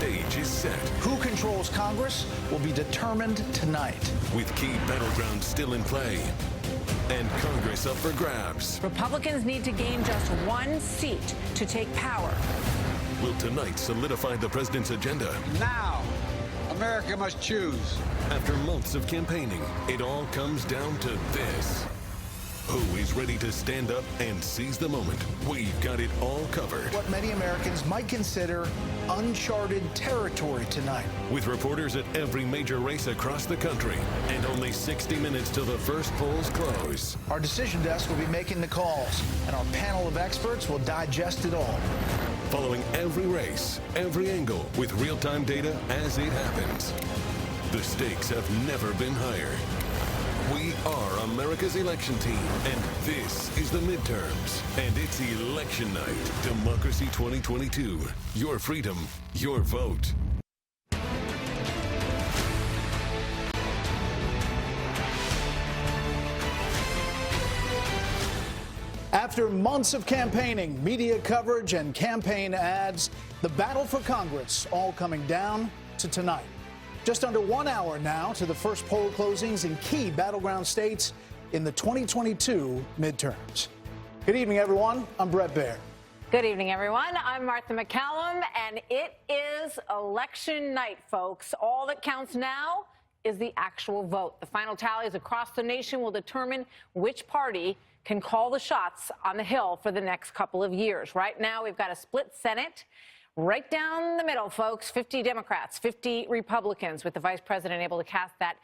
stage is set. Who controls Congress will be determined tonight. With key battlegrounds still in play and Congress up for grabs. Republicans need to gain just one seat to take power. Will tonight solidify the president's agenda? Now, America must choose. After months of campaigning, it all comes down to this. Who is ready to stand up and seize the moment? We've got it all covered. What many Americans might consider uncharted territory tonight. With reporters at every major race across the country and only 60 minutes till the first polls close. Our decision desk will be making the calls, and our panel of experts will digest it all. Following every race, every angle, with real-time data as it happens. The stakes have never been higher. We are America's election team, and this is the midterms. And it's election night. Democracy 2022. Your freedom, your vote. After months of campaigning, media coverage, and campaign ads, the battle for Congress all coming down to tonight. Just under 1 hour now to the first poll closings in key battleground states in the 2022 midterms. Good evening, everyone. I'm Brett Baer. Good evening, everyone. I'm Martha McCallum, and it is election night, folks. All that counts now is the actual vote. The final tallies across the nation will determine which party can call the shots on the Hill for the next couple of years. Right now, we've got a split Senate. Right down the middle, folks, 50 Democrats, 50 Republicans, with the vice president able to cast that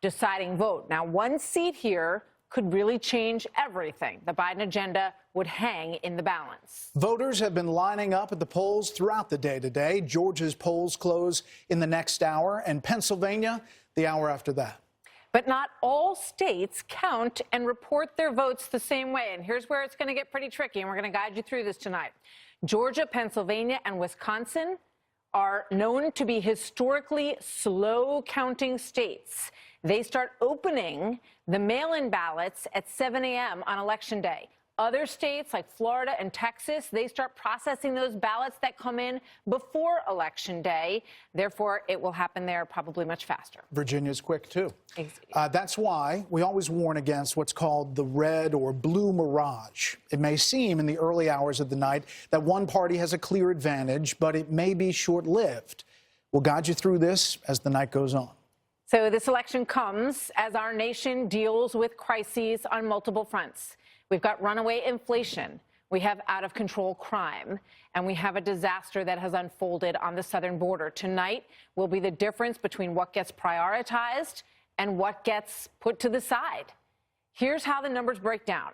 deciding vote. Now, one seat here could really change everything. The Biden agenda would hang in the balance. Voters have been lining up at the polls throughout the day today. Georgia's polls close in the next hour, and Pennsylvania the hour after that. But not all states count and report their votes the same way. And here's where it's going to get pretty tricky, and we're going to guide you through this tonight. Georgia, Pennsylvania, and Wisconsin are known to be historically slow counting states. They start opening the mail-in ballots at 7 a.m. on Election Day. Other states like Florida and Texas, they start processing those ballots that come in before Election Day. Therefore, it will happen there probably much faster. Virginia's quick, too. That's why we always warn against what's called the red or blue mirage. It may seem in the early hours of the night that one party has a clear advantage, but it may be short-lived. We'll guide you through this as the night goes on. So this election comes as our nation deals with crises on multiple fronts. We've got runaway inflation, we have out-of-control crime, and we have a disaster that has unfolded on the southern border. Tonight will be the difference between what gets prioritized and what gets put to the side. Here's how the numbers break down.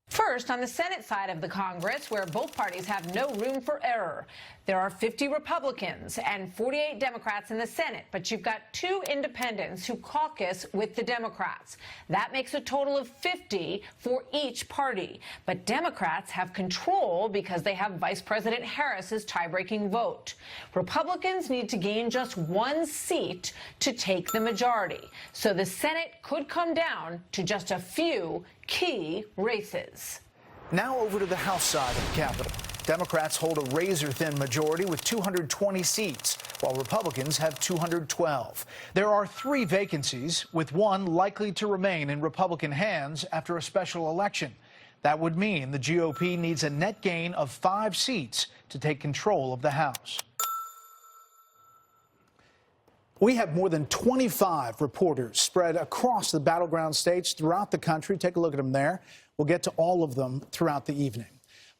First, on the Senate side of the Congress, where both parties have no room for error, there are 50 Republicans and 48 Democrats in the Senate, but you've got 2 independents who caucus with the Democrats. That makes a total of 50 for each party. But Democrats have control because they have Vice President Harris's tie-breaking vote. Republicans need to gain just 1 seat to take the majority. So the Senate could come down to just a few key races. Now over to the House side of the Capitol. Democrats hold a razor-thin majority with 220 seats, while Republicans have 212. There are 3 vacancies, with 1 likely to remain in Republican hands after a special election. That would mean the GOP needs a net gain of 5 seats to take control of the House. We have more than 25 reporters spread across the battleground states throughout the country. Take a look at them there. We'll get to all of them throughout the evening.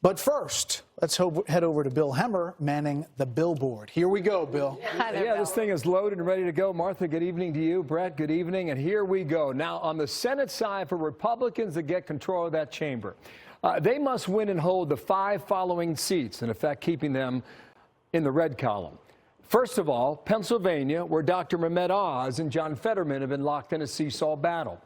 But first, let's head over to Bill Hemmer manning the billboard. Here we go, Bill. Yeah, this thing is loaded and ready to go. Martha, good evening to you. Brett, good evening. And here we go. Now, on the Senate side, for Republicans to get control of that chamber, they must win and hold the 5 following seats, in effect keeping them in the red column. First of all, Pennsylvania, where Dr. Mehmet Oz and John Fetterman have been locked in a seesaw battle.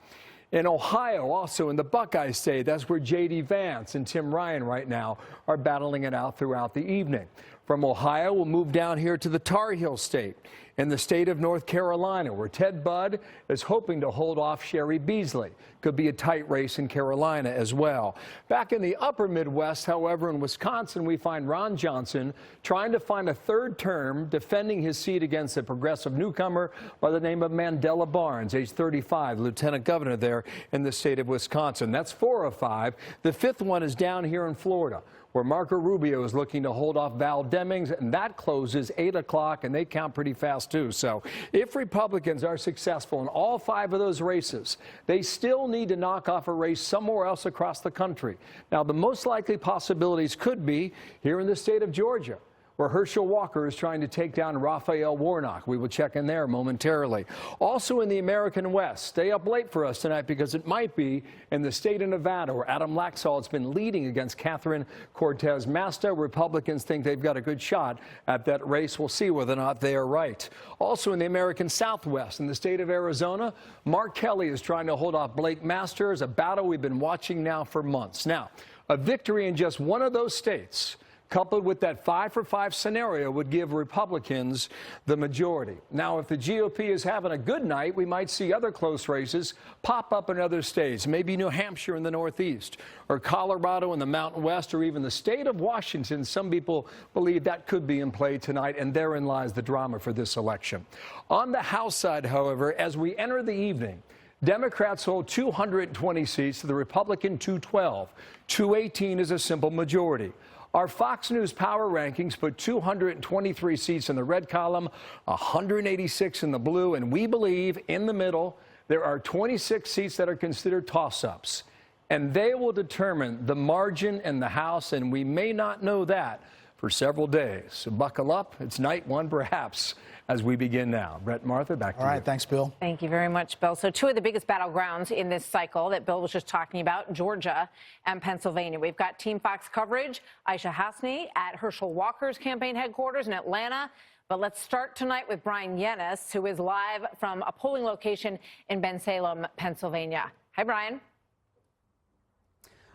In Ohio, also in the Buckeye State, that's where J.D. Vance and Tim Ryan right now are battling it out throughout the evening. From Ohio, we'll move down here to the Tar Heel State in the state of North Carolina, where Ted Budd is hoping to hold off Sherry Beasley. Could be a tight race in Carolina as well. Back in the upper Midwest, however, in Wisconsin, we find Ron Johnson trying to find a third term, defending his seat against a progressive newcomer by the name of Mandela Barnes, age 35, lieutenant governor there in the state of Wisconsin. That's 4 of 5. The fifth one is down here in Florida, where Marco Rubio is looking to hold off Val Demings, and that closes 8 o'clock, and they count pretty fast, too. So if Republicans are successful in all 5 of those races, they still need to knock off a race somewhere else across the country. Now, the most likely possibilities could be here in the state of Georgia, where Herschel Walker is trying to take down Raphael Warnock. We will check in there momentarily. Also in the American West, stay up late for us tonight because it might be in the state of Nevada, where Adam Laxalt has been leading against Catherine Cortez Masto. Republicans think they've got a good shot at that race. We'll see whether or not they are right. Also in the American Southwest, in the state of Arizona, Mark Kelly is trying to hold off Blake Masters, a battle we've been watching now for months. Now, a victory in just one of those states, coupled with that 5-for-5 scenario, would give Republicans the majority. Now, if the GOP is having a good night, we might see other close races pop up in other states, maybe New Hampshire in the Northeast, or Colorado in the Mountain West, or even the state of Washington. Some people believe that could be in play tonight, and therein lies the drama for this election. On the House side, however, as we enter the evening, Democrats hold 220 seats, the Republican 212. 218 is a simple majority. Our Fox News power rankings put 223 seats in the red column, 186 in the blue, and we believe in the middle there are 26 seats that are considered toss-ups. And they will determine the margin in the House, and we may not know that for several days. So buckle up. It's night one, perhaps, as we begin now. Brett, Martha, back to you. All right, thanks, Bill. Thank you very much, Bill. So 2 of the biggest battlegrounds in this cycle that Bill was just talking about, Georgia and Pennsylvania. We've got Team Fox coverage, Aisha Hasni at Herschel Walker's campaign headquarters in Atlanta. But let's start tonight with Brian Yennis, who is live from a polling location in Bensalem, Pennsylvania. Hi, Brian.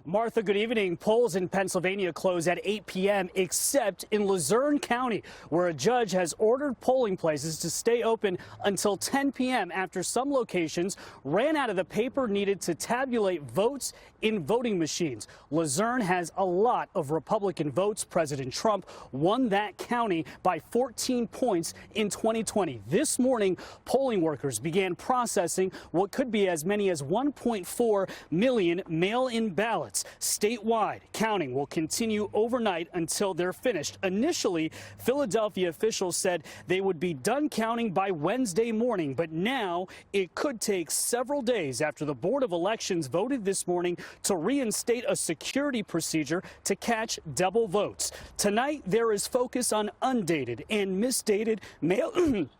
Martha, good evening. Polls in Pennsylvania close at 8 p.m. except in Luzerne County, where a judge has ordered polling places to stay open until 10 p.m. after some locations ran out of the paper needed to tabulate votes in voting machines. Luzerne has a lot of Republican votes. President Trump won that county by 14 points in 2020. This morning, polling workers began processing what could be as many as 1.4 million mail-in ballots. Statewide, counting will continue overnight until they're finished. Initially, Philadelphia officials said they would be done counting by Wednesday morning, but now it could take several days after the Board of Elections voted this morning to reinstate a security procedure to catch double votes. Tonight, there is focus on undated and misdated mail-in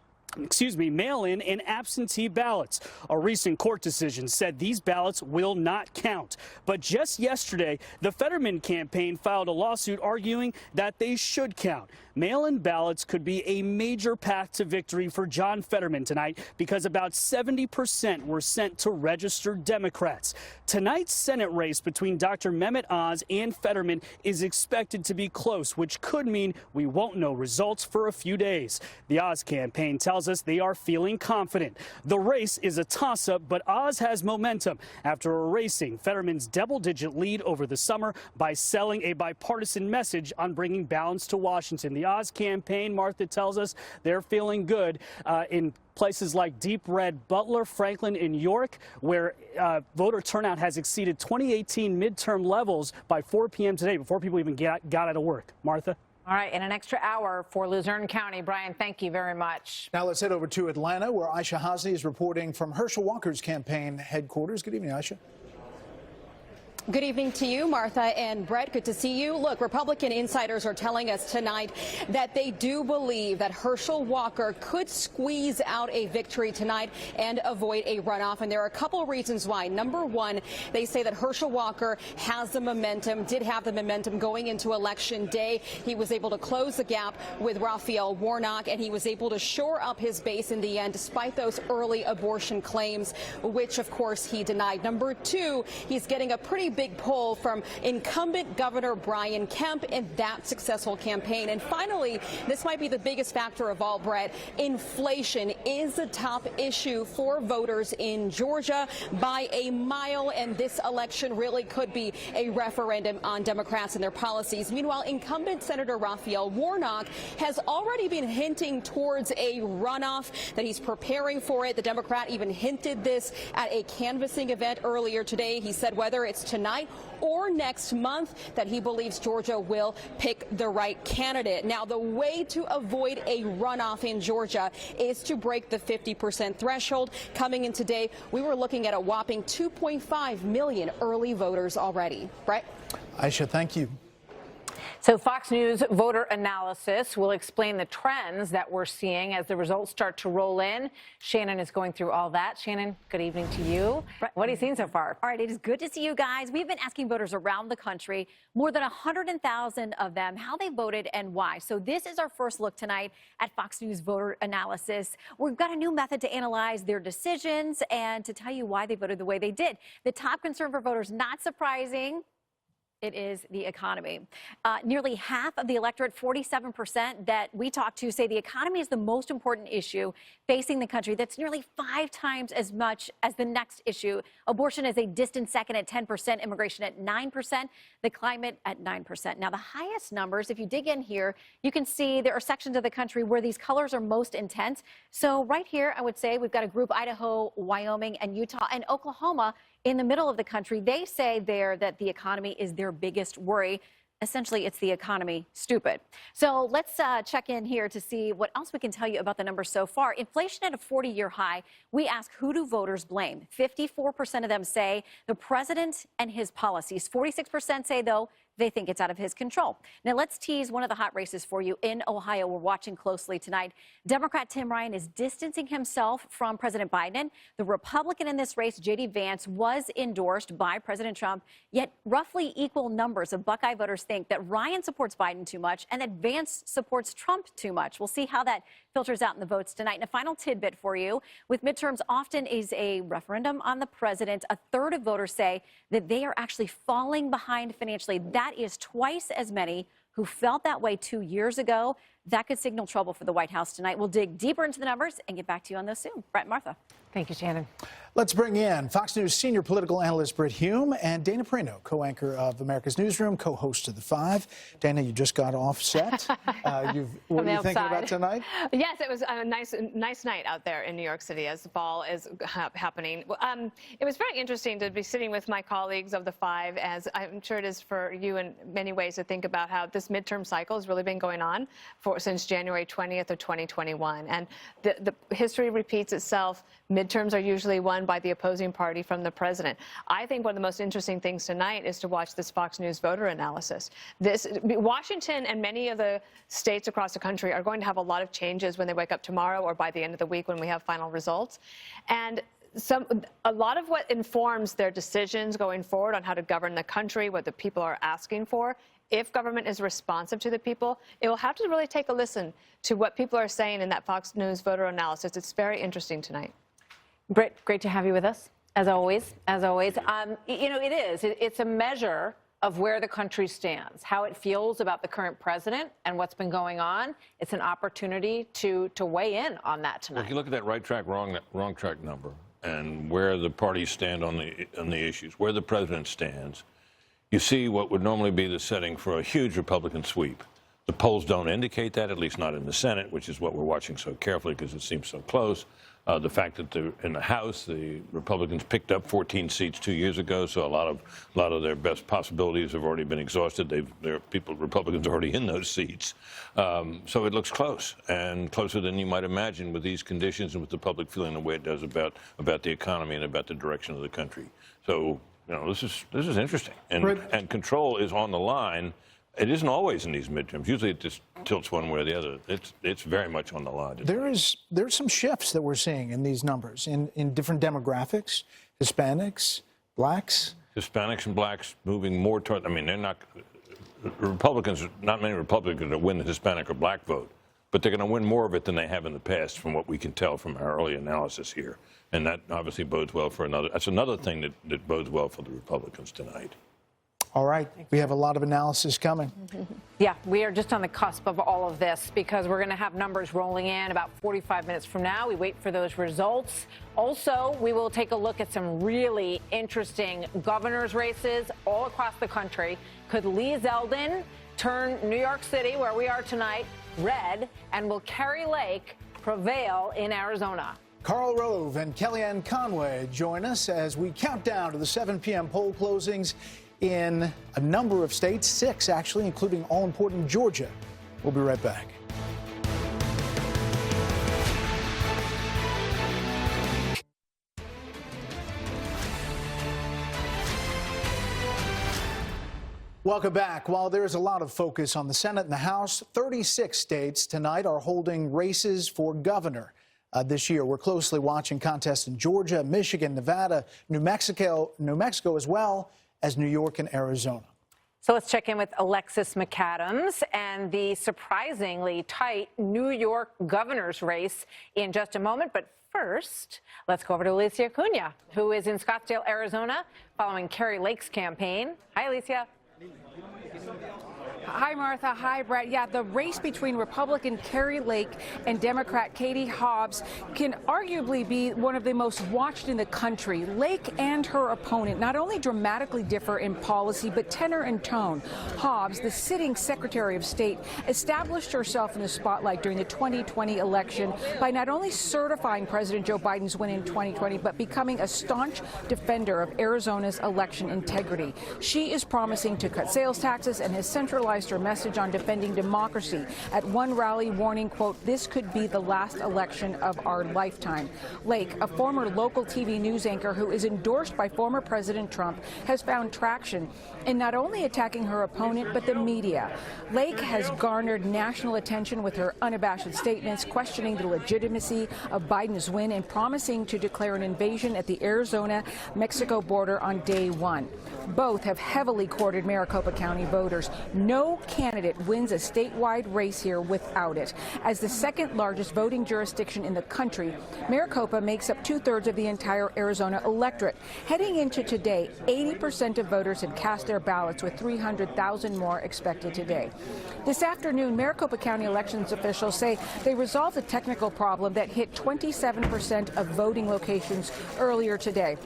and absentee ballots. A recent court decision said these ballots will not count. But just yesterday, the Fetterman campaign filed a lawsuit arguing that they should count. Mail-in ballots could be a major path to victory for John Fetterman tonight because about 70% were sent to registered Democrats. Tonight's Senate race between Dr. Mehmet Oz and Fetterman is expected to be close, which could mean we won't know results for a few days. The Oz campaign tells us they are feeling confident. The race is a toss-up, but Oz has momentum after erasing Fetterman's double-digit lead over the summer by selling a bipartisan message on bringing balance to Washington. The Oz campaign, Martha tells us, they're feeling good in places like Deep Red, Butler, Franklin, and York, where voter turnout has exceeded 2018 midterm levels by 4 p.m. today, before people even got out of work. Martha? All right, in an extra hour for Luzerne County. Brian, thank you very much. Now let's head over to Atlanta, where Aisha Hasni is reporting from Herschel Walker's campaign headquarters. Good evening, Aisha. Good evening to you, Martha and Brett. Good to see you. Look, Republican insiders are telling us tonight that they do believe that Herschel Walker could squeeze out a victory tonight and avoid a runoff. And there are a couple of reasons why. Number one, they say that Herschel Walker has the momentum, did have the momentum going into Election Day. He was able to close the gap with Raphael Warnock, and he was able to shore up his base in the end, despite those early abortion claims, which, of course, he denied. Number two, he's getting a pretty big poll from incumbent Governor Brian Kemp in that successful campaign. And finally, this might be the biggest factor of all, Brett. Inflation is a top issue for voters in Georgia by a mile, and this election really could be a referendum on Democrats and their policies. Meanwhile, incumbent Senator Raphael Warnock has already been hinting towards a runoff, that he's preparing for it. The Democrat even hinted this at a canvassing event earlier today. He said whether it's tonight or next month that he believes Georgia will pick the right candidate. Now, the way to avoid a runoff in Georgia is to break the 50% threshold. Coming in today, we were looking at a whopping 2.5 million early voters already. Brett? Aisha, thank you. So Fox News voter analysis will explain the trends that we're seeing as the results start to roll in. Shannon is going through all that. Shannon, good evening to you. What have you seen so far? All right, it is good to see you guys. We've been asking voters around the country, more than 100,000 of them, how they voted and why. So this is our first look tonight at Fox News voter analysis. We've got a new method to analyze their decisions and to tell you why they voted the way they did. The top concern for voters, not surprising, it is the economy. Nearly half of the electorate, 47% that we talked to, say the economy is the most important issue facing the country. That's nearly 5 times as much as the next issue. Abortion is a distant second at 10%, immigration at 9%, the climate at 9%. Now, the highest numbers, if you dig in here, you can see there are sections of the country where these colors are most intense. So right here, I would say we've got a group, Idaho, Wyoming, and Utah, and Oklahoma in the middle of the country. They say there that the economy is their biggest worry. Essentially, it's the economy stupid. So let's check in here to see what else we can tell you about the numbers so far. Inflation at a 40-year high. We ask, who do voters blame? 54% of them say the president and his policies. 46% say, though, they think it's out of his control. Now, let's tease one of the hot races for you in Ohio. We're watching closely tonight. Democrat Tim Ryan is distancing himself from President Biden. The Republican in this race, J.D. Vance, was endorsed by President Trump, yet roughly equal numbers of Buckeye voters think that Ryan supports Biden too much and that Vance supports Trump too much. We'll see how that filters out in the votes tonight. And a final tidbit for you. With midterms often is a referendum on the president, a third of voters say that they are actually falling behind financially. That is twice as many who felt that way 2 years ago. That could signal trouble for the White House tonight. We'll dig deeper into the numbers and get back to you on those soon. Brett and Martha. Thank you, Shannon. Let's bring in Fox News senior political analyst Britt Hume and Dana Perino, co-anchor of America's Newsroom, co-host of The Five. Dana, you just got off set. What are you thinking about tonight? Yes, it was a nice night out there in New York City as the fall is happening. It was very interesting to be sitting with my colleagues of The Five, as I'm sure it is for you in many ways, to think about how this midterm cycle has really been going on since January 20th of 2021. And the history repeats itself. Midterms are usually won by the opposing party from the president. I think one of the most interesting things tonight is to watch this Fox News voter analysis. Washington and many of the states across the country are going to have a lot of changes when they wake up tomorrow or by the end of the week when we have final results. And a lot of what informs their decisions going forward on how to govern the country, what the people are asking for, if government is responsive to the people, it will have to really take a listen to what people are saying in that Fox News voter analysis. It's very interesting tonight. Britt, great to have you with us, as always. As always, you know, it's a measure of where the country stands, how it feels about the current president and what's been going on. It's an opportunity to weigh in on that tonight. Well, if you look at that right track, wrong track number, and where the parties stand on the issues, where the president stands, you see what would normally be the setting for a huge Republican sweep. The polls don't indicate that, at least not in the Senate, which is what we're watching so carefully because it seems so close. The fact that in the House, the Republicans picked up 14 seats 2 years ago, so a lot of their best possibilities have already been exhausted. Republicans are already in those seats, so it looks close, and closer than you might imagine with these conditions and with the public feeling the way it does about the economy and about the direction of the country. So, you know, this is interesting, and control is on the line. It isn't always in these midterms. Usually it just tilts one way or the other. It's very much on the line. There's some shifts that we're seeing in these numbers in different demographics, Hispanics, blacks. Hispanics and blacks moving more toward, I mean, they're not, Republicans, not many Republicans that win the Hispanic or black vote. but they're going to win more of it than they have in the past, from what we can tell from our early analysis here. And that obviously bodes well for that's another thing that bodes well for the Republicans tonight. All right. We have a lot of analysis coming. Yeah, we are just on the cusp of all of this because we're going to have numbers rolling in about 45 minutes from now. We wait for those results. Also, we will take a look at some really interesting governor's races all across the country. Could Lee Zeldin turn New York City, where we are tonight, red? And will Kari Lake prevail in Arizona? Karl Rove and Kellyanne Conway join us as we count down to the 7 p.m. poll closings in a number of states, 6 actually, including all-important Georgia. We'll be right back. Welcome back. While there is a lot of focus on the Senate and the House, 36 states tonight are holding races for governor. This year, we're closely watching contests in Georgia, Michigan, Nevada, New Mexico, as well as New York and Arizona. So let's check in with Alexis McAdams and the surprisingly tight New York governor's race in just a moment. But first, let's go over to Alicia Cunha, who is in Scottsdale, Arizona, following Kari Lake's campaign. Hi, Alicia. Hi, Martha. Hi, Brett. Yeah, the race between Republican Kari Lake and Democrat Katie Hobbs can arguably be one of the most watched in the country. Lake and her opponent not only dramatically differ in policy, but tenor and tone. Hobbs, the sitting Secretary of State, established herself in the spotlight during the 2020 election by not only certifying President Joe Biden's win in 2020, but becoming a staunch defender of Arizona's election integrity. She is promising to cut sales taxes and has centralized her message on defending democracy. At one rally warning, quote, "This could be the last election of our lifetime." Lake, a former local TV news anchor who is endorsed by former President Trump, has found traction in not only attacking her opponent, but the media. Lake has garnered national attention with her unabashed statements, questioning the legitimacy of Biden's win and promising to declare an invasion at the Arizona-Mexico border on day one. Both have heavily courted Maricopa County voters. No candidate wins a statewide race here without it. As the second largest voting jurisdiction in the country, Maricopa makes up 2/3 of the entire Arizona electorate. Heading into today, 80% of voters had cast their ballots, with 300,000 more expected today. This afternoon, Maricopa County elections officials say they resolved a technical problem that hit 27% of voting locations earlier today.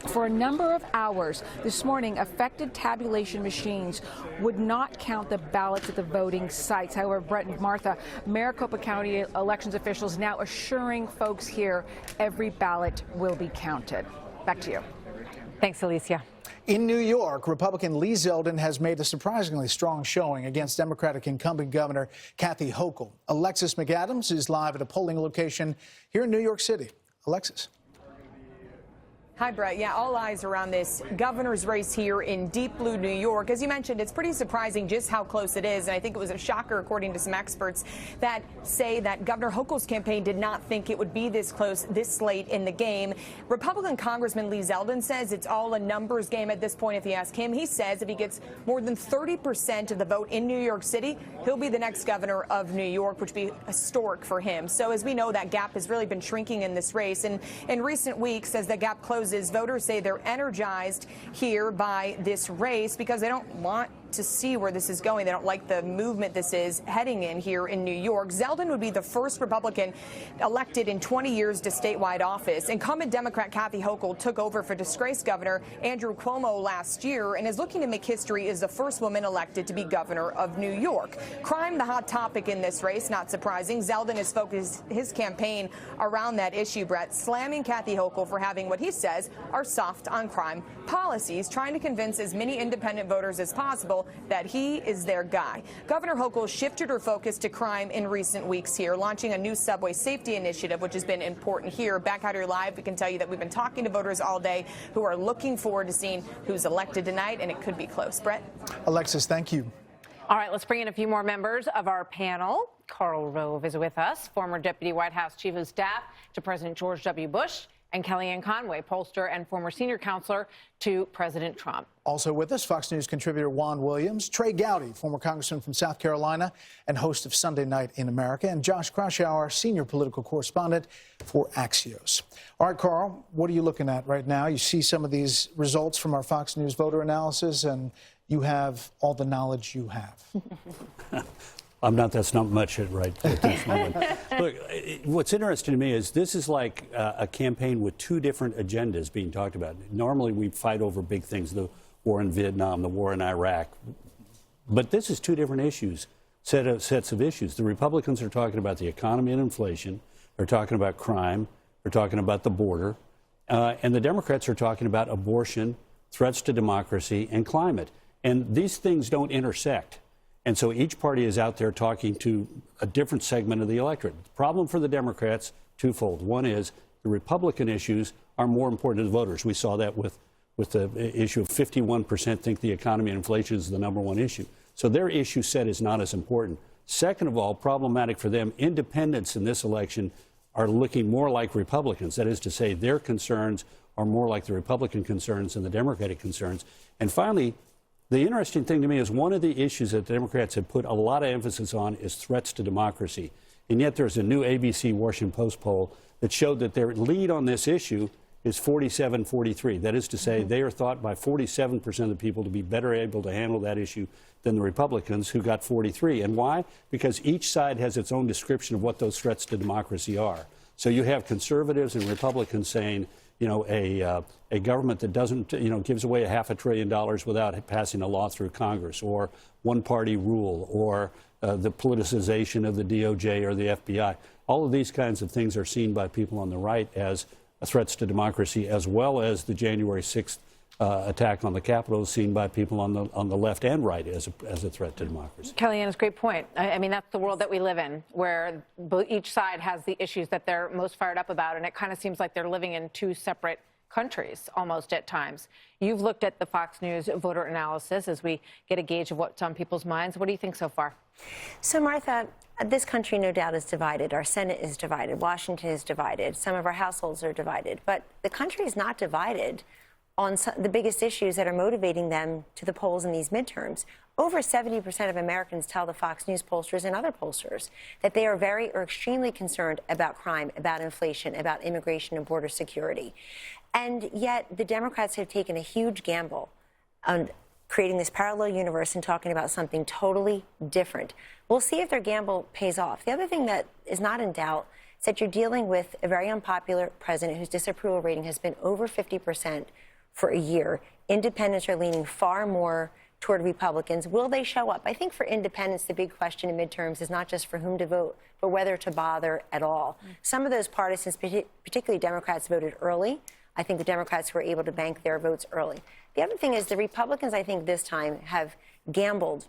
For a number of hours this morning, affected tabulation machines would not count the ballots at the voting sites. However, Brett and Martha, Maricopa County elections officials now assuring folks here every ballot will be counted. Back to you. Thanks, Alicia. In New York, Republican Lee Zeldin has made a surprisingly strong showing against Democratic incumbent Governor Kathy Hochul. Alexis McAdams is live at a polling location here in New York City. Alexis. Hi, Brett. Yeah, all eyes around this governor's race here in deep blue New York. As you mentioned, it's pretty surprising just how close it is. And I think it was a shocker, according to some experts, that say that Governor Hochul's campaign did not think it would be this close this late in the game. Republican Congressman Lee Zeldin says it's all a numbers game at this point. If you ask him, he says if he gets more than 30% of the vote in New York City, he'll be the next governor of New York, which would be historic for him. So as we know, that gap has really been shrinking in this race. And in recent weeks, as the gap closes, voters say they're energized here by this race because they don't want to see where this is going. They don't like the movement this is heading in here in New York. Zeldin would be the first Republican elected in 20 years to statewide office. Incumbent Democrat Kathy Hochul took over for disgraced Governor Andrew Cuomo last year and is looking to make history as the first woman elected to be governor of New York. Crime, the hot topic in this race, not surprising. Zeldin has focused his campaign around that issue, Brett, slamming Kathy Hochul for having what he says are soft on crime policies, trying to convince as many independent voters as possible that he is their guy. Governor Hochul shifted her focus to crime in recent weeks here, launching a new subway safety initiative, which has been important here. Back out here live, we can tell you that we've been talking to voters all day who are looking forward to seeing who's elected tonight, and it could be close. Brett? Alexis, thank you. All right, let's bring in a few more members of our panel. Karl Rove is with us, former Deputy White House Chief of Staff to President George W. Bush, and Kellyanne Conway, pollster and former senior counselor to President Trump. Also with us, Fox News contributor Juan Williams, Trey Gowdy, former congressman from South Carolina and host of Sunday Night in America, and Josh Kraushaar, our senior political correspondent for Axios. All right, Carl, what are you looking at right now? You see some of these results from our Fox News voter analysis, and you have all the knowledge you have. That's not much right at this moment. Look, what's interesting to me is this is like a campaign with two different agendas being talked about. Normally we fight over big things, the war in Vietnam, the war in Iraq. But this is two different issues, sets of issues. The Republicans are talking about the economy and inflation. They're talking about crime. They're talking about the border. And the Democrats are talking about abortion, threats to democracy, and climate. And these things don't intersect. And so each party is out there talking to a different segment of the electorate. The problem for the Democrats, twofold. One is the Republican issues are more important to the voters. We saw that with the issue of 51% think the economy and inflation is the #1 issue. So their issue set is not as important. Second of all, problematic for them, independents in this election are looking more like Republicans. That is to say, their concerns are more like the Republican concerns than the Democratic concerns. And finally, the interesting thing to me is one of the issues that the Democrats have put a lot of emphasis on is threats to democracy. And yet there's a new ABC Washington Post poll that showed that their lead on this issue is 47-43. That is to say, they are thought by 47% of the people to be better able to handle that issue than the Republicans, who got 43. And why? Because each side has its own description of what those threats to democracy are. So you have conservatives and Republicans saying, you know, a government that doesn't, gives away $500 billion without passing a law through Congress, or one-party rule, or the politicization of the DOJ or the FBI. All of these kinds of things are seen by people on the right as threats to democracy, as well as the January 6th attack on the Capitol is seen by people on the left and right as a threat to democracy. Kellyanne's great point. I mean, that's the world that we live in, where each side has the issues that they're most fired up about, and it kind of seems like they're living in two separate countries almost at times. You've looked at the Fox News voter analysis as we get a gauge of what's on people's minds. What do you think so far? So, Martha, this country no doubt is divided. Our Senate is divided. Washington is divided. Some of our households are divided. But the country is not divided on the biggest issues that are motivating them to the polls in these midterms. Over 70% of Americans tell the Fox News pollsters and other pollsters that they are very or extremely concerned about crime, about inflation, about immigration and border security. And yet the Democrats have taken a huge gamble on creating this parallel universe and talking about something totally different. We'll see if their gamble pays off. The other thing that is not in doubt is that you're dealing with a very unpopular president whose disapproval rating has been over 50% for a year. Independents are leaning far more toward Republicans. Will they show up? I think for independents, the big question in midterms is not just for whom to vote, but whether to bother at all. Some of those partisans, particularly Democrats, voted early. I think the Democrats were able to bank their votes early. The other thing is the Republicans, I think, this time have gambled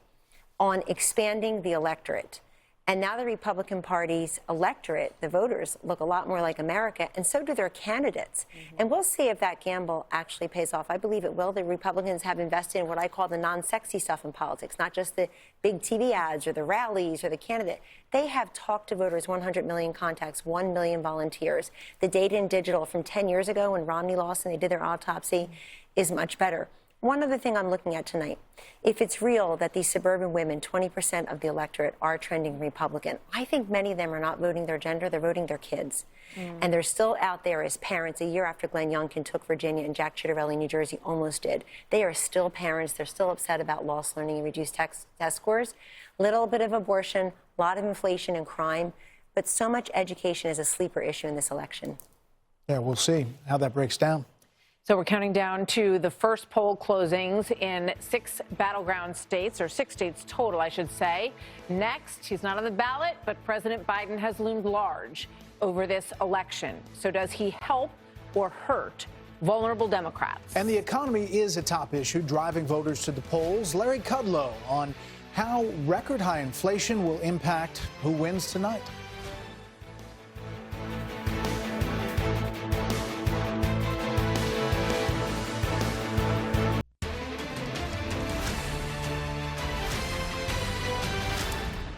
on expanding the electorate. And now the Republican Party's electorate, the voters, look a lot more like America, and so do their candidates. And we'll see if that gamble actually pays off. I believe it will. The Republicans have invested in what I call the non-sexy stuff in politics, not just the big TV ads or the rallies or the candidate. They have talked to voters, 100 million contacts, 1 million volunteers. The data and digital from 10 years ago when Romney lost and they did their autopsy is much better. One other thing I'm looking at tonight, if it's real that these suburban women, 20% of the electorate, are trending Republican, I think many of them are not voting their gender, they're voting their kids. And they're still out there as parents a year after Glenn Youngkin took Virginia and Jack Ciattarelli, New Jersey, almost did. They are still parents. They're still upset about lost learning and reduced test scores. Little bit of abortion, a lot of inflation and crime, but so much education is a sleeper issue in this election. Yeah, we'll see how that breaks down. So we're counting down to the first poll closings in 6 battleground states, or 6 states total, I should say. Next, he's not on the ballot, but President Biden has loomed large over this election. So does he help or hurt vulnerable Democrats? And the economy is a top issue, driving voters to the polls. Larry Kudlow on how record high inflation will impact who wins tonight.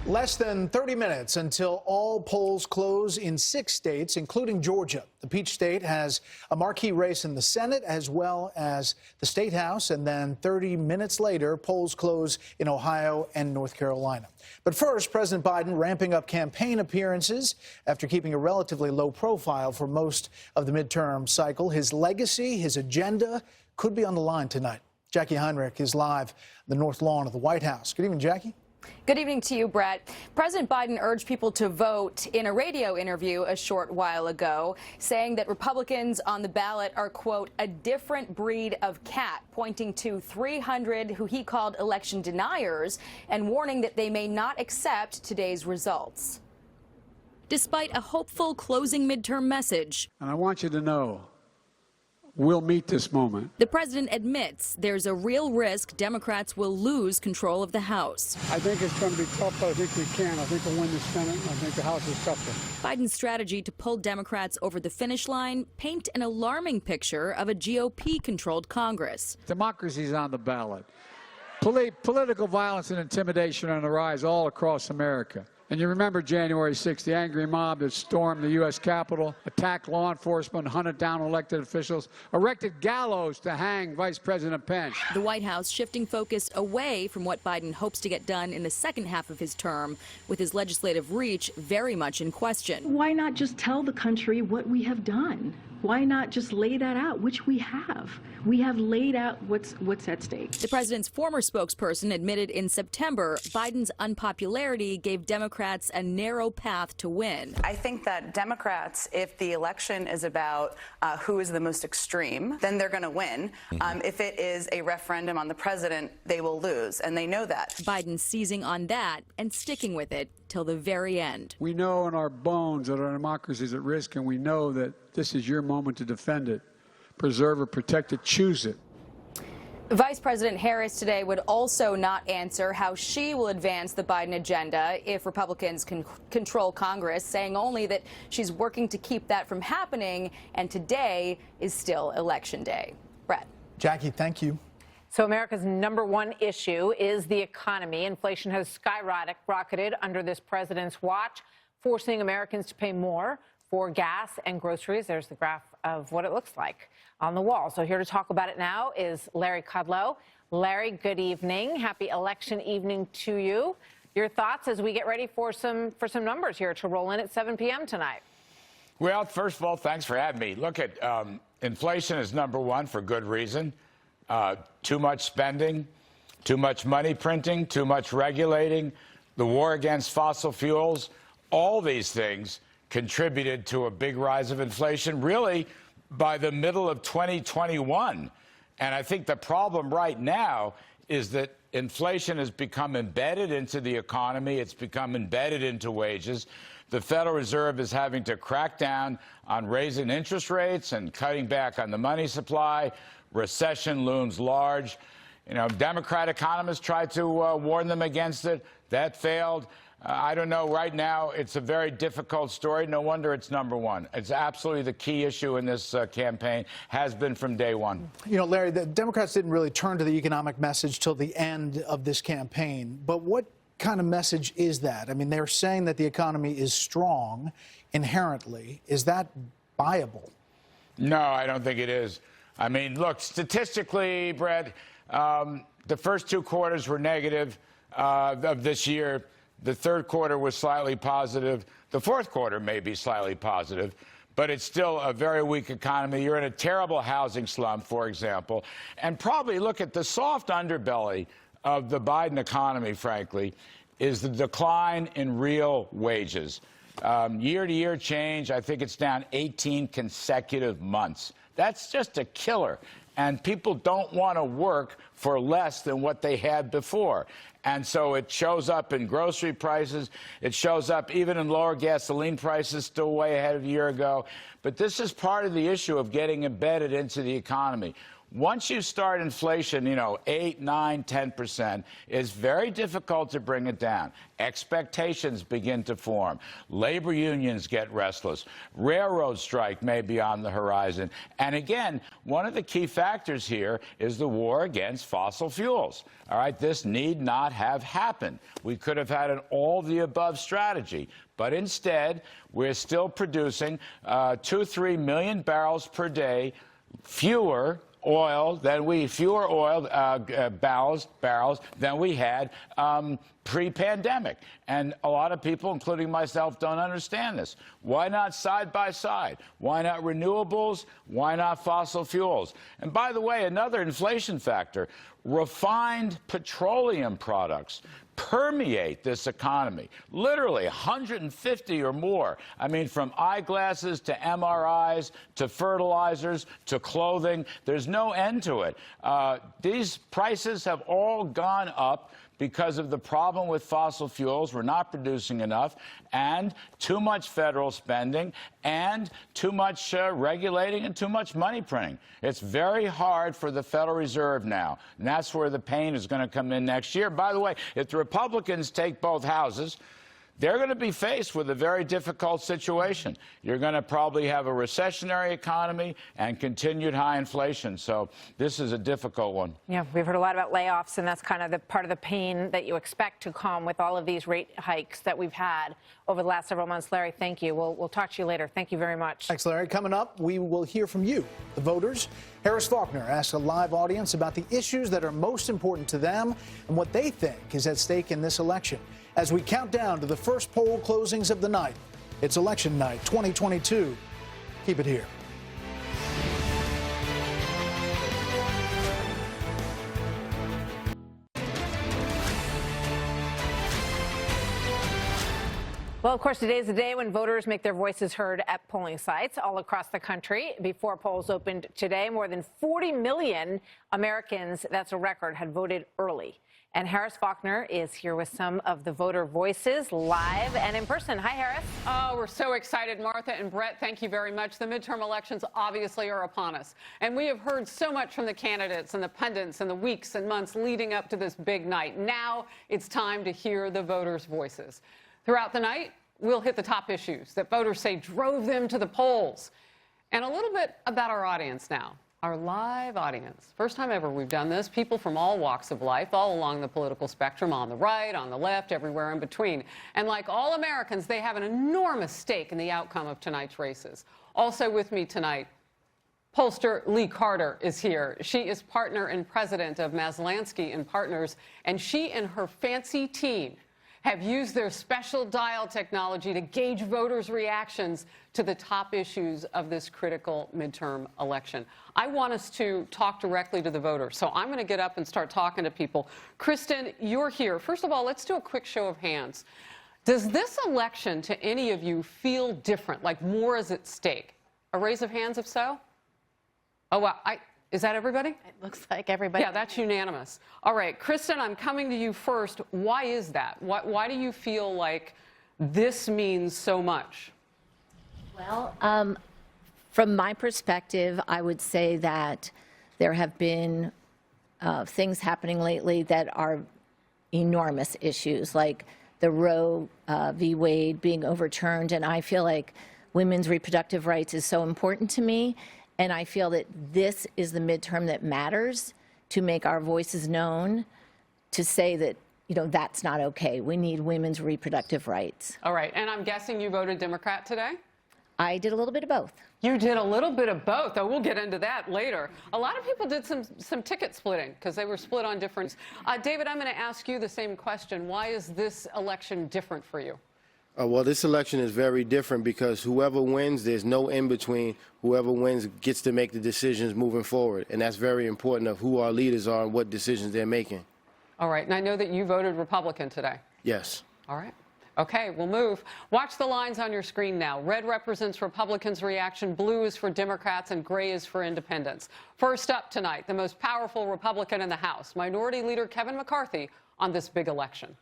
Less than 30 minutes until all polls close in 6 states, including Georgia. The Peach State has a marquee race in the Senate as well as the State House. And then 30 minutes later, polls close in Ohio and North Carolina. But first, President Biden ramping up campaign appearances after keeping a relatively low profile for most of the midterm cycle. His legacy, his agenda could be on the line tonight. Jackie Heinrich is live on the North Lawn of the White House. Good evening, Jackie. Good evening to you, Brett. President Biden urged people to vote in a radio interview a short while ago, saying that Republicans on the ballot are, quote, a different breed of cat, pointing to 300 who he called election deniers and warning that they may not accept today's results. Despite a hopeful closing midterm message, And I want you to know, we'll meet this moment. the president admits there's a real risk Democrats will lose control of the House. I think it's going to be tough, but I think we can. I think we'll win the Senate, and I think the House is tougher. Biden's strategy to pull Democrats over the finish line paint an alarming picture of a GOP-controlled Congress. Democracy's on the ballot. Political violence and intimidation are on the rise all across America. And you remember January 6th, the angry mob that stormed the U.S. Capitol, attacked law enforcement, hunted down elected officials, erected gallows to hang Vice President Pence. The White House shifting focus away from what Biden hopes to get done in the second half of his term, with his legislative reach very much in question. Why not just tell the country what we have done? Why not just lay that out, which we have? We have laid out what's at stake. The president's former spokesperson admitted in September Biden's unpopularity gave Democrats a narrow path to win. I think that Democrats, if the election is about who is the most extreme, then they're going to win. If it is a referendum on the president, they will lose, and they know that. Biden seizing on that and sticking with it till the very end. We know in our bones that our democracy is at risk, and we know that this is your moment to defend it, preserve it, protect it, choose it. Vice President Harris today would also not answer how she will advance the Biden agenda if Republicans can control Congress, saying only that she's working to keep that from happening, and today is still Election Day. Brett. Jackie, thank you. So America's #1 issue is the economy. Inflation has skyrocketed under this president's watch, forcing Americans to pay more for gas and groceries. There's the graph of what it looks like on the wall. So here to talk about it now is Larry Kudlow. Larry, good evening. Happy election evening to you. Your thoughts as we get ready for some numbers here to roll in at 7 p.m. tonight. Well, first of all, thanks for having me. Look at inflation is #1 for good reason. Too much spending, too much money printing, too much regulating, the war against fossil fuels, all these things contributed to a big rise of inflation, really, by the middle of 2021. And I think the problem right now is that inflation has become embedded into the economy. It's become embedded into wages. The Federal Reserve is having to crack down on raising interest rates and cutting back on the money supply. Recession looms large. You know, Democrat economists tried to warn them against it. That failed. I don't know. Right now, it's a very difficult story. No wonder it's #1. It's absolutely the key issue in this campaign, has been from day one. You know, Larry, the Democrats didn't really turn to the economic message till the end of this campaign. But what kind of message is that? I mean, they're saying that the economy is strong inherently. Is that viable? No, I don't think it is. I mean, look, statistically, Brett, the first 2 quarters were negative of this year. The third quarter was slightly positive. The fourth quarter may be slightly positive, but it's still a very weak economy. You're in a terrible housing slump, for example. And probably look at the soft underbelly of the Biden economy, frankly, is the decline in real wages. Year-to-year change, I think it's down 18 consecutive months. That's just a killer. And people don't want to work for less than what they had before. And so it shows up in grocery prices. It shows up even in lower gasoline prices, still way ahead of a year ago. But this is part of the issue of getting embedded into the economy. Once you start inflation, 8, 9, 10%, it's very difficult to bring it down. Expectations begin to form. Labor unions get restless. Railroad strike may be on the horizon. And again, one of the key factors here is the war against fossil fuels. All right, this need not have happened. We could have had an all-the-above strategy. But instead, we're still producing 2-3 million barrels per day fewer oil than barrels than we had pre-pandemic. And a lot of people, including myself, don't understand this. Why not side by side? Why not renewables? Why not fossil fuels? And by the way, another inflation factor, refined petroleum products permeate this economy, literally 150 or more. I mean, from eyeglasses to MRIs to fertilizers to clothing, there's no end to it. These prices have all gone up because of the problem with fossil fuels. We're not producing enough, and too much federal spending, and too much regulating, and too much money printing. It's very hard for the Federal Reserve now, and that's where the pain is going to come in next year. By the way, if the Republicans take both houses, they're going to be faced with a very difficult situation. You're going to probably have a recessionary economy and continued high inflation. So this is a difficult one. Yeah, we've heard a lot about layoffs, and that's kind of the part of the pain that you expect to come with all of these rate hikes that we've had over the last several months. Larry, thank you. We'll talk to you later. Thank you very much. Thanks, Larry. Coming up, we will hear from you, the voters. Harris Faulkner asked a live audience about the issues that are most important to them and what they think is at stake in this election. As we count down to the first poll closings of the night, it's election night 2022. Keep it here. Well, of course, today is the day when voters make their voices heard at polling sites all across the country. Before polls opened today, more than 40 million Americans, that's a record, had voted early. And Harris Faulkner is here with some of the voter voices live and in person. Hi, Harris. Oh, we're so excited, Martha and Brett. Thank you very much. The midterm elections obviously are upon us. And we have heard so much from the candidates and the pundits in the weeks and months leading up to this big night. Now it's time to hear the voters' voices. Throughout the night, we'll hit the top issues that voters say drove them to the polls. And a little bit about our audience now. Our live audience. First time ever we've done this. People from all walks of life, all along the political spectrum, on the right, on the left, everywhere in between. And like all Americans, they have an enormous stake in the outcome of tonight's races. Also with me tonight, pollster Lee Carter is here. She is partner and president of Maslansky and Partners, and she and her fancy team have used their special dial technology to gauge voters' reactions to the top issues of this critical midterm election. I want us to talk directly to the voters, so I'm going to get up and start talking to people. Kristen, you're here. First of all, let's do a quick show of hands. Does this election to any of you feel different, like more is at stake? A raise of hands, if so? Oh, wow. Is that everybody? It looks like everybody. Yeah, that's unanimous. All right, Kristen, I'm coming to you first. Why is that? Why do you feel like this means so much? Well, from my perspective, I would say that there have been things happening lately that are enormous issues, like the Roe v. Wade being overturned. And I feel like women's reproductive rights is so important to me. And I feel that this is the midterm that matters to make our voices known, to say that, that's not okay. We need women's reproductive rights. All right. And I'm guessing you voted Democrat today? I did a little bit of both. You did a little bit of both. Oh, we'll get into that later. A lot of people did some ticket splitting because they were split on different. David, I'm going to ask you the same question. Why is this election different for you? Well, this election is very different because whoever wins, there's no in-between. Whoever wins gets to make the decisions moving forward, and that's very important of who our leaders are and what decisions they're making. All right, and I know that you voted Republican today. Yes. All right. Okay, we'll move. Watch the lines on your screen now. Red represents Republicans' reaction, blue is for Democrats, and gray is for independents. First up tonight, the most powerful Republican in the House, Minority Leader Kevin McCarthy, on this big election.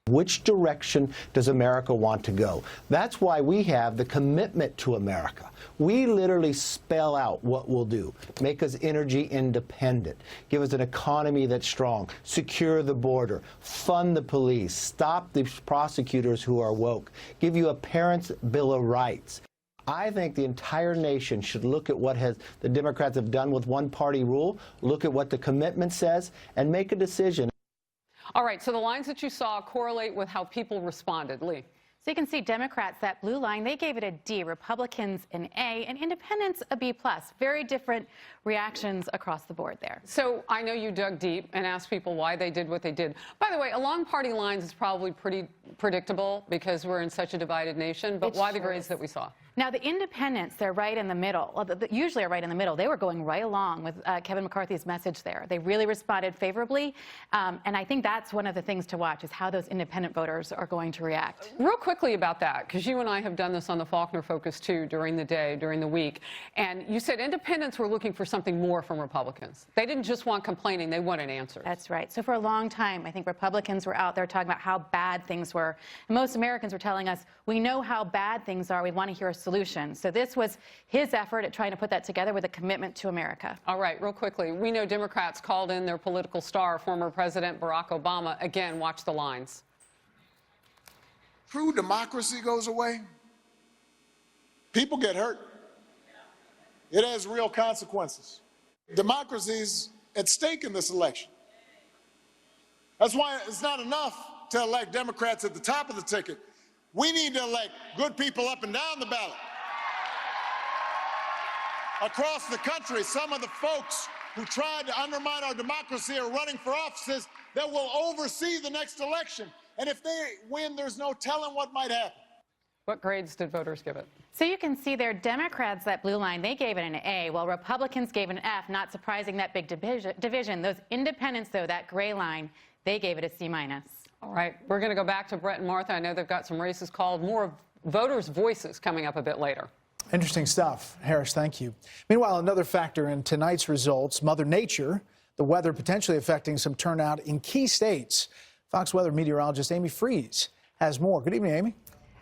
Which direction does America want to go? That's why we have the commitment to America. We literally spell out what we'll do. Make us energy independent. Give us an economy that's strong. Secure the border. Fund the police. Stop the prosecutors who are woke. Give you a parent's Bill of Rights. I think the entire nation should look at what the Democrats have done with one-party rule, look at what the commitment says, and make a decision. All right, so the lines that you saw correlate with how people responded. Lee. So you can see Democrats, that blue line, they gave it a D, Republicans an A, and Independents a B+. Very different reactions across the board there. So I know you dug deep and asked people why they did what they did. By the way, along party lines is probably pretty predictable because we're in such a divided nation, but why the grades that we saw? Now, the independents, they're right in the middle. Well, usually are right in the middle. They were going right along with Kevin McCarthy's message there. They really responded favorably, and I think that's one of the things to watch is how those independent voters are going to react. Real quickly about that, because you and I have done this on the Faulkner Focus, too, during the day, during the week, and you said independents were looking for something more from Republicans. They didn't just want complaining, they wanted answers. That's right. So for a long time, I think Republicans were out there talking about how bad things were. And most Americans were telling us, we know how bad things are, we want to hear a solution. So this was his effort at trying to put that together with a commitment to America. All right, real quickly, we know Democrats called in their political star, former President Barack Obama. Again, watch the lines. True democracy goes away, people get hurt. It has real consequences. Democracy's at stake in this election. That's why it's not enough to elect Democrats at the top of the ticket. We need to elect good people up and down the ballot. Across the country, some of the folks who tried to undermine our democracy are running for offices that will oversee the next election. And if they win, there's no telling what might happen. What grades did voters give it? So you can see there, Democrats, that blue line, they gave it an A, while Republicans gave it an F. Not surprising, that big division. Those independents, though, that gray line, they gave it a C-. All right, we're going to go back to Brett and Martha. I know they've got some races called. More voters' voices coming up a bit later. Interesting stuff. Harris, thank you. Meanwhile, another factor in tonight's results, Mother Nature, the weather potentially affecting some turnout in key states. Fox weather meteorologist Amy Freeze has more. Good evening, Amy.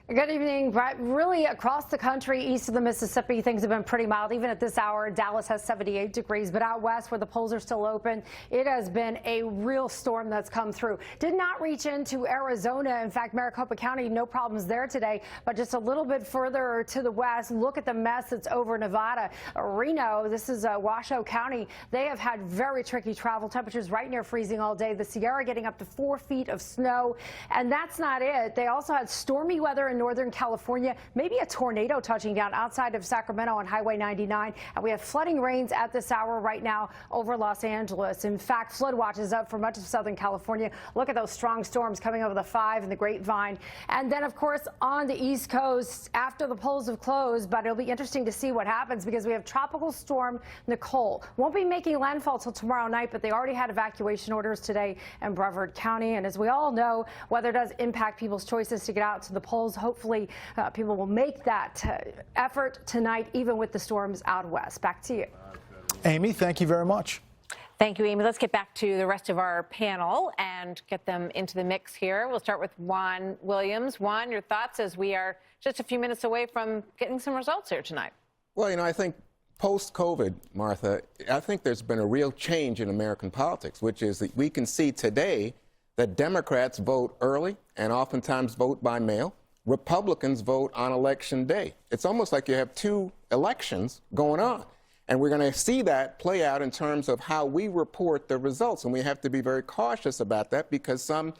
Good evening, Brett. Really across the country, east of the Mississippi, things have been pretty mild. Even at this hour, Dallas has 78 degrees. But out west, where the polls are still open, it has been a real storm that's come through. Did not reach into Arizona. In fact, Maricopa County, no problems there today. But just a little bit further to the west, look at the mess that's over Nevada. Reno, this is Washoe County. They have had very tricky travel. Temperatures right near freezing all day. The Sierra getting up to 4 feet of snow. And that's not it. They also had stormy weather in Northern California, maybe a tornado touching down outside of Sacramento on Highway 99. And we have flooding rains at this hour right now over Los Angeles. In fact, flood watch is up for much of Southern California. Look at those strong storms coming over the 5 and the Grapevine. And then, of course, on the East Coast after the polls have closed. But it'll be interesting to see what happens because we have Tropical Storm Nicole. Won't be making landfall till tomorrow night, but they already had evacuation orders today in Brevard County. And as we all know, weather does impact people's choices to get out to the polls. Hopefully, people will make that effort tonight, even with the storms out west. Back to you. Amy, thank you very much. Thank you, Amy. Let's get back to the rest of our panel and get them into the mix here. We'll start with Juan Williams. Juan, your thoughts as we are just a few minutes away from getting some results here tonight. Well, you know, I think post-COVID, Martha, I think there's been a real change in American politics, which is that we can see today that Democrats vote early and oftentimes vote by mail. Republicans vote on election day. It's almost like you have two elections going on. And we're going to see that play out in terms of how we report the results. And we have to be very cautious about that because some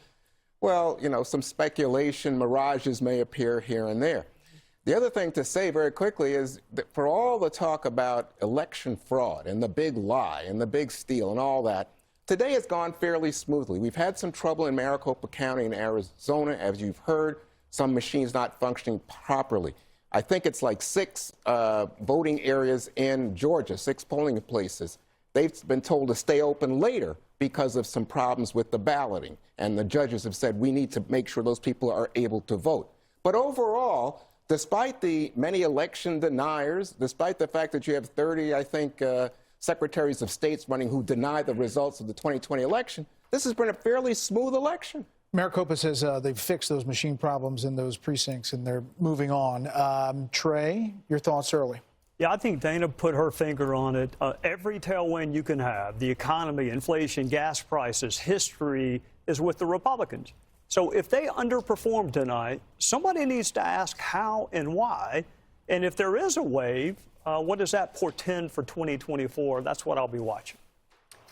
speculation, mirages may appear here and there. The other thing to say very quickly is that for all the talk about election fraud and the big lie and the big steal and all that, today has gone fairly smoothly. We've had some trouble in Maricopa County in Arizona, as you've heard. Some machines not functioning properly. I think it's like 6 voting areas in Georgia, 6 polling places. They've been told to stay open later because of some problems with the balloting. And the judges have said we need to make sure those people are able to vote. But overall, despite the many election deniers, despite the fact that you have 30, I think, secretaries of states running who deny the results of the 2020 election, this has been a fairly smooth election. Maricopa says they've fixed those machine problems in those precincts and they're moving on. Trey, your thoughts early. Yeah, I think Dana put her finger on it. Every tailwind you can have, the economy, inflation, gas prices, history, is with the Republicans. So if they underperform tonight, somebody needs to ask how and why. And if there is a wave, what does that portend for 2024? That's what I'll be watching.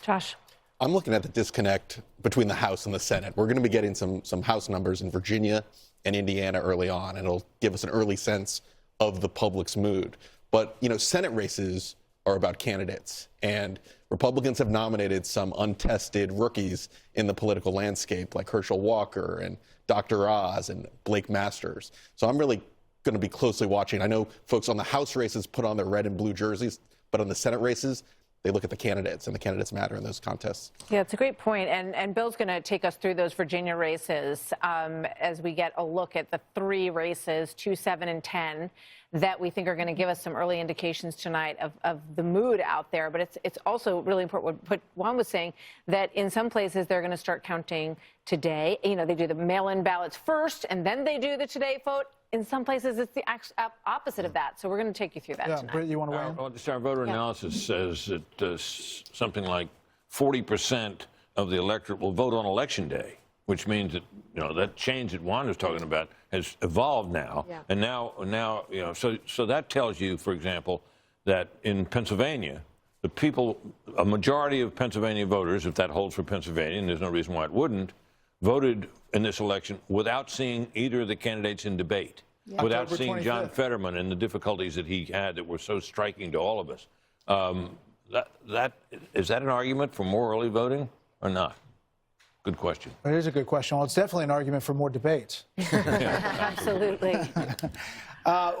Josh. I'm looking at the disconnect between the House and the Senate. We're going to be getting some House numbers in Virginia and Indiana early on, and it'll give us an early sense of the public's mood. But, you know, Senate races are about candidates, and Republicans have nominated some untested rookies in the political landscape, like Herschel Walker and Dr. Oz and Blake Masters. So I'm really going to be closely watching. I know folks on the House races put on their red and blue jerseys, but on the Senate races, they look at the candidates, and the candidates matter in those contests. Yeah, it's a great point. And Bill's going to take us through those Virginia races as we get a look at the 3 races, 2, 7, and 10, that we think are going to give us some early indications tonight of the mood out there. But it's also really important what Juan was saying, that in some places they're going to start counting today. You know, they do the mail-in ballots first, and then they do the today vote. In some places, it's the opposite of that. So we're going to take you through that tonight. Britt, you want to weigh in? Well, just our voter analysis says that something like 40% of the electorate will vote on Election Day, which means that, you know, that change that Juan was talking about has evolved now. Yeah. And now, you know, so that tells you, for example, that in Pennsylvania, the people, a majority of Pennsylvania voters, if that holds for Pennsylvania, and there's no reason why it wouldn't, voted in this election without seeing either of the candidates in debate, without October seeing 25th. John Fetterman and the difficulties that he had that were so striking to all of us. Is that an argument for more early voting or not? Good question. It is a good question. Well, it's definitely an argument for more debates. Absolutely.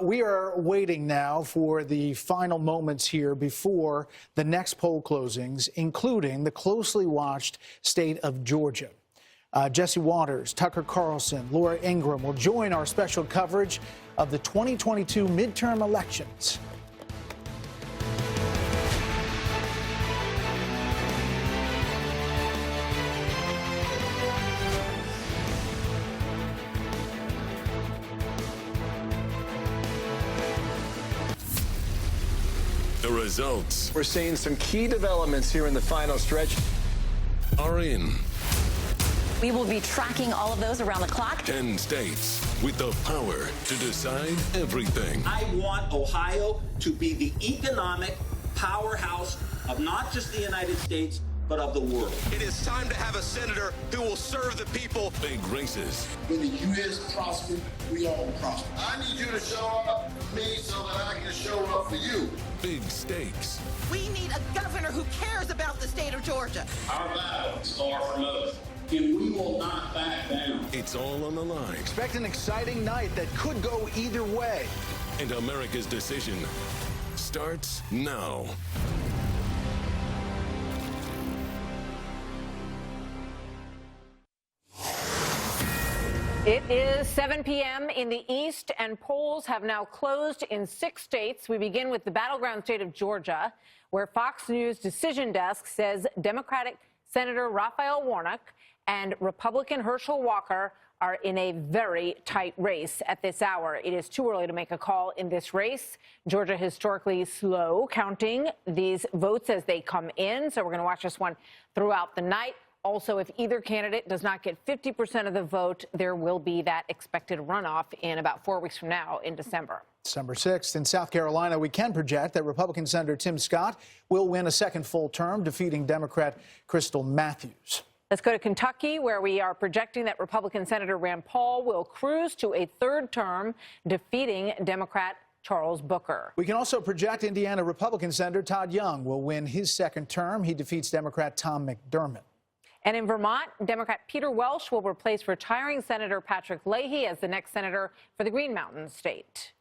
We are waiting now for the final moments here before the next poll closings, including the closely watched state of Georgia. Jesse Waters, Tucker Carlson, Laura Ingraham will join our special coverage of the 2022 midterm elections. The results We're seeing some key developments here in the final stretch. are in. We will be tracking all of those around the clock. 10 states with the power to decide everything. I want Ohio to be the economic powerhouse of not just the United States, but of the world. It is time to have a senator who will serve the people. Big races. When the U.S. prospers, we all prosper. I need you to show up for me so that I can show up for you. Big stakes. We need a governor who cares about the state of Georgia. Our battle is far from over, and we will not back down. It's all on the line. Expect an exciting night that could go either way. And America's decision starts now. It is 7 p.m. in the East, and polls have now closed in 6 states. We begin with the battleground state of Georgia, where Fox News Decision Desk says Democratic Senator Raphael Warnock and Republican Herschel Walker are in a very tight race at this hour. It is too early to make a call in this race. Georgia historically slow counting these votes as they come in, so we're going to watch this one throughout the night. Also, if either candidate does not get 50% of the vote, there will be that expected runoff in about 4 weeks from now in December. December 6th. In South Carolina, we can project that Republican Senator Tim Scott will win a second full term, defeating Democrat Crystal Matthews. Let's go to Kentucky, where we are projecting that Republican Senator Rand Paul will cruise to a third term, defeating Democrat Charles Booker. We can also project Indiana Republican Senator Todd Young will win his second term. He defeats Democrat Tom McDermott. And in Vermont, Democrat Peter Welch will replace retiring Senator Patrick Leahy as the next senator for the Green Mountain State.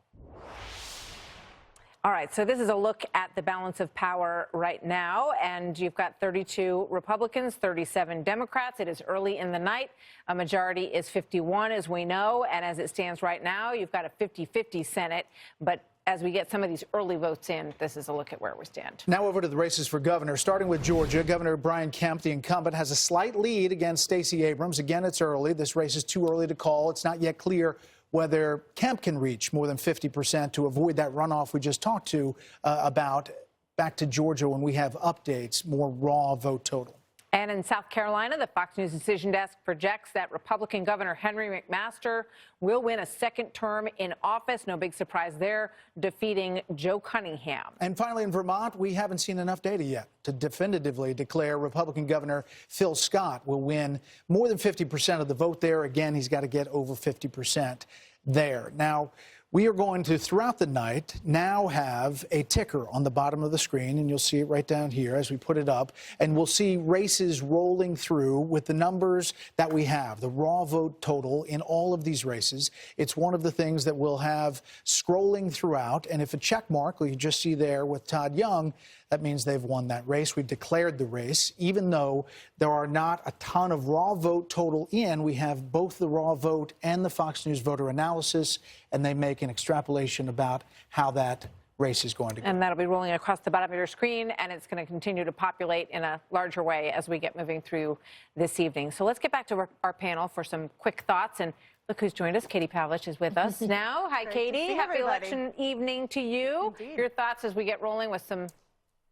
All right, so this is a look at the balance of power right now, and you've got 32 Republicans, 37 Democrats. It is early in the night. A majority is 51, as we know, and as it stands right now, you've got a 50-50 Senate, but as we get some of these early votes in, this is a look at where we stand. Now over to the races for governor, starting with Georgia. Governor Brian Kemp, the incumbent, has a slight lead against Stacey Abrams. Again, it's early. This race is too early to call. It's not yet clear whether Kemp can reach more than 50% to avoid that runoff we just talked to about. Back to Georgia when we have updates, more raw vote total. And in South Carolina, the Fox News Decision Desk projects that Republican Governor Henry McMaster will win a second term in office. No big surprise there, defeating Joe Cunningham. And finally, in Vermont, we haven't seen enough data yet to definitively declare Republican Governor Phil Scott will win more than 50% of the vote there. Again, he's got to get over 50% there. Now, we are going to, throughout the night, now have a ticker on the bottom of the screen, and you'll see it right down here as we put it up, and we'll see races rolling through with the numbers that we have, the raw vote total in all of these races. It's one of the things that we'll have scrolling throughout, and if a check mark, like you just see there with Todd Young, that means they've won that race. We've declared the race. Even though there are not a ton of raw vote total in, we have both the raw vote and the Fox News voter analysis, and they make an extrapolation about how that race is going to go. And that'll be rolling across the bottom of your screen, and it's going to continue to populate in a larger way as we get moving through this evening. So let's get back to our panel for some quick thoughts. And look who's joined us. Katie Pavlich is with us now. Hi, Katie. Happy election evening to you. Indeed. Your thoughts as we get rolling with some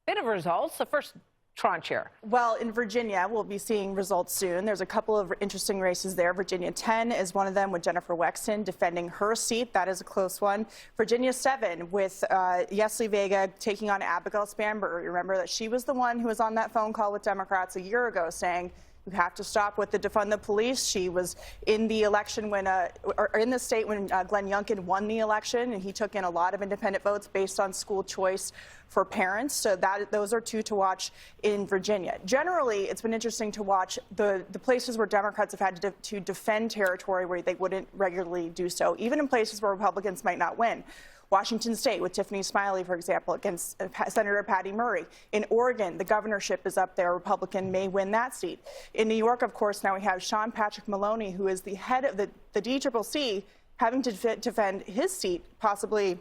bit of results. The first tranche here. Well, in Virginia, we'll be seeing results soon. There's a couple of interesting races there. Virginia 10 is one of them with Jennifer Wexton defending her seat. That is a close one. Virginia 7 with Yesli Vega taking on Abigail Spanberger. Remember that she was the one who was on that phone call with Democrats a year ago saying, you have to stop with the defund the police. She was in the election when, or in the state when Glenn Youngkin won the election, and he took in a lot of independent votes based on school choice for parents. So those are two to watch in Virginia. Generally, it's been interesting to watch the places where Democrats have had to defend territory where they wouldn't regularly do so, even in places where Republicans might not win. Washington State with Tiffany Smiley, for example, against Senator Patty Murray. In Oregon, the governorship is up there. A Republican may win that seat. In New York, of course, now we have Sean Patrick Maloney, who is the head of the DCCC, having to defend his seat, possibly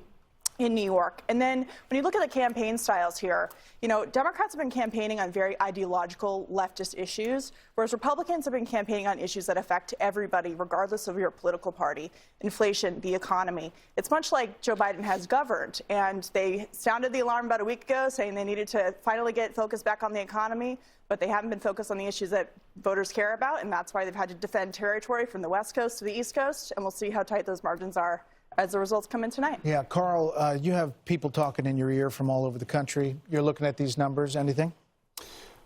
in New York. And then when you look at the campaign styles here, you know, Democrats have been campaigning on very ideological leftist issues, whereas Republicans have been campaigning on issues that affect everybody, regardless of your political party. Inflation, the economy. It's much like Joe Biden has governed, and they sounded the alarm about a week ago saying they needed to finally get focused back on the economy, but they haven't been focused on the issues that voters care about, and that's why they've had to defend territory from the West Coast to the East Coast, and we'll see how tight those margins are as the results come in tonight. Yeah, Carl, you have people talking in your ear from all over the country. You're looking at these numbers. Anything?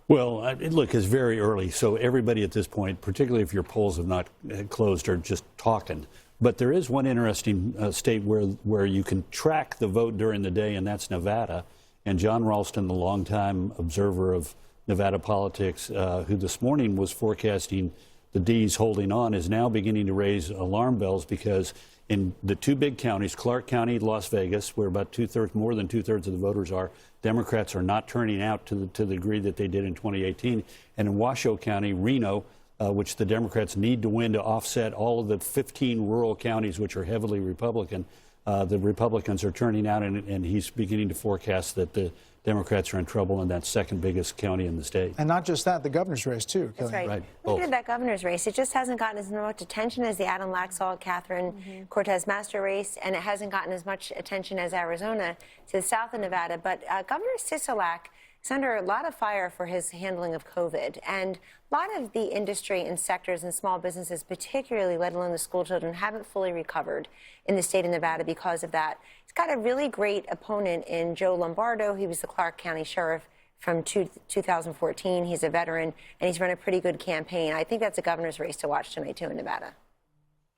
Well, look, it's very early, so everybody at this point, particularly if your polls have not closed, are just talking. But there is one interesting state where you can track the vote during the day, and that's Nevada. And John Ralston, the longtime observer of Nevada politics, who this morning was forecasting the D's holding on, is now beginning to raise alarm bells because in the two big counties, Clark County, Las Vegas, where about more than two-thirds of the voters are, Democrats are not turning out to the degree that they did in 2018. And in Washoe County, Reno, which the Democrats need to win to offset all of the 15 rural counties which are heavily Republican, the Republicans are turning out, and he's beginning to forecast that the Democrats are in trouble in that second biggest county in the state. And not just that, the governor's race, too. That's right. Right. Looking at that governor's race, it just hasn't gotten as much attention as the Adam Laxalt, Catherine Cortez Master race, and it hasn't gotten as much attention as Arizona to the south of Nevada. But Governor Sisolak is under a lot of fire for his handling of COVID. And a lot of the industry and sectors and small businesses, particularly, let alone the school children, haven't fully recovered in the state of Nevada because of that. He's got a really great opponent in Joe Lombardo. He was the Clark County Sheriff from 2014. He's a veteran, and he's run a pretty good campaign. I think that's a governor's race to watch tonight, too, in Nevada.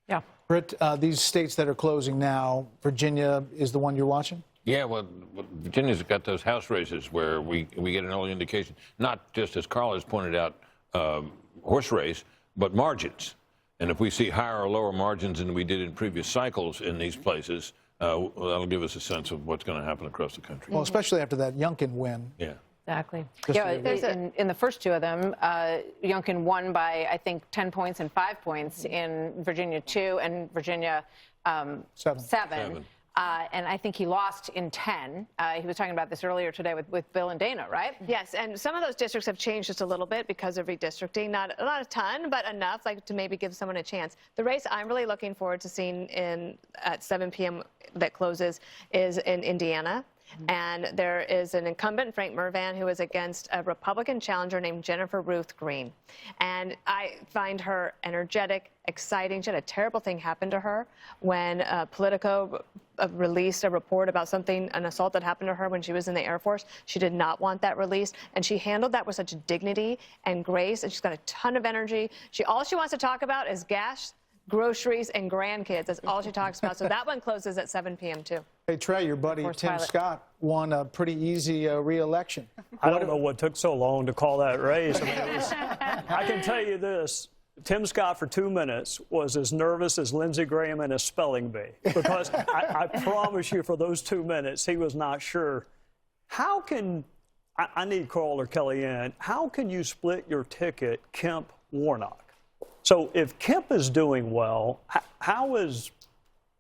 Yeah. Britt, these states that are closing now, Virginia is the one you're watching? Yeah, well, Virginia's got those House races where we get an early indication, not just, as Carl has pointed out, horse race, but margins. And if we see higher or lower margins than we did in previous cycles in these places, that'll give us a sense of what's going to happen across the country. Well, especially after that Youngkin win. Yeah. Exactly. Yeah, in the first two of them, Youngkin won by, I think, 10 points and 5 points in Virginia 2 and Virginia 7. And I think he lost in 10. He was talking about this earlier today with Bill and Dana, right? Yes, and some of those districts have changed just a little bit because of redistricting. Not a ton, but enough, like to maybe give someone a chance. The race I'm really looking forward to seeing at 7 p.m. that closes is in Indiana. And there is an incumbent, Frank Mervan, who is against a Republican challenger named Jennifer Ruth Green. And I find her energetic, exciting. She had a terrible thing happen to her when Politico released a report about an assault that happened to her when she was in the Air Force. She did not want that released, and she handled that with such dignity and grace, and she's got a ton of energy. All she wants to talk about is gas, groceries, and grandkids. That's all she talks about. So that one closes at 7 p.m. too. Hey, Trey, your buddy Tim Scott won a pretty easy re-election. I don't know what took so long to call that race. I mean, I can tell you this. Tim Scott, for 2 minutes, was as nervous as Lindsey Graham in a spelling bee. Because I promise you, for those 2 minutes, he was not sure. How can, I need Carl or Kellyanne, how can you split your ticket Kemp-Warnock? So if Kemp is doing well, how is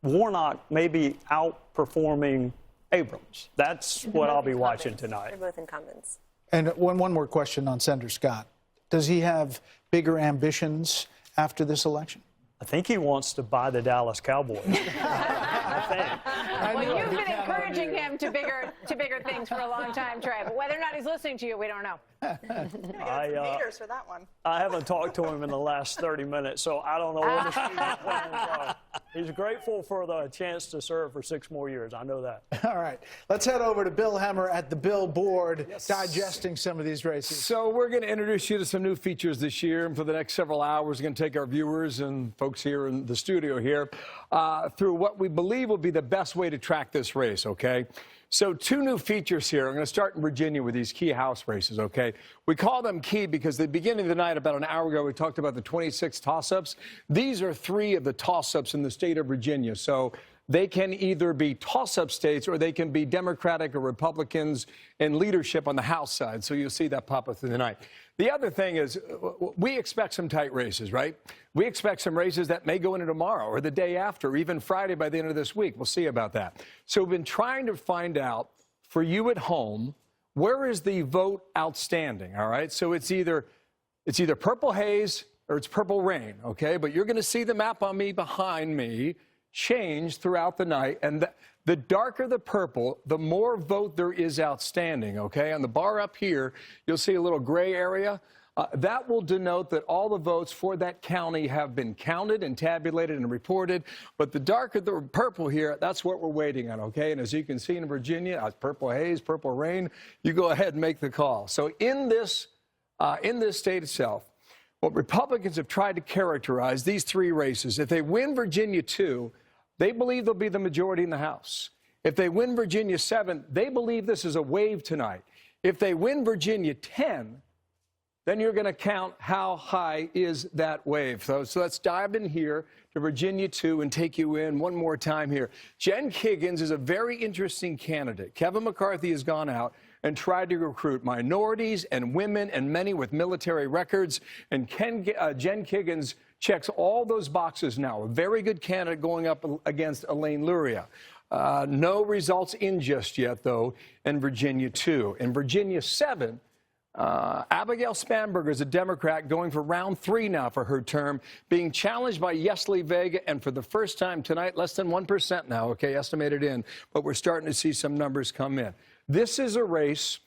Warnock maybe outperforming Abrams? That's what I'll be watching tonight. They're both incumbents. And one more question on Senator Scott. Does he have bigger ambitions after this election? I think he wants to buy the Dallas Cowboys. I think. Well, you've been encouraging him to bigger things for a long time, Trey. But whether or not he's listening to you, we don't know. Haters for that one. I haven't talked to him in the last 30 minutes, so I don't know what his plans are. He's grateful for the chance to serve for 6 more years. I know that. All right. Let's head over to Bill Hemmer at the Billboard, digesting some of these races. So we're going to introduce you to some new features this year. And for the next several hours, we're going to take our viewers and folks here in the studio here through what we believe will be the best way to track this race, okay? So 2 new features here. I'm going to start in Virginia with these key House races, okay? We call them key because at the beginning of the night, about an hour ago, we talked about the 26 toss-ups. These are 3 of the toss-ups in the state of Virginia. So they can either be toss-up states or they can be Democratic or Republicans in leadership on the House side. So you'll see that pop up through the night. The other thing is we expect some tight races, right? We expect some races that may go into tomorrow or the day after, or even Friday by the end of this week. We'll see about that. So we've been trying to find out for you at home, where is the vote outstanding, all right? So it's either purple haze or it's purple rain, okay? But you're going to see the map on me behind me change throughout the night. And the darker the purple, the more vote there is outstanding, okay? On the bar up here, you'll see a little gray area. That will denote that all the votes for that county have been counted and tabulated and reported. But the darker the purple here, that's what we're waiting on, okay? And as you can see in Virginia, purple haze, purple rain, you go ahead and make the call. So in this state itself, what Republicans have tried to characterize these 3 races, if they win Virginia 2, they believe they'll be the majority in the House. If they win Virginia 7, they believe this is a wave tonight. If they win Virginia 10, then you're going to count how high is that wave. So let's dive in here to Virginia 2 and take you in one more time here. Jen Kiggins is a very interesting candidate. Kevin McCarthy has gone out and tried to recruit minorities and women and many with military records. And Jen Kiggins checks all those boxes now. A very good candidate going up against Elaine Luria. No results in just yet, though, in Virginia 2. In Virginia 7, Abigail Spanberger is a Democrat going for round 3 now for her term, being challenged by Yesli Vega, and for the first time tonight, less than 1% now, okay, estimated in, but we're starting to see some numbers come in. This is a race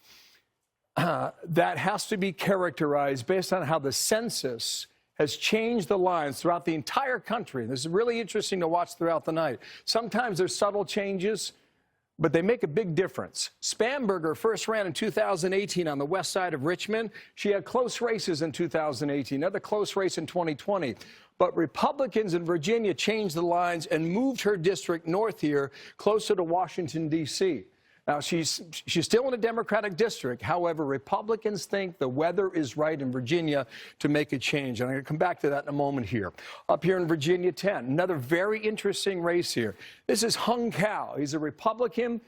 that has to be characterized based on how the census has changed the lines throughout the entire country. This is really interesting to watch throughout the night. Sometimes there's subtle changes, but they make a big difference. Spanberger first ran in 2018 on the west side of Richmond. She had close races in 2018, another close race in 2020. But Republicans in Virginia changed the lines and moved her district north here, closer to Washington, D.C. Now, she's still in a Democratic district. However, Republicans think the weather is right in Virginia to make a change. And I'm going to come back to that in a moment here. Up here in Virginia 10, another very interesting race here. This is Hung Cao. He's a Republican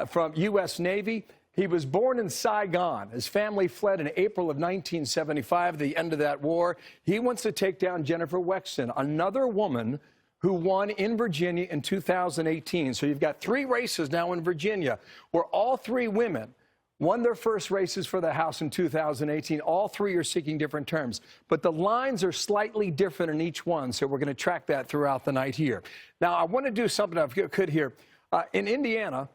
from U.S. Navy. He was born in Saigon. His family fled in April of 1975, the end of that war. He wants to take down Jennifer Wexton, another woman who won in Virginia in 2018. So you've got 3 races now in Virginia where all 3 women won their first races for the House in 2018. All 3 are seeking different terms. But the lines are slightly different in each one, so we're going to track that throughout the night here. Now, I want to do something if I could here. In Indiana,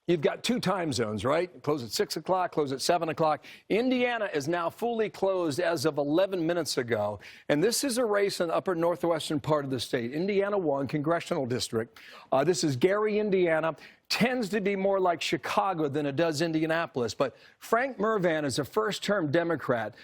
you've got 2 time zones, right? Close at 6 o'clock, close at 7 o'clock. Indiana is now fully closed as of 11 minutes ago. And this is a race in the upper northwestern part of the state. Indiana 1, congressional district. This is Gary, Indiana. Tends to be more like Chicago than it does Indianapolis. But Frank Mervan is a first-term Democrat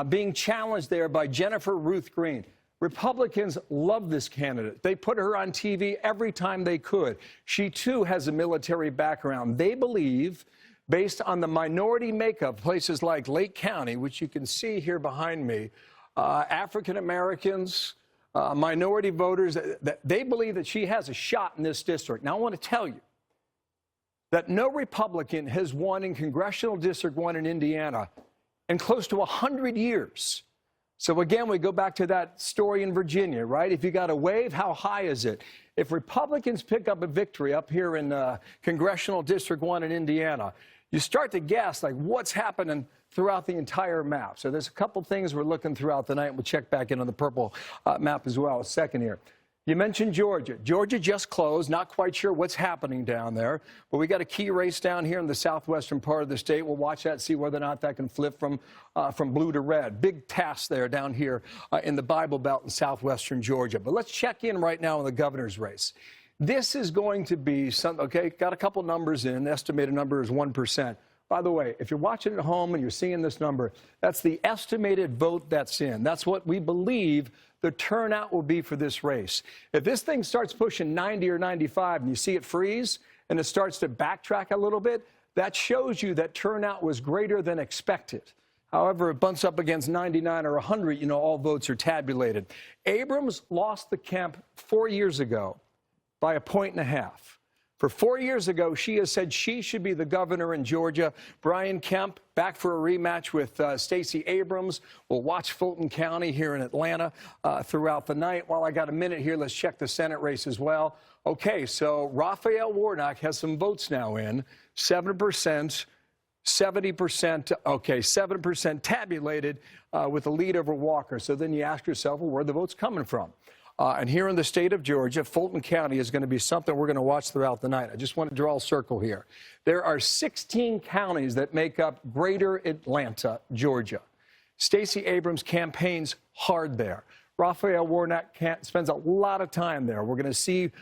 being challenged there by Jennifer Ruth Green. Republicans love this candidate. They put her on TV every time they could. She, too, has a military background. They believe, based on the minority makeup, places like Lake County, which you can see here behind me, African Americans, minority voters, that they believe that she has a shot in this district. Now, I want to tell you that no Republican has won in Congressional District 1 in Indiana in close to 100 years. So again, we go back to that story in Virginia, right? If you got a wave, how high is it? If Republicans pick up a victory up here in Congressional District 1 in Indiana, you start to guess, like, what's happening throughout the entire map. So there's a couple things we're looking throughout the night. We'll check back in on the purple map as well. A second here. You mentioned Georgia. Georgia just closed. Not quite sure what's happening down there. But we got a key race down here in the southwestern part of the state. We'll watch that, see whether or not that can flip from blue to red. Big task there down here in the Bible Belt in southwestern Georgia. But let's check in right now on the governor's race. This is going to be some, okay, got a couple numbers in. The estimated number is 1%. By the way, if you're watching at home and you're seeing this number, that's the estimated vote that's in. That's what we believe the turnout will be for this race. If this thing starts pushing 90 or 95 and you see it freeze and it starts to backtrack a little bit, that shows you that turnout was greater than expected. However, it bumps up against 99 or 100, you know, all votes are tabulated. Abrams lost the camp 4 years ago by 1.5 points. For 4 years ago, she has said she should be the governor in Georgia. Brian Kemp back for a rematch with Stacey Abrams. We'll watch Fulton County here in Atlanta throughout the night. While I got a minute here, let's check the Senate race as well. Okay, so Raphael Warnock has some votes now in, 7%. 70%, okay, 7% tabulated with a lead over Walker. So then you ask yourself, well, where are the votes coming from? And here in the state of Georgia, Fulton County is going to be something we're going to watch throughout the night. I just want to draw a circle here. There are 16 counties that make up greater Atlanta, Georgia. Stacey Abrams campaigns hard there. Raphael Warnock spends a lot of time there. We're going to see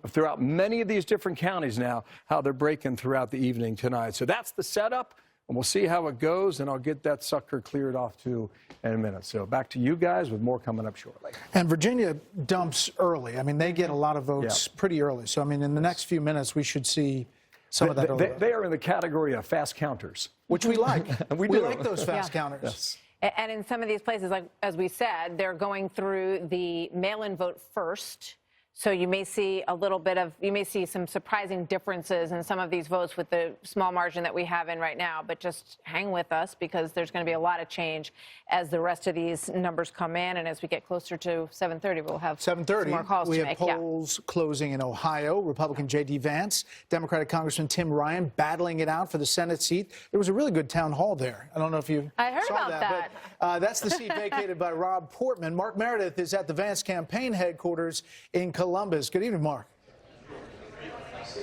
throughout many of these different counties now how they're breaking throughout the evening tonight. So that's the setup, and we'll see how it goes, and I'll get that sucker cleared off too in a minute. So back to you guys with more coming up shortly. And Virginia dumps early. I mean, they get a lot of votes pretty early. So, I mean, in the next few minutes, we should see some of that. They are in the category of fast counters. Which we like. we like those fast counters. Yes. And in some of these places, like as we said, they're going through the mail-in vote first. So you may see some surprising differences in some of these votes with the small margin that we have in right now. But just hang with us because there's going to be a lot of change as the rest of these numbers come in. And as we get closer to 7:30, we'll have 7:30. Some more calls we to have make. polls closing in Ohio. Republican J.D. Vance, Democratic Congressman Tim Ryan battling it out for the Senate seat. There was a really good town hall there. I don't know if you I heard saw about that. But that's the seat vacated by Rob Portman. Mark Meredith is at the Vance campaign headquarters in Columbus. Good evening, Mark.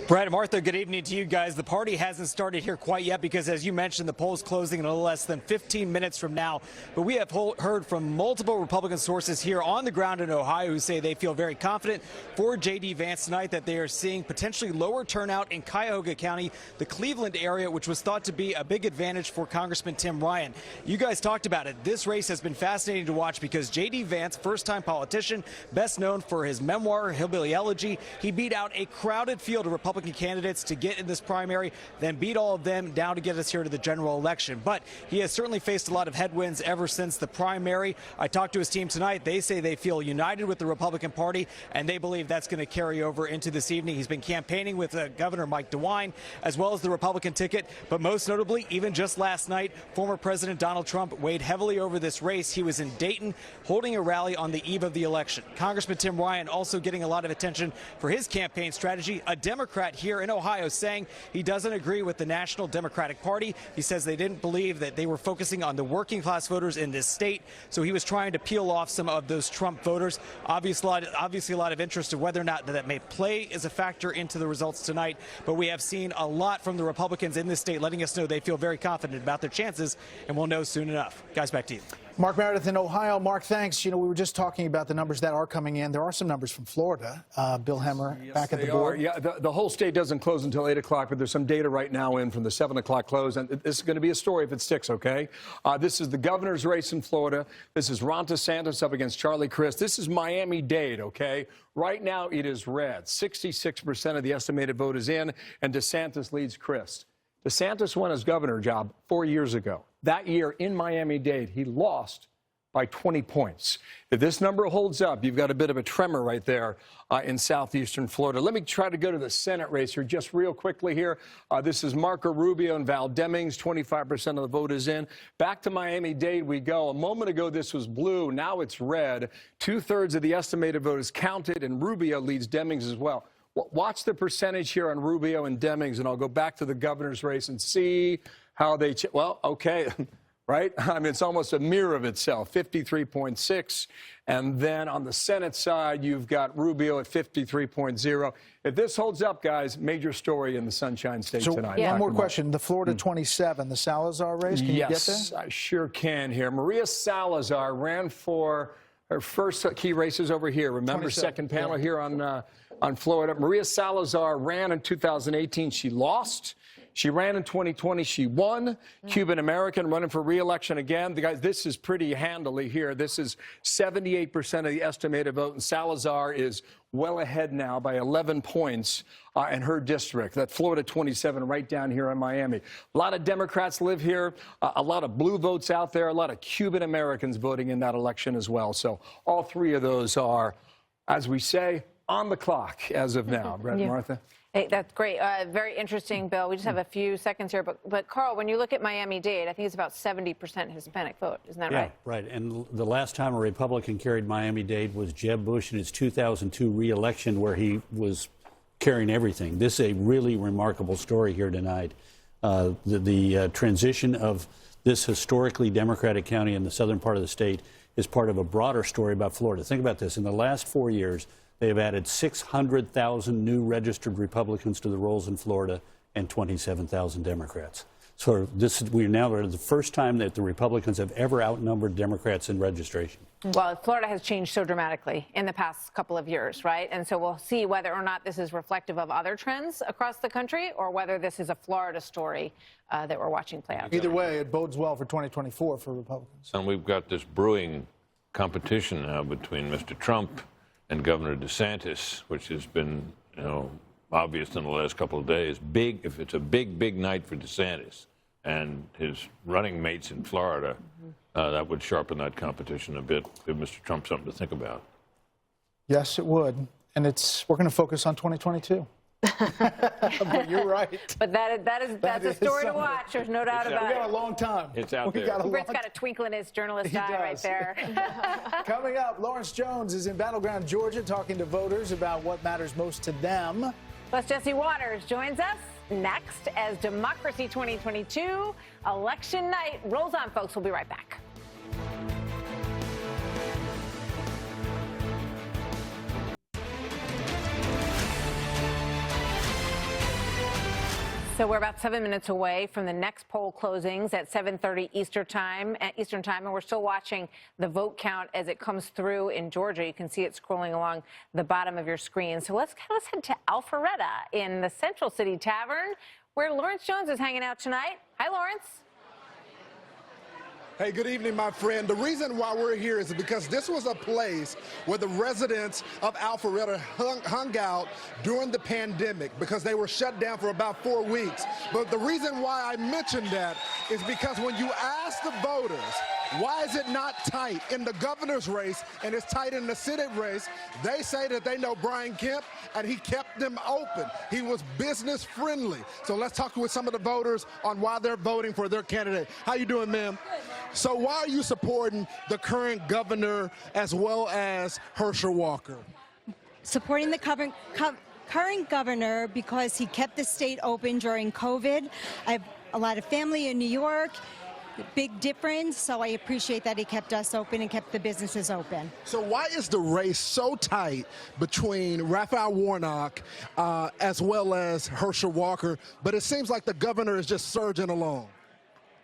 Brad and Martha, good evening to you guys. The party hasn't started here quite yet because, as you mentioned, the poll's closing in a little less than 15 minutes from now. But we have heard from multiple Republican sources here on the ground in Ohio who say they feel very confident for J.D. Vance tonight, that they are seeing potentially lower turnout in Cuyahoga County, the Cleveland area, which was thought to be a big advantage for Congressman Tim Ryan. You guys talked about it. This race has been fascinating to watch because J.D. Vance, first-time politician, best known for his memoir, Hillbilly Elegy, he beat out a crowded field of Republican candidates to get in this primary, then beat all of them down to get us here to the general election. But he has certainly faced a lot of headwinds ever since the primary. I talked to his team tonight. They say they feel united with the Republican Party, and they believe that's going to carry over into this evening. He's been campaigning with Governor Mike DeWine, as well as the Republican ticket. But most notably, even just last night, former President Donald Trump weighed heavily over this race. He was in Dayton holding a rally on the eve of the election. Congressman Tim Ryan also getting a lot of attention for his campaign strategy. A Democrat here in Ohio saying he doesn't agree with the National Democratic Party. He says they didn't believe that they were focusing on the working class voters in this state. So he was trying to peel off some of those Trump voters. Obviously a lot of interest of whether or not that may play as a factor into the results tonight. But we have seen a lot from the Republicans in this state letting us know they feel very confident about their chances, and we'll know soon enough. Guys, back to you. Mark Meredith in Ohio. Mark, thanks. You know, we were just talking about the numbers that are coming in. There are some numbers from Florida. Bill Hemmer, back at the board. Yeah, the whole state doesn't close until 8 o'clock, but there's some data right now in from the 7 o'clock close, and this is going to be a story if it sticks, okay? This is the governor's race in Florida. This is Ron DeSantis up against Charlie Crist. This is Miami-Dade, okay? Right now it is red. 66% of the estimated vote is in, and DeSantis leads Crist. DeSantis won his governor job 4 years ago. That year in Miami-Dade, he lost by 20 points. If this number holds up, you've got a bit of a tremor right there in southeastern Florida. Let me try to go to the Senate race here just real quickly here. This is Marco Rubio and Val Demings. 25% of the vote is in. Back to Miami-Dade we go. A moment ago, this was blue. Now it's red. 2/3 of the estimated vote is counted, and Rubio leads Demings as well. Watch the percentage here on Rubio and Demings, and I'll go back to the governor's race and see how they... Well, okay. Right? I mean, it's almost a mirror of itself, 53.6. And then on the Senate side, you've got Rubio at 53.0. If this holds up, guys, major story in the Sunshine State tonight. One more question. The Florida 27, the Salazar race, can you get there? Yes, I sure can here. Maria Salazar ran for her first key races over here. Remember, second panel here on Florida. Maria Salazar ran in 2018. She lost. She ran in 2020. She won. Cuban-American running for re-election again. Guys, this is pretty handily here. This is 78% of the estimated vote, and Salazar is well ahead now by 11 points in her district. That Florida 27 right down here in Miami. A lot of Democrats live here. A lot of blue votes out there. A lot of Cuban-Americans voting in that election as well. So all three of those are, as we say, on the clock as of now. Brett, Martha? Hey, that's great. Very interesting, Bill. We just have a few seconds here. But Carl, when you look at Miami-Dade, I think it's about 70% Hispanic vote. Isn't that right? Right. And the last time a Republican carried Miami-Dade was Jeb Bush in his 2002 re-election, where he carrying everything. This is a really remarkable story here tonight. The transition of this historically Democratic county in the southern part of the state is part of a broader story about Florida. Think about this. In the last 4 years, they have added 600,000 new registered Republicans to the rolls in Florida and 27,000 Democrats. So we're now at the first time that the Republicans have ever outnumbered Democrats in registration. Well, Florida has changed so dramatically in the past couple of years, right? And so we'll see whether or not this is reflective of other trends across the country or whether this is a Florida story that we're watching play out. Either way, it bodes well for 2024 for Republicans. And we've got this brewing competition now between Mr. Trump and Governor DeSantis, which has been, obvious in the last couple of days. If it's a big night for DeSantis and his running mates in Florida, that would sharpen that competition a bit, give Mr. Trump something to think about. Yes, it would. And we're going to focus on 2022. But you're right. But that's a story to watch. There's no doubt about it. We got a long time. It's out there. Britt's got a twinkle in his journalist eye right there. Coming up, Lawrence Jones is in Battleground, Georgia, talking to voters about what matters most to them. Plus, Jesse Waters joins us next as Democracy 2022 election night rolls on, folks. We'll be right back. So we're about 7 minutes away from the next poll closings at 7:30 Eastern time, and we're still watching the vote count as it comes through in Georgia. You can see it scrolling along the bottom of your screen. So let's head to Alpharetta in the Central City Tavern, where Lawrence Jones is hanging out tonight. Hi, Lawrence. Hey, good evening, my friend. The reason why we're here is because this was a place where the residents of Alpharetta hung out during the pandemic because they were shut down for about 4 weeks. But the reason why I mentioned that is because when you ask the voters, why is it not tight in the governor's race and it's tight in the Senate race, they say that they know Brian Kemp and he kept them open. He was business friendly. So let's talk with some of the voters on why they're voting for their candidate. How you doing, ma'am? So why are you supporting the current governor as well as Herschel Walker? Supporting the current governor because he kept the state open during COVID. I have a lot of family in New York. Big difference, so I appreciate that he kept us open and kept the businesses open. So why is the race so tight between Raphael Warnock as well as Herschel Walker, but it seems like the governor is just surging along?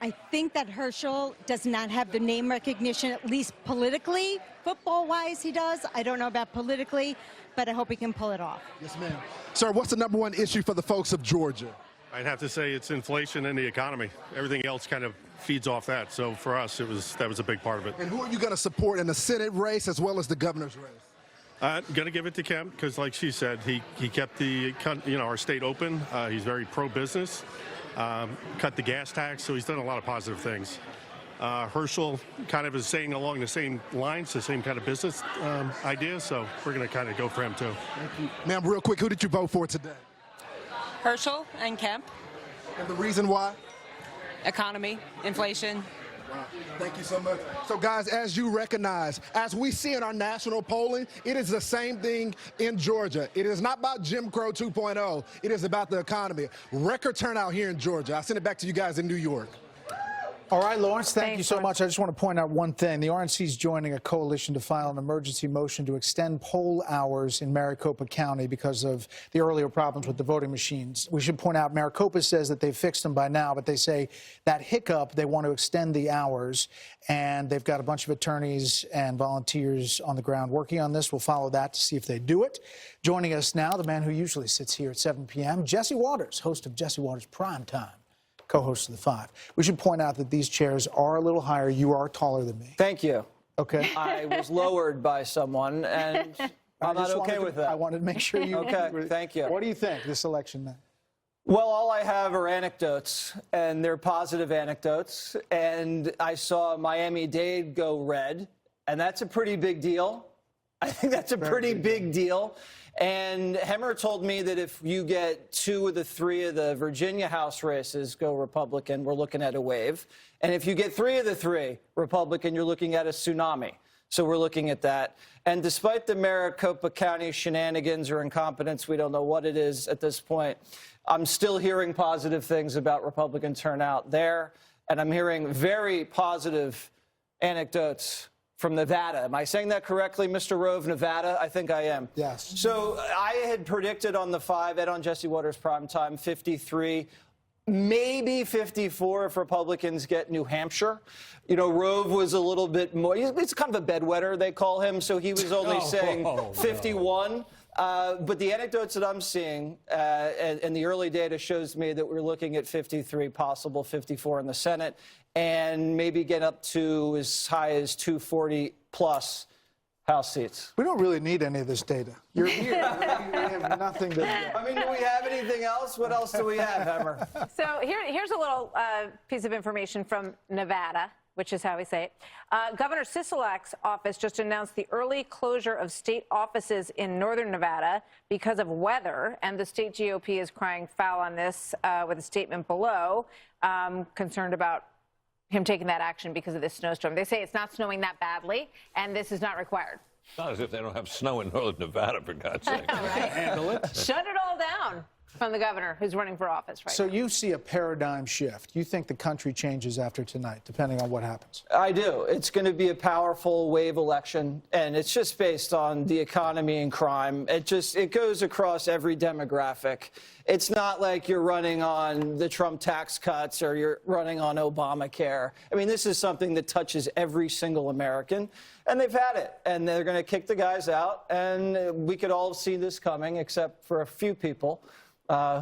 I think that Herschel does not have the name recognition, at least politically. Football-wise, he does. I don't know about politically, but I hope he can pull it off. Yes, ma'am. Sir, what's the #1 issue for the folks of Georgia? I'd have to say it's inflation and the economy. Everything else kind of feeds off that. So for us, that was a big part of it. And who are you going to support in the Senate race as well as the governor's race? Going to give it to Kemp because, like she said, he kept our state open. He's very pro-business. Cut the gas tax, so he's done a lot of positive things. Herschel kind of is saying along the same lines, the same kind of business idea. So we're going to kind of go for him too. Thank you, ma'am. Real quick, who did you vote for today? Herschel and Kemp. And the reason why? Economy, inflation. Wow. Thank you so much. So, guys, as you recognize, as we see in our national polling, it is the same thing in Georgia. It is not about Jim Crow 2.0. It is about the economy. Record turnout here in Georgia. I send it back to you guys in New York. All right, Lawrence, thank you so much. I just want to point out one thing. The RNC is joining a coalition to file an emergency motion to extend poll hours in Maricopa County because of the earlier problems with the voting machines. We should point out Maricopa says that they've fixed them by now, but they say that hiccup, they want to extend the hours, and they've got a bunch of attorneys and volunteers on the ground working on this. We'll follow that to see if they do it. Joining us now, the man who usually sits here at 7 p.m., Jesse Waters, host of Jesse Waters Prime Time. Co-host of the 5. We should point out that these chairs are a little higher. You are taller than me. Thank you. Okay. I was lowered by someone, and I'm not okay with that. I wanted to make sure you... Okay, thank you. What do you think this election then? Well, all I have are anecdotes, and they're positive anecdotes. And I saw Miami-Dade go red, and that's a pretty big deal. I think that's a pretty big deal. And Hemmer told me that if you get 2 of the 3 of the Virginia House races go Republican, we're looking at a wave. And if you get 3 of the 3 Republican, you're looking at a tsunami. So we're looking at that. And despite the Maricopa County shenanigans or incompetence, we don't know what it is at this point, I'm still hearing positive things about Republican turnout there. And I'm hearing very positive anecdotes from Nevada. Am I saying that correctly, Mr. Rove, Nevada? I think I am. Yes. So I had predicted on the 5, Ed on Jesse Waters Primetime, 53, maybe 54 if Republicans get New Hampshire. You know, Rove was a little bit more, it's kind of a bedwetter, they call him, so he was only saying 51. But the anecdotes that I'm seeing and the early data shows me that we're looking at 53, possible 54 in the Senate, and maybe get up to as high as 240 plus House seats. We don't really need any of this data. You're here. We have nothing to... I mean, do we have anything else? What else do we have, Hemmer? So here's a little piece of information from Nevada, which is how we say it. Governor Sisolak's office just announced the early closure of state offices in northern Nevada because of weather, and the state GOP is crying foul on this with a statement below, concerned about him taking that action because of this snowstorm. They say it's not snowing that badly, and this is not required. Not as if they don't have snow in northern Nevada, for God's sake. Handle it. Shut it all down from the governor who's running for office right now. So you see a paradigm shift. You think the country changes after tonight, depending on what happens? I do. It's going to be a powerful wave election, and it's just based on the economy and crime. It goes across every demographic. It's not like you're running on the Trump tax cuts or you're running on Obamacare. I mean, this is something that touches every single American, and they've had it, and they're going to kick the guys out, and we could all see this coming, except for a few people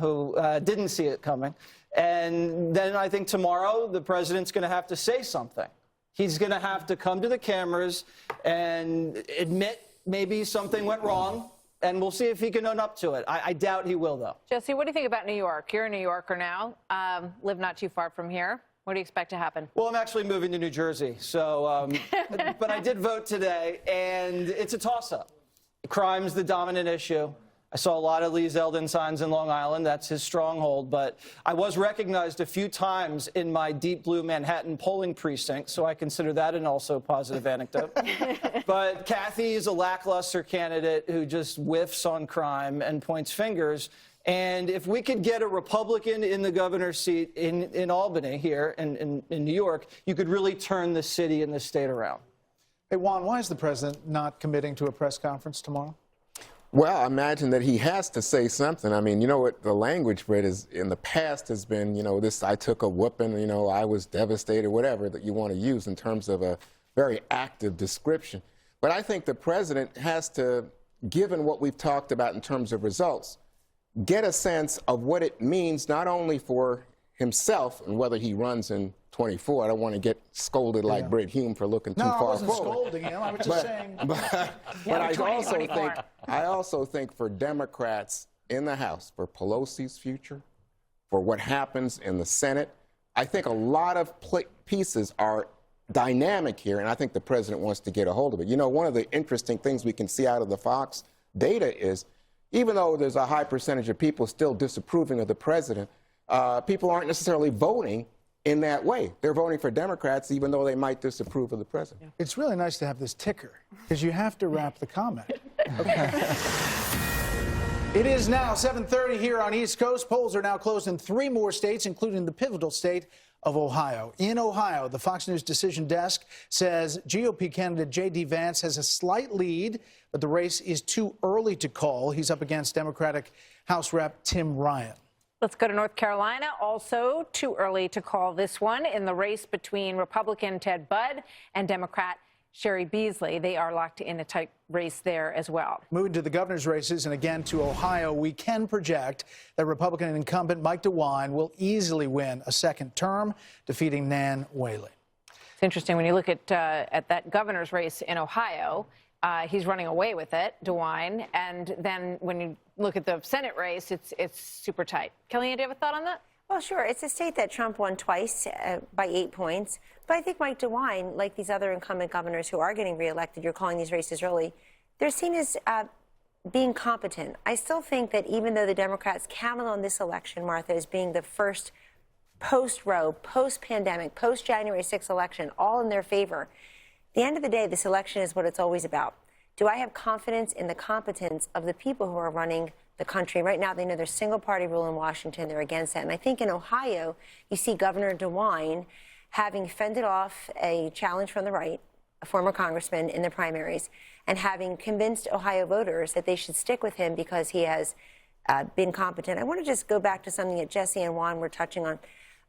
who didn't see it coming. And then I think tomorrow the president's going to have to say something. He's going to have to come to the cameras and admit maybe something went wrong, and we'll see if he can own up to it. I doubt he will, though. Jesse, what do you think about New York? You're a New Yorker now, live not too far from here. What do you expect to happen? Well, I'm actually moving to New Jersey, so, but I did vote today, and it's a toss-up. Crime's the dominant issue. I saw a lot of Lee Zeldin signs in Long Island. That's his stronghold. But I was recognized a few times in my deep blue Manhattan polling precinct, so I consider that an also positive anecdote. But Kathy is a lackluster candidate who just whiffs on crime and points fingers. And if we could get a Republican in the governor's seat in Albany here in New York, you could really turn the city and the state around. Hey, Juan, why is the president not committing to a press conference tomorrow? Well, I imagine that he has to say something. I mean, you know what the language, Brett, is in the past has been, you know, this, I took a whooping, you know, I was devastated, whatever that you want to use in terms of a very active description. But I think the president has to, given what we've talked about in terms of results, get a sense of what it means not only for himself and whether he runs in 24. I don't want to get scolded like Britt Hume for looking too far forward. No, I wasn't scolding him. I was just saying. But I also think for Democrats in the House, for Pelosi's future, for what happens in the Senate, I think a lot of pieces are dynamic here, and I think the president wants to get a hold of it. You know, one of the interesting things we can see out of the Fox data is, even though there's a high percentage of people still disapproving of the president, people aren't necessarily voting in that way. They're voting for Democrats even though they might disapprove of the president. It's really nice to have this ticker because you have to wrap the comment. Okay. It is now 7:30 here on East Coast. Polls are now closed in 3 more states, including the pivotal state of Ohio. In Ohio, the Fox News Decision Desk says GOP candidate J.D. Vance has a slight lead, but the race is too early to call. He's up against Democratic House Rep Tim Ryan. Let's go to North Carolina. Also too early to call this one in the race between Republican Ted Budd and Democrat Sherry Beasley. They are locked in a tight race there as well. Moving to the governor's races and again to Ohio, we can project that Republican incumbent Mike DeWine will easily win a second term, defeating Nan Whaley. It's interesting when you look at that governor's race in Ohio. He's running away with it, DeWine, and then when you look at the Senate race, it's super tight. Kellyanne, do you have a thought on that? Well, sure. It's a state that Trump won twice by 8 points. But I think Mike DeWine, like these other incumbent governors who are getting reelected, you're calling these races early, they're seen as being competent. I still think that even though the Democrats counted on this election, Martha, as being the first post-Roe, post-pandemic, post-January 6th election, all in their favor, at the end of the day, this election is what it's always about. Do I have confidence in the competence of the people who are running the country? Right now, they know there's single-party rule in Washington. They're against that. And I think in Ohio, you see Governor DeWine having fended off a challenge from the right, a former congressman in the primaries, and having convinced Ohio voters that they should stick with him because he has been competent. I want to just go back to something that Jesse and Juan were touching on.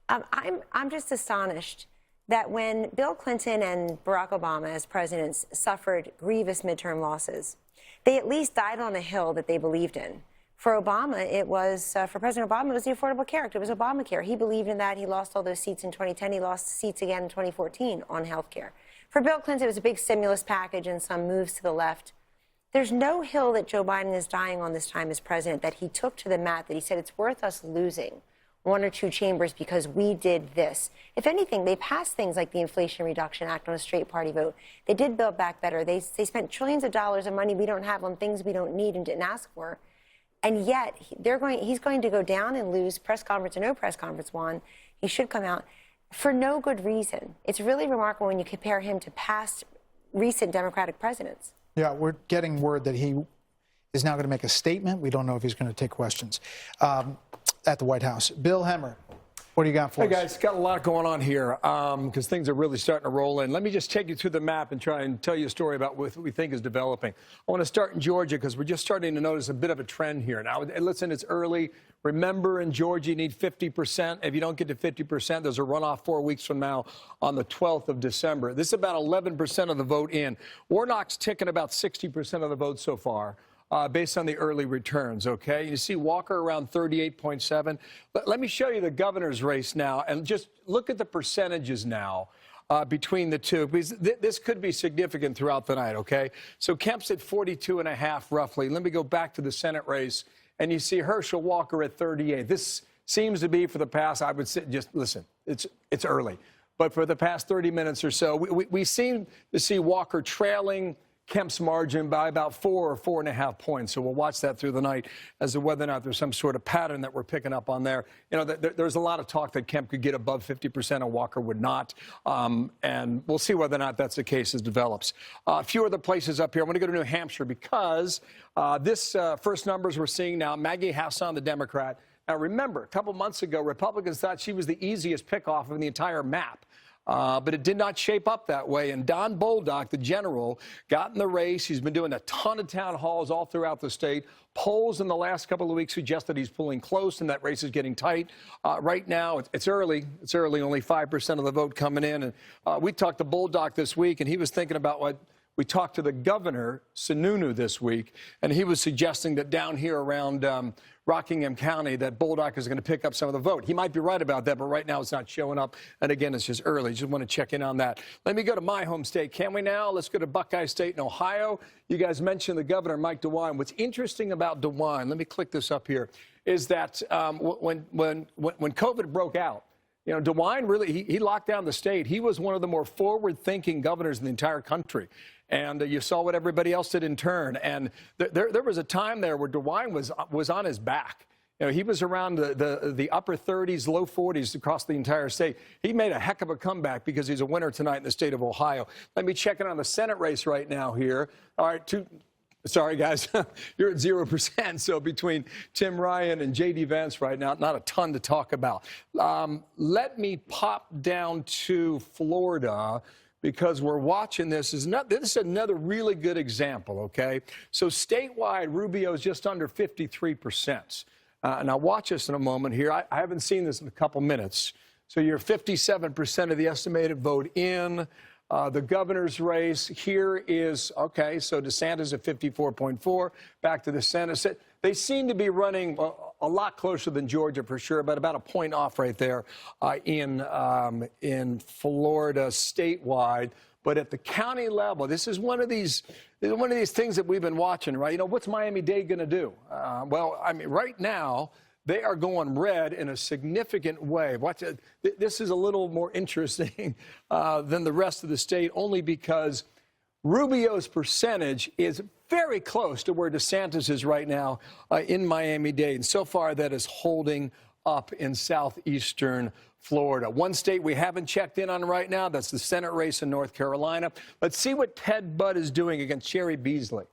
I'm just astonished that when Bill Clinton and Barack Obama as presidents suffered grievous midterm losses, they at least died on a hill that they believed in. For Obama, it was, for President Obama, it was the Affordable Care Act. It was Obamacare. He believed in that. He lost all those seats in 2010. He lost seats again in 2014 on health care. For Bill Clinton, it was a big stimulus package and some moves to the left. There's no hill that Joe Biden is dying on this time as president that he took to the mat, that he said it's worth us losing 1 or 2 chambers because we did this. If anything, they passed things like the Inflation Reduction Act on a straight party vote. They did Build Back Better. They spent trillions of dollars of money we don't have on things we don't need and didn't ask for. And yet, he's going to go down and lose, press conference or no press conference, Juan. He should come out for no good reason. It's really remarkable when you compare him to past recent Democratic presidents. Yeah, we're getting word that he is now going to make a statement. We don't know if he's going to take questions at the White House. Bill Hemmer, what do you got for us? Hey, guys, got a lot going on here because things are really starting to roll in. Let me just take you through the map and try and tell you a story about what we think is developing. I want to start in Georgia because we're just starting to notice a bit of a trend here. Now, listen, it's early. Remember, in Georgia, you need 50%. If you don't get to 50%, there's a runoff 4 weeks from now on the 12th of December. This is about 11% of the vote in. Warnock's ticking about 60% of the vote so far. Based on the early returns, okay? You see Walker around 38.7. Let me show you the governor's race now, and just look at the percentages now. between the two, because this could be significant throughout the night, okay? So Kemp's at 42.5 roughly. Let me go back to the Senate race, and you see Herschel Walker at 38. This seems to be for the past, I would say, just listen, it's early. But for the past 30 minutes or so, we seem to see Walker trailing Kemp's margin by about 4 or 4.5 points. So we'll watch that through the night as to whether or not there's some sort of pattern that we're picking up on there. You know, there's a lot of talk that Kemp could get above 50% and Walker would not. And we'll see whether or not that's the case as it develops. A few other places up here. I'm going to go to New Hampshire because this first numbers we're seeing now, Maggie Hassan, the Democrat. Now, remember, a couple months ago, Republicans thought she was the easiest pick-off of the entire map. But it did not shape up that way. And Don Bolduc, the general, got in the race. He's been doing a ton of town halls all throughout the state. Polls in the last couple of weeks suggest that he's pulling close and that race is getting tight. Right now, it's early. It's early, only 5% of the vote coming in. And we talked to Bolduc this week, and he was thinking about what we talked to the governor, Sununu, this week, and he was suggesting that down here around Rockingham County that Bolduc is going to pick up some of the vote. He might be right about that, but right now it's not showing up. And again, it's just early. Just want to check in on that. Let me go to my home state. Can we now? Let's go to Buckeye State in Ohio. You guys mentioned the governor, Mike DeWine. What's interesting about DeWine, let me click this up here, is that when COVID broke out, you know, DeWine really, he locked down the state. He was one of the more forward-thinking governors in the entire country. And you saw what everybody else did in turn. And there was a time there where DeWine was on his back. You know, he was around the upper 30s, low 40s across the entire state. He made a heck of a comeback because he's a winner tonight in the state of Ohio. Let me check in on the Senate race right now here. All right, sorry, guys, you're at 0%. So between Tim Ryan and J.D. Vance right now, not a ton to talk about. Let me pop down to Florida because we're watching this. This is another really good example, okay? So statewide, Rubio is just under 53%. Now watch this in a moment here. I haven't seen this in a couple minutes. So you're 57% of the estimated vote in. The governor's race here is, okay, so DeSantis at 54.4, back to the Senate. They seem to be running a lot closer than Georgia for sure, but about a point off right there in Florida statewide. But at the county level, this is one of these things that we've been watching, right? You know, what's Miami-Dade going to do? Well, I mean, right now, they are going red in a significant way. This is a little more interesting than the rest of the state, only because Rubio's percentage is very close to where DeSantis is right now in Miami-Dade. And so far, that is holding up in southeastern Florida. One state we haven't checked in on right now, that's the Senate race in North Carolina. Let's see what Ted Budd is doing against Cheri Beasley.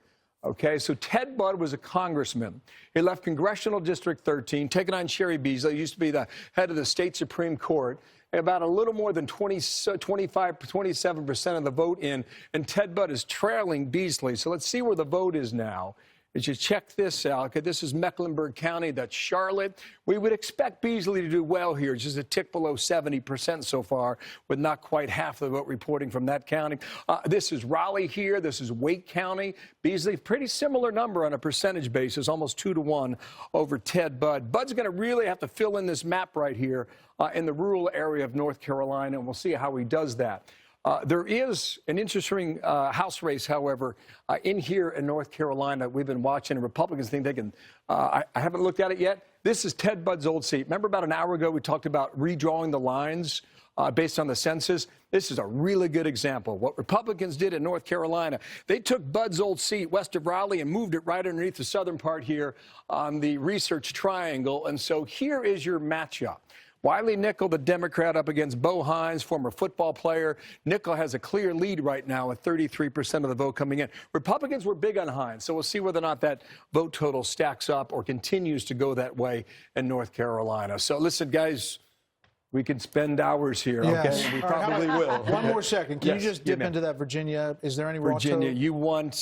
Okay, so Ted Budd was a congressman. He left Congressional District 13, taking on Cheri Beasley. He used to be the head of the state Supreme Court. About a little more than 27% of the vote in, and Ted Budd is trailing Beasley. So let's see where the vote is now. As you check this out, okay, this is Mecklenburg County, that's Charlotte. We would expect Beasley to do well here, just a tick below 70% so far, with not quite half the vote reporting from that county. This is Raleigh here. This is Wake County. Beasley, pretty similar number on a percentage basis, almost 2-to-1 over Ted Budd. Budd's going to really have to fill in this map right here in the rural area of North Carolina, and we'll see how he does that. There is an interesting House race, however, in here in North Carolina. We've been watching. Republicans think they can. I haven't looked at it yet. This is Ted Budd's old seat. Remember about an hour ago we talked about redrawing the lines based on the census? This is a really good example. What Republicans did in North Carolina, they took Budd's old seat west of Raleigh and moved it right underneath the southern part here on the Research Triangle. And so here is your matchup. Wiley Nickel, the Democrat, up against Bo Hines, former football player. Nickel has a clear lead right now with 33% of the vote coming in. Republicans were big on Hines, so we'll see whether or not that vote total stacks up or continues to go that way in North Carolina. So listen, guys, we could spend hours here, yes. Okay? We probably will. One more second. Can Yes, you just dip into that Virginia? Is there any raw Virginia, total? you want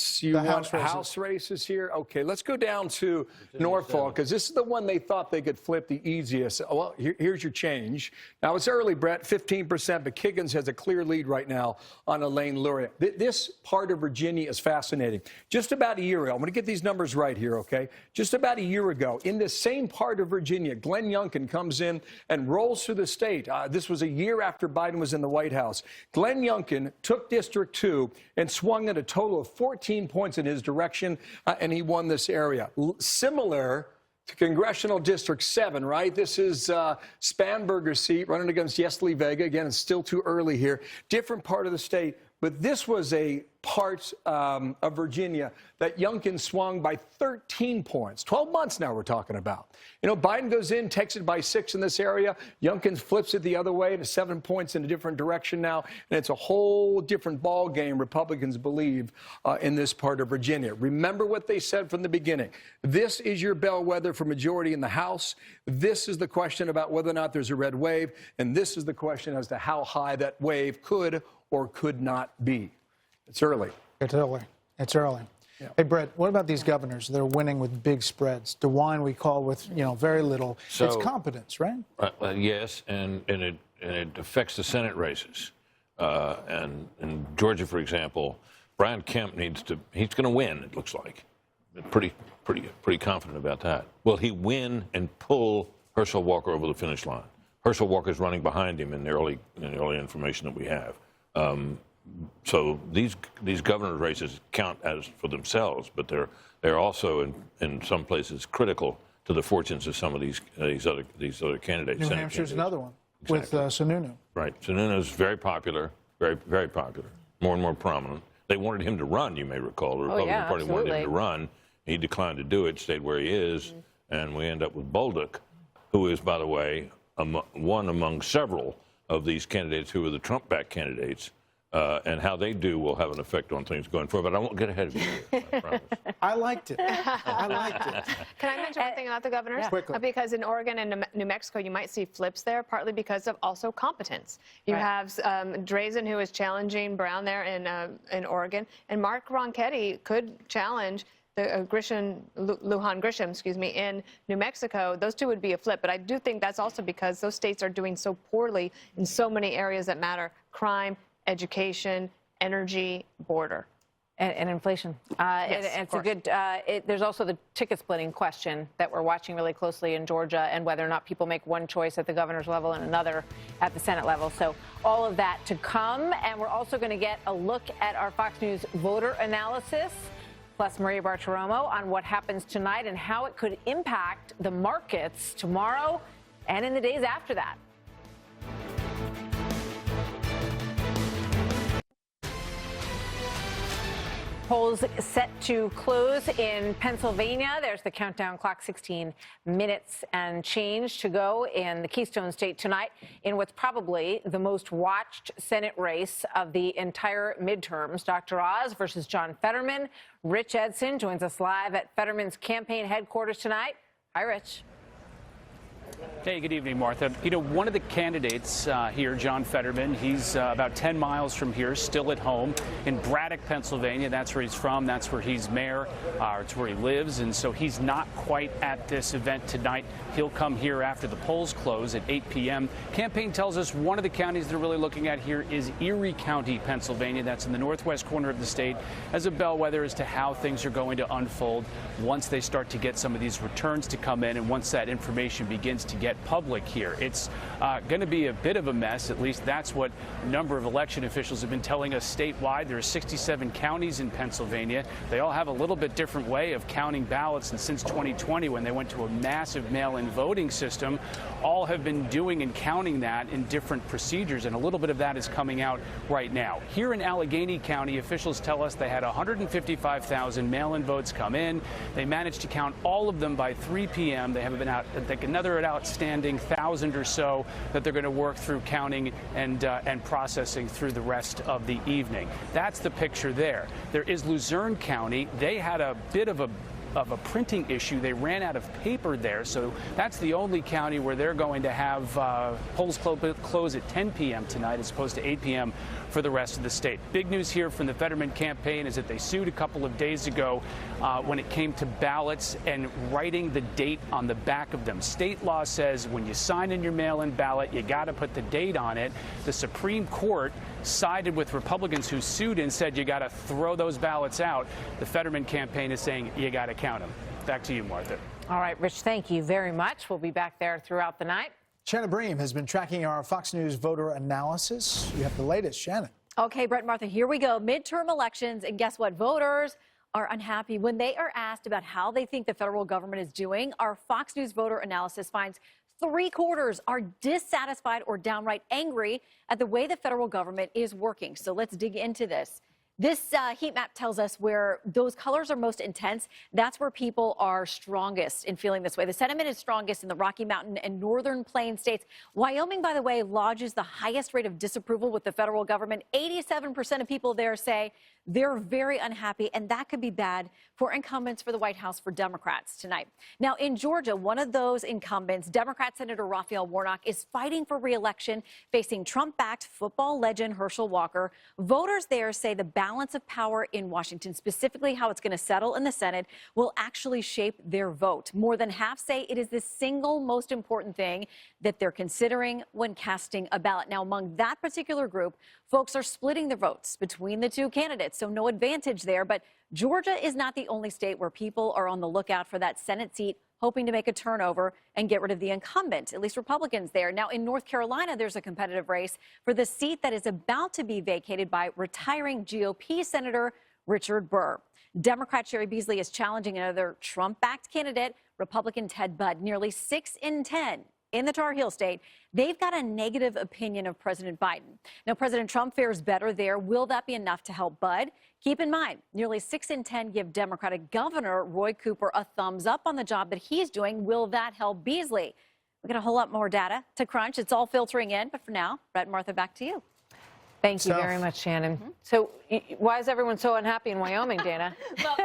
House races here? Okay, let's go down to Norfolk, because this is the one they thought they could flip the easiest. Well, here's your change. Now, it's early, Brett, 15%, but Kiggins has a clear lead right now on Elaine Luria. This part of Virginia is fascinating. Just about a year ago, I'm going to get these numbers right here, okay? Just about a year ago, in this same part of Virginia, Glenn Youngkin comes in and rolls through the state. This was a year after Biden was in the White House. Glenn Youngkin took District 2 and swung at a total of 14 points in his direction, and he won this area. Similar to Congressional District 7, right? This is Spanberger's seat running against Yesli Vega. Again, it's still too early here. Different part of the state. But this was a part of Virginia that Youngkin swung by 13 points. 12 months now we're talking about. You know, Biden goes in, takes it by 6 in this area. Youngkin flips it the other way to 7 points in a different direction now. And it's a whole different ball game, Republicans believe, in this part of Virginia. Remember what they said from the beginning. This is your bellwether for majority in the House. This is the question about whether or not there's a red wave. And this is the question as to how high that wave could or could not be. It's early. It's early. It's early. Yeah. Hey, Brett, what about these governors? They're winning with big spreads. DeWine, we call with, very little. So, it's competence, right? Yes, and it affects the Senate races. And in Georgia, for example, Brian Kemp he's going to win, it looks like. Pretty confident about that. Will he win and pull Herschel Walker over the finish line? Herschel Walker's running behind him in the early information that we have. So these governor races count as for themselves, but they're also in some places critical to the fortunes of some of these other candidates. New Hampshire's another one with Sununu. Right, Sununu's very popular, very popular, more and more prominent. They wanted him to run, you may recall. The Republican Party wanted him to run. He declined to do it, stayed where he is, and we end up with Bolduc, who is, by the way, one among several of these candidates who are the Trump-backed candidates, and how they do will have an effect on things going forward. But I won't get ahead of you, I promise. I liked it. I liked it. Can I mention one thing about the governors? Yeah. Quickly. Because in Oregon and New Mexico, you might see flips there, partly because of also competence. You have Drazen, who is challenging Brown there in Oregon, and Mark Ronchetti could challenge Lujan Grisham, in New Mexico. Those two would be a flip, but I do think that's also because those states are doing so poorly in so many areas that matter: crime, education, energy, border. And inflation. Yes, it's a good, there's also the ticket splitting question that we're watching really closely in Georgia, and whether or not people make one choice at the governor's level and another at the Senate level. So all of that to come. And we're also going to get a look at our Fox News voter analysis, plus Maria Bartiromo on what happens tonight and how it could impact the markets tomorrow and in the days after that. Polls set to close in Pennsylvania. There's the countdown clock, 16 minutes and change to go in the Keystone State tonight in what's probably the most watched Senate race of the entire midterms. Dr. Oz versus John Fetterman. Rich Edson joins us live at Fetterman's campaign headquarters tonight. Hi, Rich. Hey, good evening, Martha. You know, one of the candidates here, John Fetterman, he's about 10 miles from here, still at home in Braddock, Pennsylvania. That's where he's from. That's where he's mayor. It's where he lives. And so he's not quite at this event tonight. He'll come here after the polls close at 8 p.m. Campaign tells us one of the counties they're really looking at here is Erie County, Pennsylvania. That's in the northwest corner of the state, as a bellwether as to how things are going to unfold once they start to get some of these returns to come in and once that information begins to get public here. It's going to be a bit of a mess. At least that's what a number of election officials have been telling us statewide. There are 67 counties in Pennsylvania. They all have a little bit different way of counting ballots. And since 2020, when they went to a massive mail-in voting system, all have been doing and counting that in different procedures. And a little bit of that is coming out right now. Here in Allegheny County, officials tell us they had 155,000 mail-in votes come in. They managed to count all of them by 3 p.m. They have been out, I think, another outstanding 1,000 or so that they're going to work through counting and processing through the rest of the evening. That's the picture there. There is Luzerne County. They had a bit of a printing issue. They ran out of paper there, so that's the only county where they're going to have polls close at 10 p.m. tonight as opposed to 8 p.m. for the rest of the state. Big news here from the Fetterman campaign is that they sued a couple of days ago when it came to ballots and writing the date on the back of them. State law says when you sign in your mail-in ballot, you got to put the date on it. The Supreme Court sided with Republicans who sued and said you got to throw those ballots out. The Fetterman campaign is saying you got to count them. Back to you, Martha. All right, Rich, thank you very much. We'll be back there throughout the night. Shannon Bream has been tracking our Fox News voter analysis. You have the latest, Shannon. Okay, Brett and Martha, here we go. Midterm elections, and guess what? Voters are unhappy. When they are asked about how they think the federal government is doing, our Fox News voter analysis finds 3/4 are dissatisfied or downright angry at the way the federal government is working. So let's dig into this. This heat map tells us where those colors are most intense. That's where people are strongest in feeling this way. The sentiment is strongest in the Rocky Mountain and Northern Plains states. Wyoming, by the way, lodges the highest rate of disapproval with the federal government. 87% of people there say they're very unhappy, and that could be bad for incumbents for the White House for Democrats tonight. Now, in Georgia, one of those incumbents, Democrat Senator Raphael Warnock, is fighting for re-election, facing Trump-backed football legend Herschel Walker. Voters there say the balance of power in Washington, specifically how it's going to settle in the Senate, will actually shape their vote. More than half say it is the single most important thing that they're considering when casting a ballot. Now, among that particular group, folks are splitting their votes between the two candidates, so no advantage there. But Georgia is not the only state where people are on the lookout for that Senate seat, hoping to make a turnover and get rid of the incumbent, at least Republicans there. Now, in North Carolina, there's a competitive race for the seat that is about to be vacated by retiring GOP Senator Richard Burr. Democrat Sherry Beasley is challenging another Trump-backed candidate, Republican Ted Budd. Nearly 6 in 10 in the Tar Heel state, they've got a negative opinion of President Biden. Now, President Trump fares better there. Will that be enough to help Budd? Keep in mind, nearly 6 in 10 give Democratic Governor Roy Cooper a thumbs up on the job that he's doing. Will that help Beasley? We've got a whole lot more data to crunch. It's all filtering in. But for now, Brett and Martha, back to you. Thank you very much, Shannon. So why is everyone so unhappy in Wyoming, Dana? Well,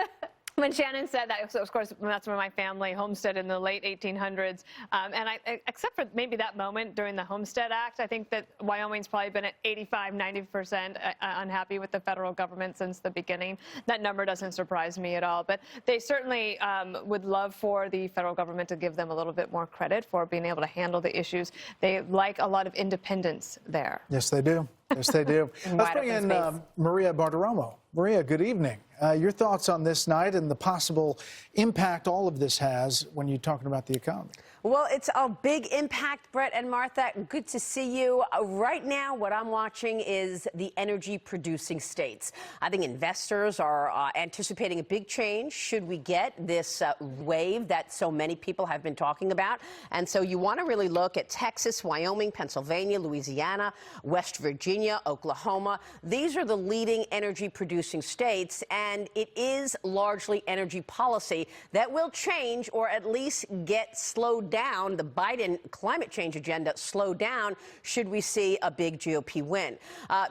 when Shannon said that, so of course, that's where my family homesteaded in the late 1800s. And except for maybe that moment during the Homestead Act, I think that Wyoming's probably been at 85, 90% unhappy with the federal government since the beginning. That number doesn't surprise me at all. But they certainly would love for the federal government to give them a little bit more credit for being able to handle the issues. They like a lot of independence there. Yes, they do. Yes, they do. Let's bring in Maria Bartiromo. Maria, good evening. Your thoughts on this night and the possible impact all of this has when you're talking about the economy? Well, it's a big impact, Brett and Martha. Good to see you. Right now, what I'm watching is the energy-producing states. I think investors are anticipating a big change should we get this wave that so many people have been talking about. And so you want to really look at Texas, Wyoming, Pennsylvania, Louisiana, West Virginia, Oklahoma. These are the leading energy-producing states, and it is largely energy policy that will change or at least get slowed down, the Biden climate change agenda slowed down should we see a big GOP win.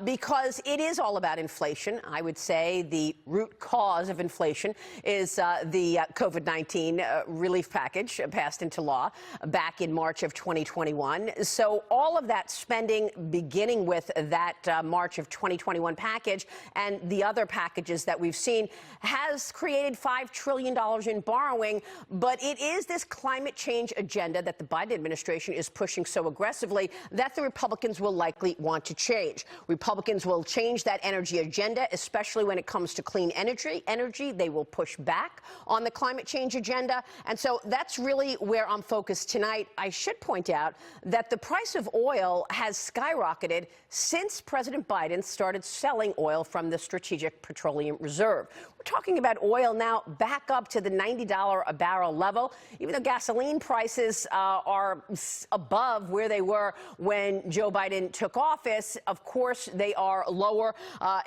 Because it is all about inflation. I would say the root cause of inflation is the COVID-19 relief package passed into law back in March of 2021. So all of that spending, beginning with that March of 2021 package and the other packages that we've seen, has created $5 trillion in borrowing. But it is this climate change agenda that the Biden administration is pushing so aggressively that the Republicans will likely want to change. Republicans will change that energy agenda, especially when it comes to clean energy. They will push back on the climate change agenda. And so that's really where I'm focused tonight. I should point out that the price of oil has skyrocketed since President Biden started selling oil from the Strategic Petroleum Reserve. We're talking about oil now back up to the $90 a barrel level, even though gasoline prices are above where they were when Joe Biden took office. Of course, they are lower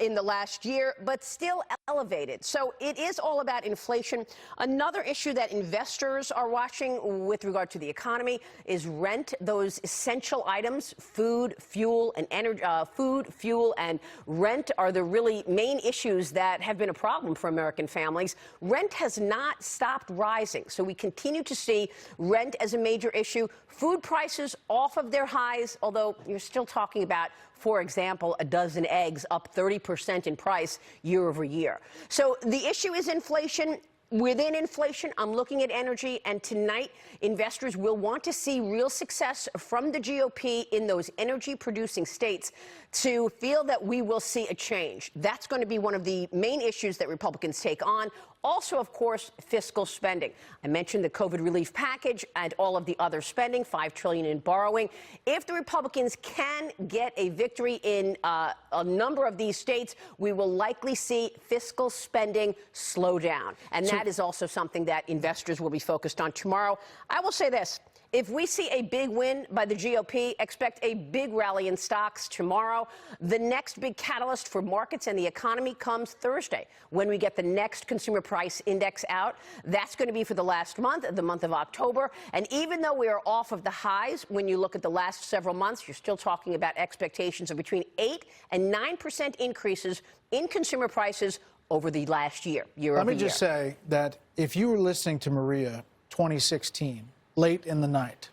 in the last year, but still elevated. So it is all about inflation. Another issue that investors are watching with regard to the economy is rent. Those essential items, food, fuel, and energy, food, fuel, and rent are the really main issues that have been a problem for American families. Rent has not stopped rising, so we continue to see rent as a major issue. Food prices off of their highs, although you're still talking about, for example, a dozen eggs up 30% in price year over year. So the issue is inflation. Within inflation, I'm looking at energy, and tonight investors will want to see real success from the GOP in those energy-producing states to feel that we will see a change. That's going to be one of the main issues that Republicans take on. Also, of course, fiscal spending. I mentioned the COVID relief package and all of the other spending, $5 trillion in borrowing. If the Republicans can get a victory in a number of these states, we will likely see fiscal spending slow down. And that is also something that investors will be focused on tomorrow. I will say this. If we see a big win by the GOP, expect a big rally in stocks tomorrow. The next big catalyst for markets and the economy comes Thursday, when we get the next consumer price index out. That's going to be for the last month, the month of October. And even though we are off of the highs, when you look at the last several months, you're still talking about expectations of between 8 and 9% increases in consumer prices over the last year, Let me just say that if you were listening to Maria 2016, late in the night,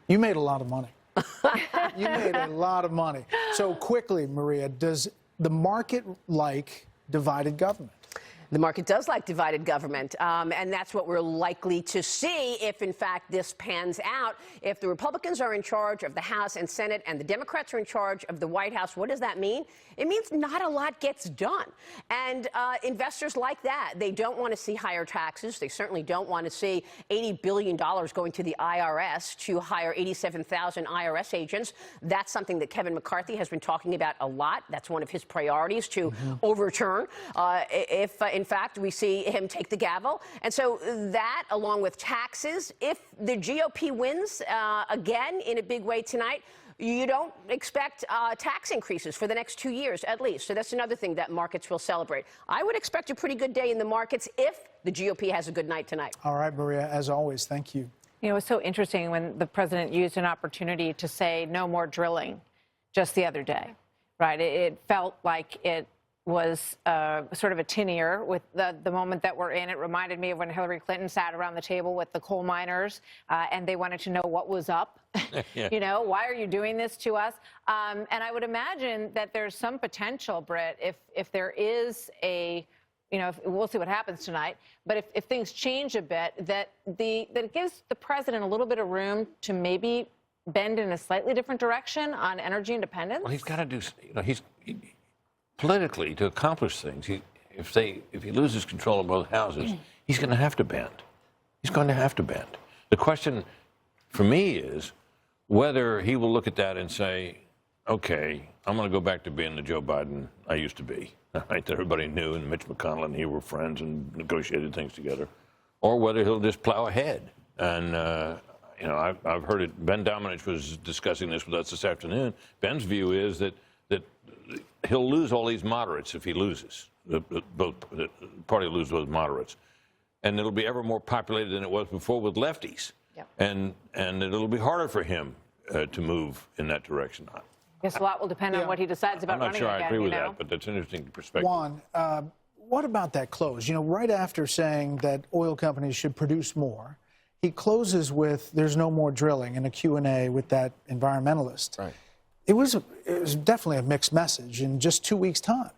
you made a lot of money. You made a lot of money. So quickly, Maria, does the market like divided government? The market does like divided government, and that's what we're likely to see if, in fact, this pans out. If the Republicans are in charge of the House and Senate and the Democrats are in charge of the White House, what does that mean? It means not a lot gets done. And investors like that. They don't want to see higher taxes. They certainly don't want to see $80 billion going to the IRS to hire 87,000 IRS agents. That's something that Kevin McCarthy has been talking about a lot. That's one of his priorities to overturn if, in fact, we see him take the gavel. And so that, along with taxes, if the GOP wins again in a big way tonight, you don't expect tax increases for the next 2 years at least. So that's another thing that markets will celebrate. I would expect a pretty good day in the markets if the GOP has a good night tonight. All right, Maria, as always, thank you. You know, it's so interesting when the president used an opportunity to say no more drilling just the other day, right? It felt like it was sort of a tin ear with the moment that we're in. It reminded me of when Hillary Clinton sat around the table with the coal miners and they wanted to know what was up. You know, why are you doing this to us? And I would imagine that there's some potential, Britt, if there is a, you know, we'll see what happens tonight, but if things change a bit, that it gives the president a little bit of room to maybe bend in a slightly different direction on energy independence. Well, he's got to do, you know, politically, to accomplish things, if he loses control of both houses, he's going to have to bend. He's going to have to bend. The question for me is whether he will look at that and say, okay, I'm going to go back to being the Joe Biden I used to be, right, that everybody knew, and Mitch McConnell and he were friends and negotiated things together, or whether he'll just plow ahead. And, you know, I've heard it. Ben Domenech was discussing this with us this afternoon. Ben's view is that he'll lose all these moderates if he loses. The party will lose those moderates. And it'll be ever more populated than it was before with lefties. Yep. And it'll be harder for him to move in that direction. I guess a lot will depend on what he decides about running again. I'm not sure I agree with that, but that's an interesting perspective. Juan, what about that close? You know, right after saying that oil companies should produce more, he closes with there's no more drilling in a Q&A with that environmentalist. Right. It was definitely a mixed message in just 2 weeks' time.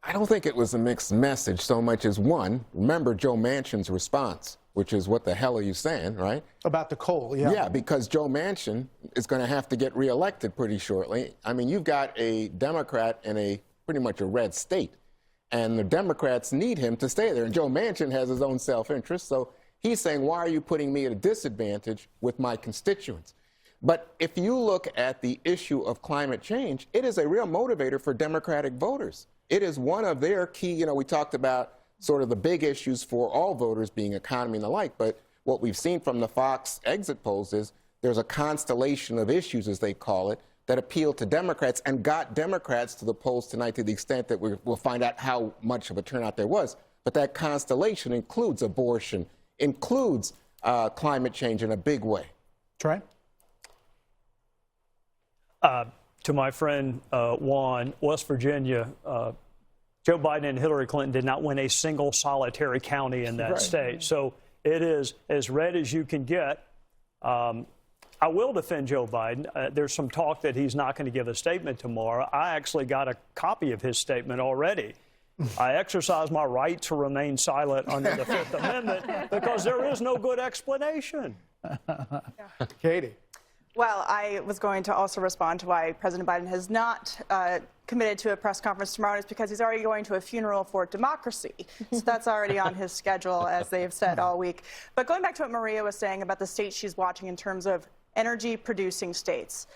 I don't think it was a mixed message so much as one. Remember Joe Manchin's response, which is, what the hell are you saying, right? About the coal, yeah. Yeah, because Joe Manchin is going to have to get reelected pretty shortly. I mean, you've got a Democrat in pretty much a red state, and the Democrats need him to stay there. And Joe Manchin has his own self-interest, so he's saying, why are you putting me at a disadvantage with my constituents? But if you look at the issue of climate change, it is a real motivator for Democratic voters. It is one of their key, you know, we talked about sort of the big issues for all voters being economy and the like, but what we've seen from the Fox exit polls is there's a constellation of issues, as they call it, that appeal to Democrats and got Democrats to the polls tonight to the extent that we'll find out how much of a turnout there was. But that constellation includes abortion, includes climate change in a big way. Trey? To my friend Juan, West Virginia, Joe Biden and Hillary Clinton did not win a single solitary county in that state. So it is as red as you can get. I will defend Joe Biden. There's some talk that he's not going to give a statement tomorrow. I actually got a copy of his statement already. I exercise my right to remain silent under the Fifth Amendment because there is no good explanation. Katie? Well, I was going to also respond to why President Biden has not committed to a press conference tomorrow. Is because he's already going to a funeral for democracy. So that's already on his schedule, as they've said all week. But going back to what Maria was saying about the states she's watching in terms of energy-producing states,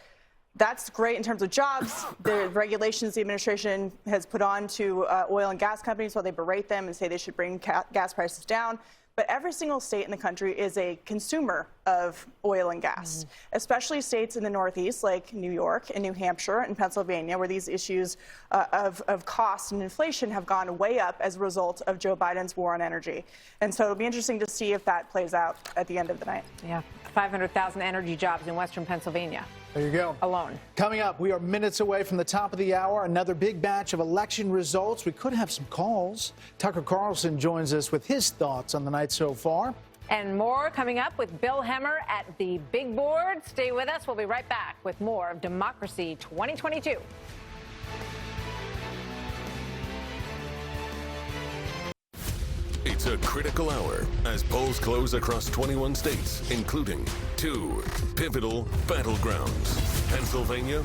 that's great in terms of jobs. The regulations the administration has put on to oil and gas companies while they berate them and say they should bring gas prices down. But every single state in the country is a consumer of oil and gas, especially states in the Northeast like New York and New Hampshire and Pennsylvania, where these issues of cost and inflation have gone way up as a result of Joe Biden's war on energy. And so it'll be interesting to see if that plays out at the end of the night. Yeah, 500,000 energy jobs in Western Pennsylvania. There you go. Alone. Coming up, we are minutes away from the top of the hour. Another big batch of election results. We could have some calls. Tucker Carlson joins us with his thoughts on the night so far. And more coming up with Bill Hemmer at the big board. Stay with us. We'll be right back with more of Democracy 2022. It's a critical hour as polls close across 21 states, including 2 pivotal battlegrounds. Pennsylvania.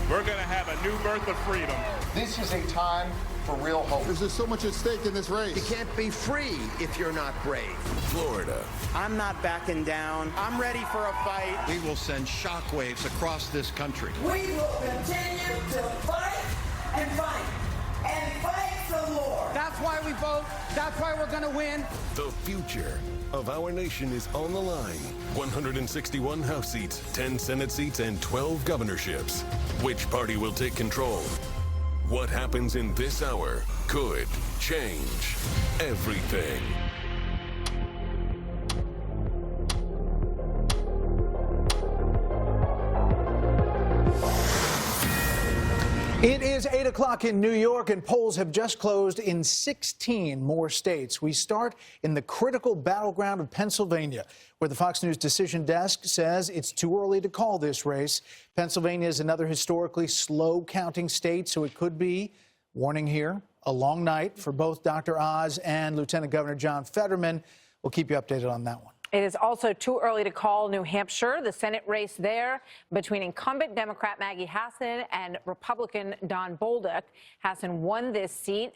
We're going to have a new birth of freedom. This is a time for real hope. There's so much at stake in this race. You can't be free if you're not brave. Florida. I'm not backing down. I'm ready for a fight. We will send shockwaves across this country. We will continue to fight and fight and fight the Lord. That's why we vote. That's why we're going to win. The future of our nation is on the line. 161 House seats, 10 Senate seats, and 12 governorships. Which party will take control? What happens in this hour could change everything. It is 8 o'clock in New York, and polls have just closed in 16 more states. We start in the critical battleground of Pennsylvania, where the Fox News decision desk says it's too early to call this race. Pennsylvania is another historically slow-counting state, so it could be, warning here, a long night for both Dr. Oz and Lieutenant Governor John Fetterman. We'll keep you updated on that one. It is also too early to call New Hampshire, the Senate race there between incumbent Democrat Maggie Hassan and Republican Don Bolduc. Hassan won this seat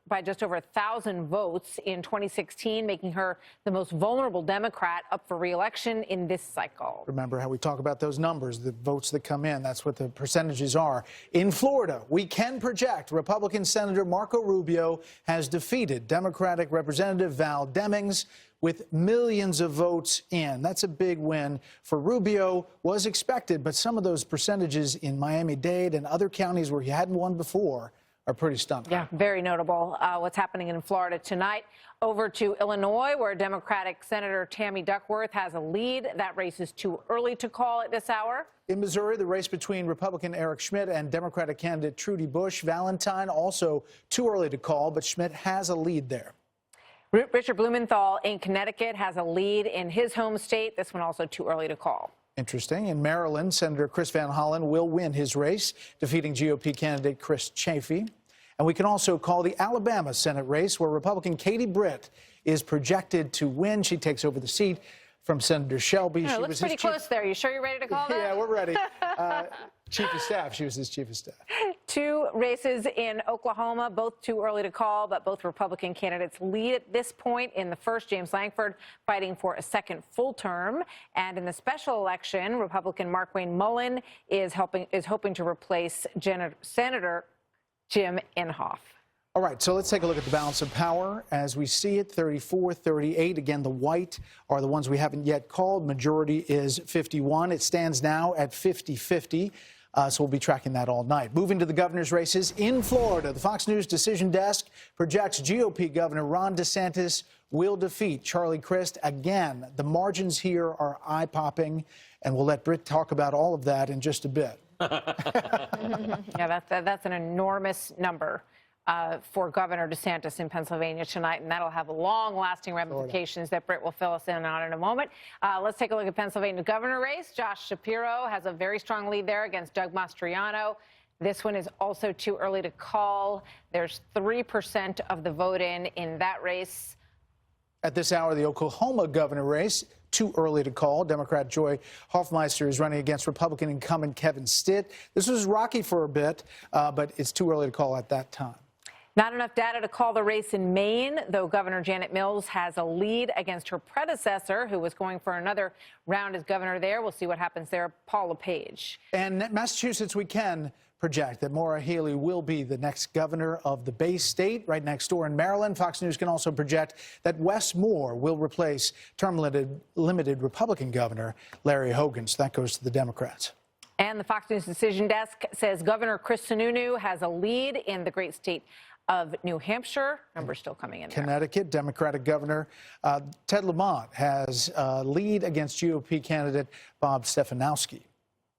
by just over 1,000 votes in 2016, making her the most vulnerable Democrat up for re-election in this cycle. Remember how we talk about those numbers, the votes that come in. That's what the percentages are. In Florida, we can project Republican Senator Marco Rubio has defeated Democratic Representative Val Demings with millions of votes in. That's a big win for Rubio. Was expected, but some of those percentages in Miami-Dade and other counties where he hadn't won before are pretty stunning. Yeah, very notable what's happening in Florida tonight. Over to Illinois, where Democratic Senator Tammy Duckworth has a lead. That race is too early to call at this hour. In Missouri, the race between Republican Eric Schmidt and Democratic candidate Trudy Bush Valentine, also too early to call, but Schmidt has a lead there. Richard Blumenthal in Connecticut has a lead in his home state. This one also too early to call. Interesting. In Maryland, Senator Chris Van Hollen will win his race, defeating GOP candidate Chris Chafee. And we can also call the Alabama Senate race, where Republican Katie Britt is projected to win. She takes over the seat from Senator Shelby. Yeah, she looks was pretty close there. You sure you're ready to call that? Yeah, we're ready. Chief of staff. She was his chief of staff. 2 races in Oklahoma, both too early to call, but both Republican candidates lead at this point. In the first, James Langford fighting for a second full term. And in the special election, Republican Markwayne Mullen is hoping to replace Senator Jim Inhofe. All right, so let's take a look at the balance of power as we see it, 34-38. Again, the white are the ones we haven't yet called. Majority is 51. It stands now at 50-50. So we'll be tracking that all night. Moving to the governor's races in Florida, the Fox News decision desk projects GOP Governor Ron DeSantis will defeat Charlie Crist again. The margins here are eye-popping, and we'll let Britt talk about all of that in just a bit. Yeah, that's an enormous number for Governor DeSantis in Pennsylvania tonight, and that'll have long-lasting ramifications that Britt will fill us in on in a moment. Let's take a look at Pennsylvania governor race. Josh Shapiro has a very strong lead there against Doug Mastriano. This one is also too early to call. There's 3% of the vote in that race. At this hour, the Oklahoma governor race, too early to call. Democrat Joy Hoffmeister is running against Republican incumbent Kevin Stitt. This was rocky for a bit, but it's too early to call at that time. Not enough data to call the race in Maine, though Governor Janet Mills has a lead against her predecessor, who was going for another round as governor there. We'll see what happens there. Paula Page. And Massachusetts, we can project that Maura Healey will be the next governor of the Bay State, right next door in Maryland. Fox News can also project that Wes Moore will replace term-limited Republican Governor Larry Hogan. So that goes to the Democrats. And the Fox News Decision Desk says Governor Chris Sununu has a lead in the great state of New Hampshire. Numbers still coming in there. Connecticut, Democratic Governor Ted Lamont has a lead against GOP candidate Bob Stefanowski.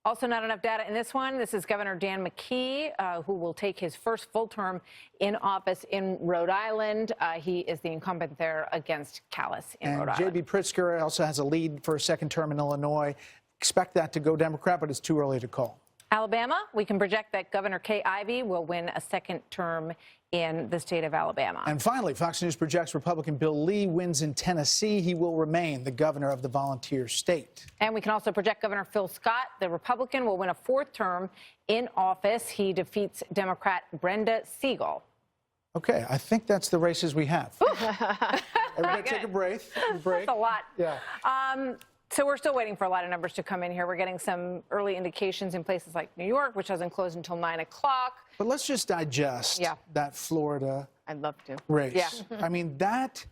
Also not enough data in this one. This is Governor Dan McKee, who will take his first full term in office in Rhode Island. He is the incumbent there against Callis in Rhode Island. J.B. Pritzker also has a lead for a second term in Illinois. Expect that to go Democrat, but it's too early to call. Alabama, we can project that Governor Kay Ivey will win a second term in the state of Alabama. And finally, Fox News projects Republican Bill Lee wins in Tennessee. He will remain the governor of the volunteer state. And we can also project Governor Phil Scott, the Republican, will win a fourth term in office. He defeats Democrat Brenda Siegel. Okay, I think that's the races we have. Everybody take a break. That's a lot. Yeah. So we're still waiting for a lot of numbers to come in here. We're getting some early indications in places like New York, which doesn't close until 9 o'clock. But let's just digest that Florida I'd love to. race. Yeah. I mean, that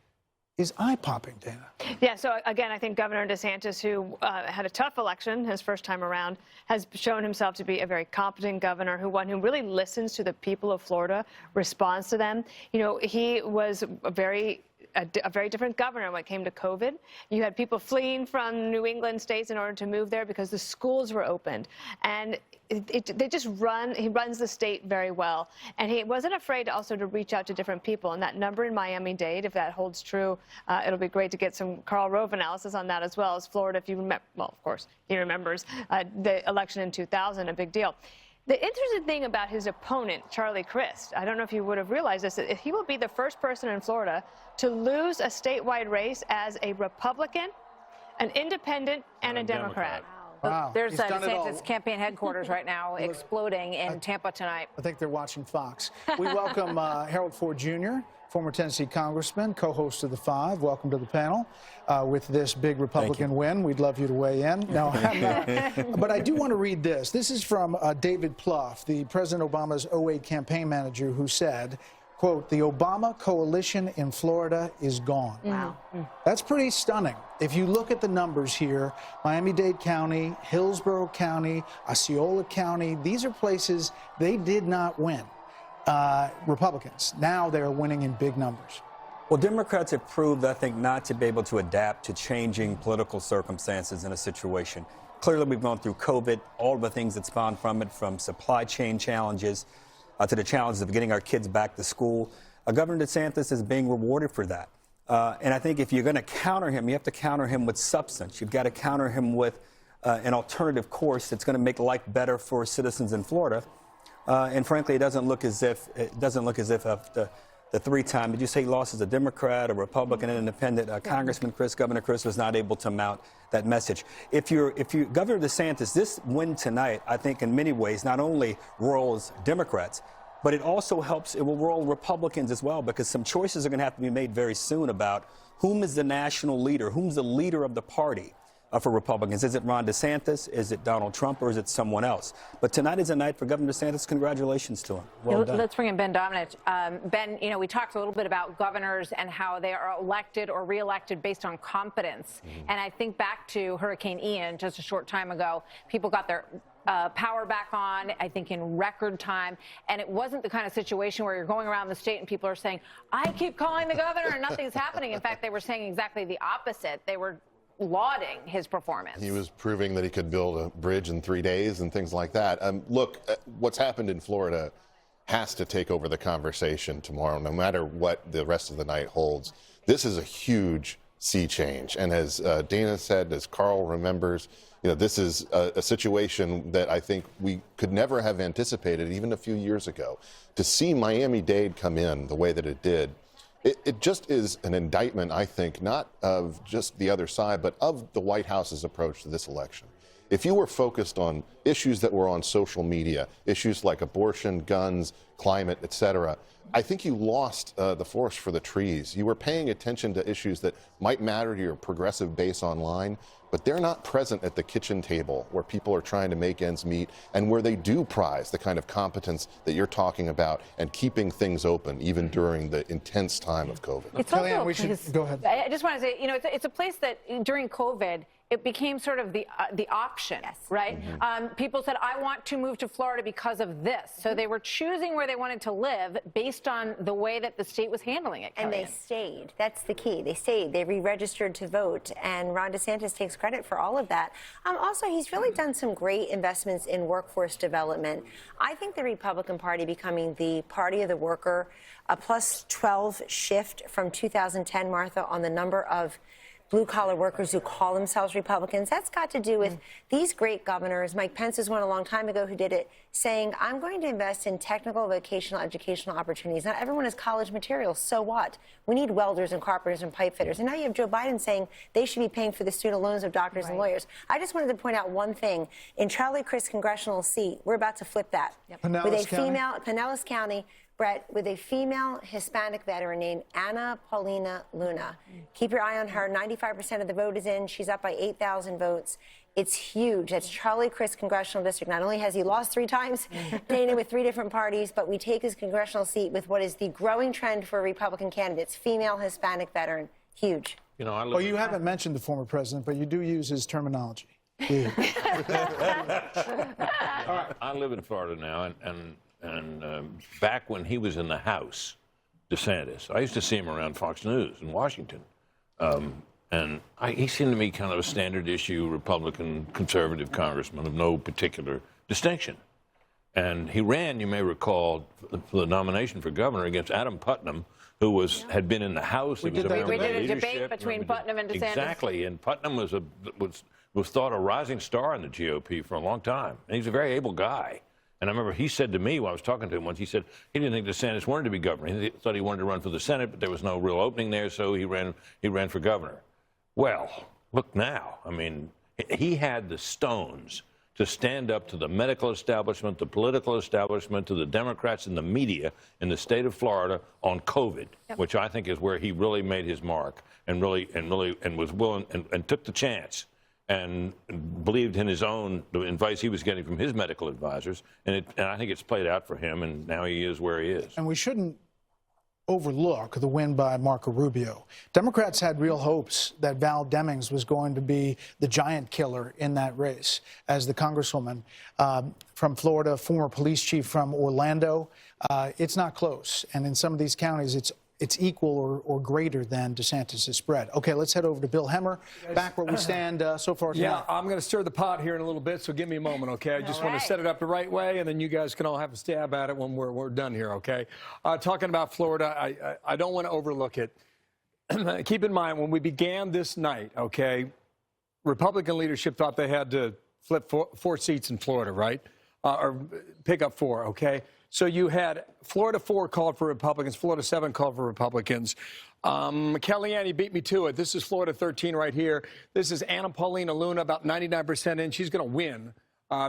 is eye-popping, Dana. Yeah, so again, I think Governor DeSantis, who had a tough election his first time around, has shown himself to be a very competent governor, who really listens to the people of Florida, responds to them. You know, he was a very different governor when it came to COVID. You had people fleeing from New England states in order to move there because the schools were opened. And he runs the state very well. And he wasn't afraid also to reach out to different people. And that number in Miami-Dade, if that holds true, it'll be great to get some Karl Rove analysis on that as well as Florida. If you remember, well, of course, he remembers the election in 2000, a big deal. The interesting thing about his opponent, Charlie Crist, I don't know if you would have realized this, he will be the first person in Florida to lose a statewide race as a Republican, an independent, and a Democrat. Wow. There's He's done it all. DeSantis campaign headquarters right now exploding in Tampa tonight. I think they're watching Fox. We welcome Harold Ford Jr., former Tennessee congressman, co-host of The Five. Welcome to the panel. With this big Republican win, we'd love you to weigh in. No, but I do want to read this. This is from David Plouffe, the President Obama's 08 campaign manager, who said, quote, "The Obama coalition in Florida is gone." Wow. That's pretty stunning. If you look at the numbers here, Miami-Dade County, Hillsborough County, Osceola County, these are places they did not win. Republicans. Now they're winning in big numbers. Well, Democrats have proved, I think, not to be able to adapt to changing political circumstances in a situation. Clearly, we've gone through COVID, all of the things that spawned from it, from supply chain challenges to the challenges of getting our kids back to school. Governor DeSantis is being rewarded for that. And I think if you're going to counter him, you have to counter him with substance. You've got to counter him with an alternative course that's going to make life better for citizens in Florida. And frankly, it doesn't look as if the three-time, did you say he lost as a Democrat, a Republican, and independent Congressman Governor Chris was not able to mount that message. If you Governor DeSantis, this win tonight, I think in many ways, not only roils Democrats, but it also helps, it will roil Republicans as well, because some choices are going to have to be made very soon about whom is the national leader, who's the leader of the party. For Republicans. Is it Ron DeSantis? Is it Donald Trump? Or is it someone else? But tonight is a night for Governor DeSantis. Congratulations to him. Well done. Let's bring in Ben Domenech. Ben, you know, we talked a little bit about governors and how they are elected or reelected based on competence. And I think back to Hurricane Ian just a short time ago. People got their power back on, I think, in record time. And it wasn't the kind of situation where you're going around the state and people are saying, I keep calling the governor and nothing's happening. In fact, they were saying exactly the opposite. They were lauding his performance. He was proving that he could build a bridge in 3 days and things like that. Look, what's happened in Florida has to take over the conversation tomorrow, no matter what the rest of the night holds. This is a huge sea change. And as Dana said, as Carl remembers, you know, this is a situation that I think we could never have anticipated even a few years ago. To see Miami-Dade come in the way that it did It just is an indictment, I think, not of just the other side, but of the White House's approach to this election. If you were focused on issues that were on social media, issues like abortion, guns, climate, etc., I think you lost the forest for the trees. You were paying attention to issues that might matter to your progressive base online, but they're not present at the kitchen table where people are trying to make ends meet and where they do prize the kind of competence that you're talking about and keeping things open even during the intense time of COVID. It's Kellyanne, also we should go ahead. I just want to say, it's a place that during COVID, it became sort of the option, right? People said, I want to move to Florida because of this. So they were choosing where they wanted to live based on the way that the state was handling it. And they stayed. That's the key. They stayed. They re-registered to vote. And Ron DeSantis takes credit for all of that. Also, he's really done some great investments in workforce development. I think the Republican Party becoming the party of the worker, a plus 12 shift from 2010, Martha, on the number of blue-collar workers who call themselves Republicans. That's got to do with these great governors. Mike Pence is one a long time ago who did it, saying, I'm going to invest in technical, vocational, educational opportunities. Not everyone has college materials. So what? We need welders and carpenters and pipe fitters. And now you have Joe Biden saying they should be paying for the student loans of doctors and lawyers. I just wanted to point out one thing. In Charlie Crist's congressional seat, we're about to flip that. Pinellas County? Pinellas County, Brett, with a female Hispanic veteran named Ana Paulina Luna. Keep your eye on her. 95% of the vote is in. She's up by 8,000 votes. It's huge. That's Charlie Crist's congressional district. Not only has he lost 3 times, Dana, with 3 different parties, but we take his congressional seat with what is the growing trend for Republican candidates, female Hispanic veteran. Huge. You know, Well, you haven't mentioned the former president, but you do use his terminology. Yeah. I live in Florida now, and back when he was in the House, DeSantis, I used to see him around Fox News in Washington. He seemed to me kind of a standard issue Republican conservative congressman of no particular distinction. And he ran, you may recall, for the nomination for governor against Adam Putnam, who had been in the House. We did a debate between Putnam and DeSantis. Exactly, and Putnam was thought a rising star in the GOP for a long time. And he's a very able guy. And I remember he said to me when I was talking to him once, he said he didn't think DeSantis wanted to be governor. He thought he wanted to run for the Senate, but there was no real opening there, so he ran for governor. Well, look now. I mean, he had the stones to stand up to the medical establishment, the political establishment, to the Democrats and the media in the state of Florida on COVID, which I think is where he really made his mark and was willing and took the chance and believed in his own the advice he was getting from his medical advisors, and I think it's played out for him, and now he is where he is. And we shouldn't overlook the win by Marco Rubio. Democrats had real hopes that Val Demings was going to be the giant killer in that race, as the congresswoman from Florida, former police chief from Orlando. It's not close, and in some of these counties, it's equal or greater than DeSantis' spread. Okay, let's head over to Bill Hemmer. Back where we stand so far tonight. Yeah, I'm going to stir the pot here in a little bit, so give me a moment, okay? I just want to set it up the right way, and then you guys can all have a stab at it when we're done here, okay? Talking about Florida, I don't want to overlook it. Keep in mind, when we began this night, okay, Republican leadership thought they had to flip four seats in Florida, right? Or pick up 4, okay? So you had Florida 4 called for Republicans, Florida 7 called for Republicans. Kellyanne, you beat me to it. This is Florida 13 right here. This is Ana Paulina Luna, about 99% in. She's going to win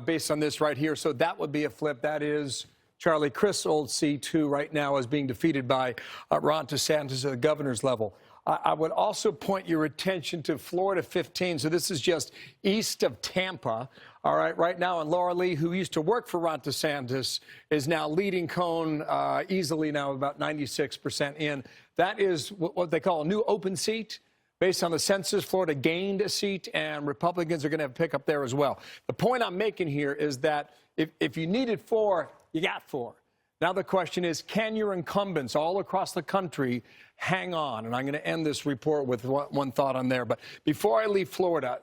based on this right here. So that would be a flip. That is Charlie Crist's old seat, who right now is being defeated by Ron DeSantis at the governor's level. I would also point your attention to Florida 15. So this is just east of Tampa. All right, right now, and Laura Lee, who used to work for Ron DeSantis, is now leading Cone easily now, about 96% in. That is what they call a new open seat. Based on the census, Florida gained a seat, and Republicans are going to have a pickup there as well. The point I'm making here is that if you needed 4, you got 4. Now the question is, can your incumbents all across the country hang on? And I'm going to end this report with one thought on there. But before I leave Florida,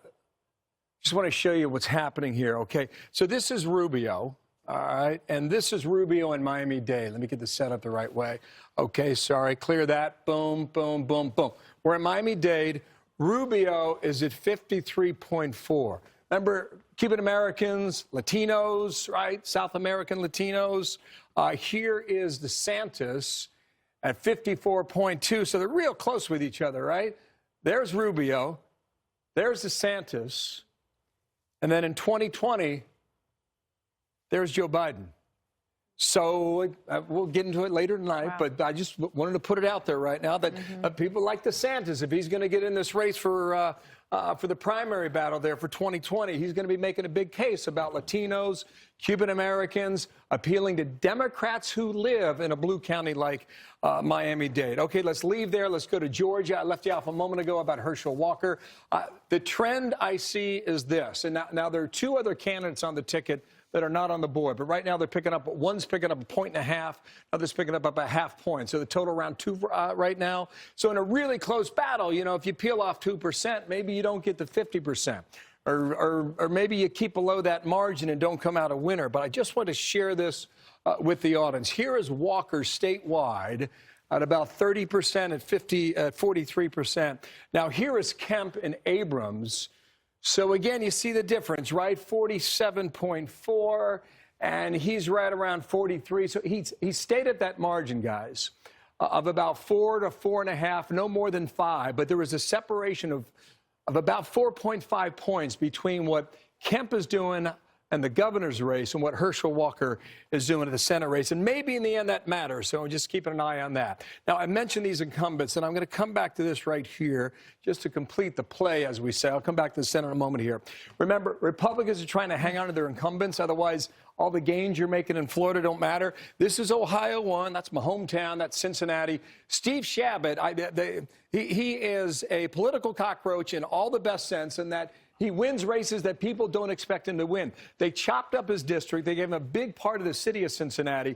just want to show you what's happening here, okay? So this is Rubio, all right? And this is Rubio and Miami-Dade. Let me get this set up the right way. Okay, sorry, clear that. Boom, boom, boom, boom. We're in Miami-Dade. Rubio is at 53.4. Remember, Cuban Americans, Latinos, right? South American Latinos. Here is DeSantis at 54.2. So they're real close with each other, right? There's Rubio. There's DeSantis. And then in 2020, there's Joe Biden. So we'll get into it later tonight, but I just wanted to put it out there right now that people like DeSantis, if he's going to get in this race for the primary battle there for 2020, he's going to be making a big case about Latinos, Cuban Americans, appealing to Democrats who live in a blue county like Miami-Dade. Okay, let's leave there. Let's go to Georgia. I left you off a moment ago about Herschel Walker. The trend I see is this, and now there are two other candidates on the ticket that are not on the board. But right now they're picking up, one's picking up 1.5 points, other's picking up about 0.5 point. So the total around 2 right now. So in a really close battle, you know, if you peel off 2%, maybe you don't get to 50%. Or maybe you keep below that margin and don't come out a winner. But I just want to share this with the audience. Here is Walker statewide at about 30% at 43%. Now here is Kemp and Abrams. So again, you see the difference, right? 47.4, and he's right around 43. So he stayed at that margin, guys, of about 4 to 4.5, no more than 5. But there was a separation of about 4.5 points between what Kemp is doing and the governor's race and what Herschel Walker is doing in the Senate race. And maybe in the end that matters, so just keeping an eye on that. Now, I mentioned these incumbents, and I'm going to come back to this right here just to complete the play, as we say. I'll come back to the Senate in a moment here. Remember, Republicans are trying to hang on to their incumbents. Otherwise, all the gains you're making in Florida don't matter. This is Ohio 1. That's my hometown. That's Cincinnati. Steve Chabot, he is a political cockroach in all the best sense, in that he wins races that people don't expect him to win. They chopped up his district. They gave him a big part of the city of Cincinnati.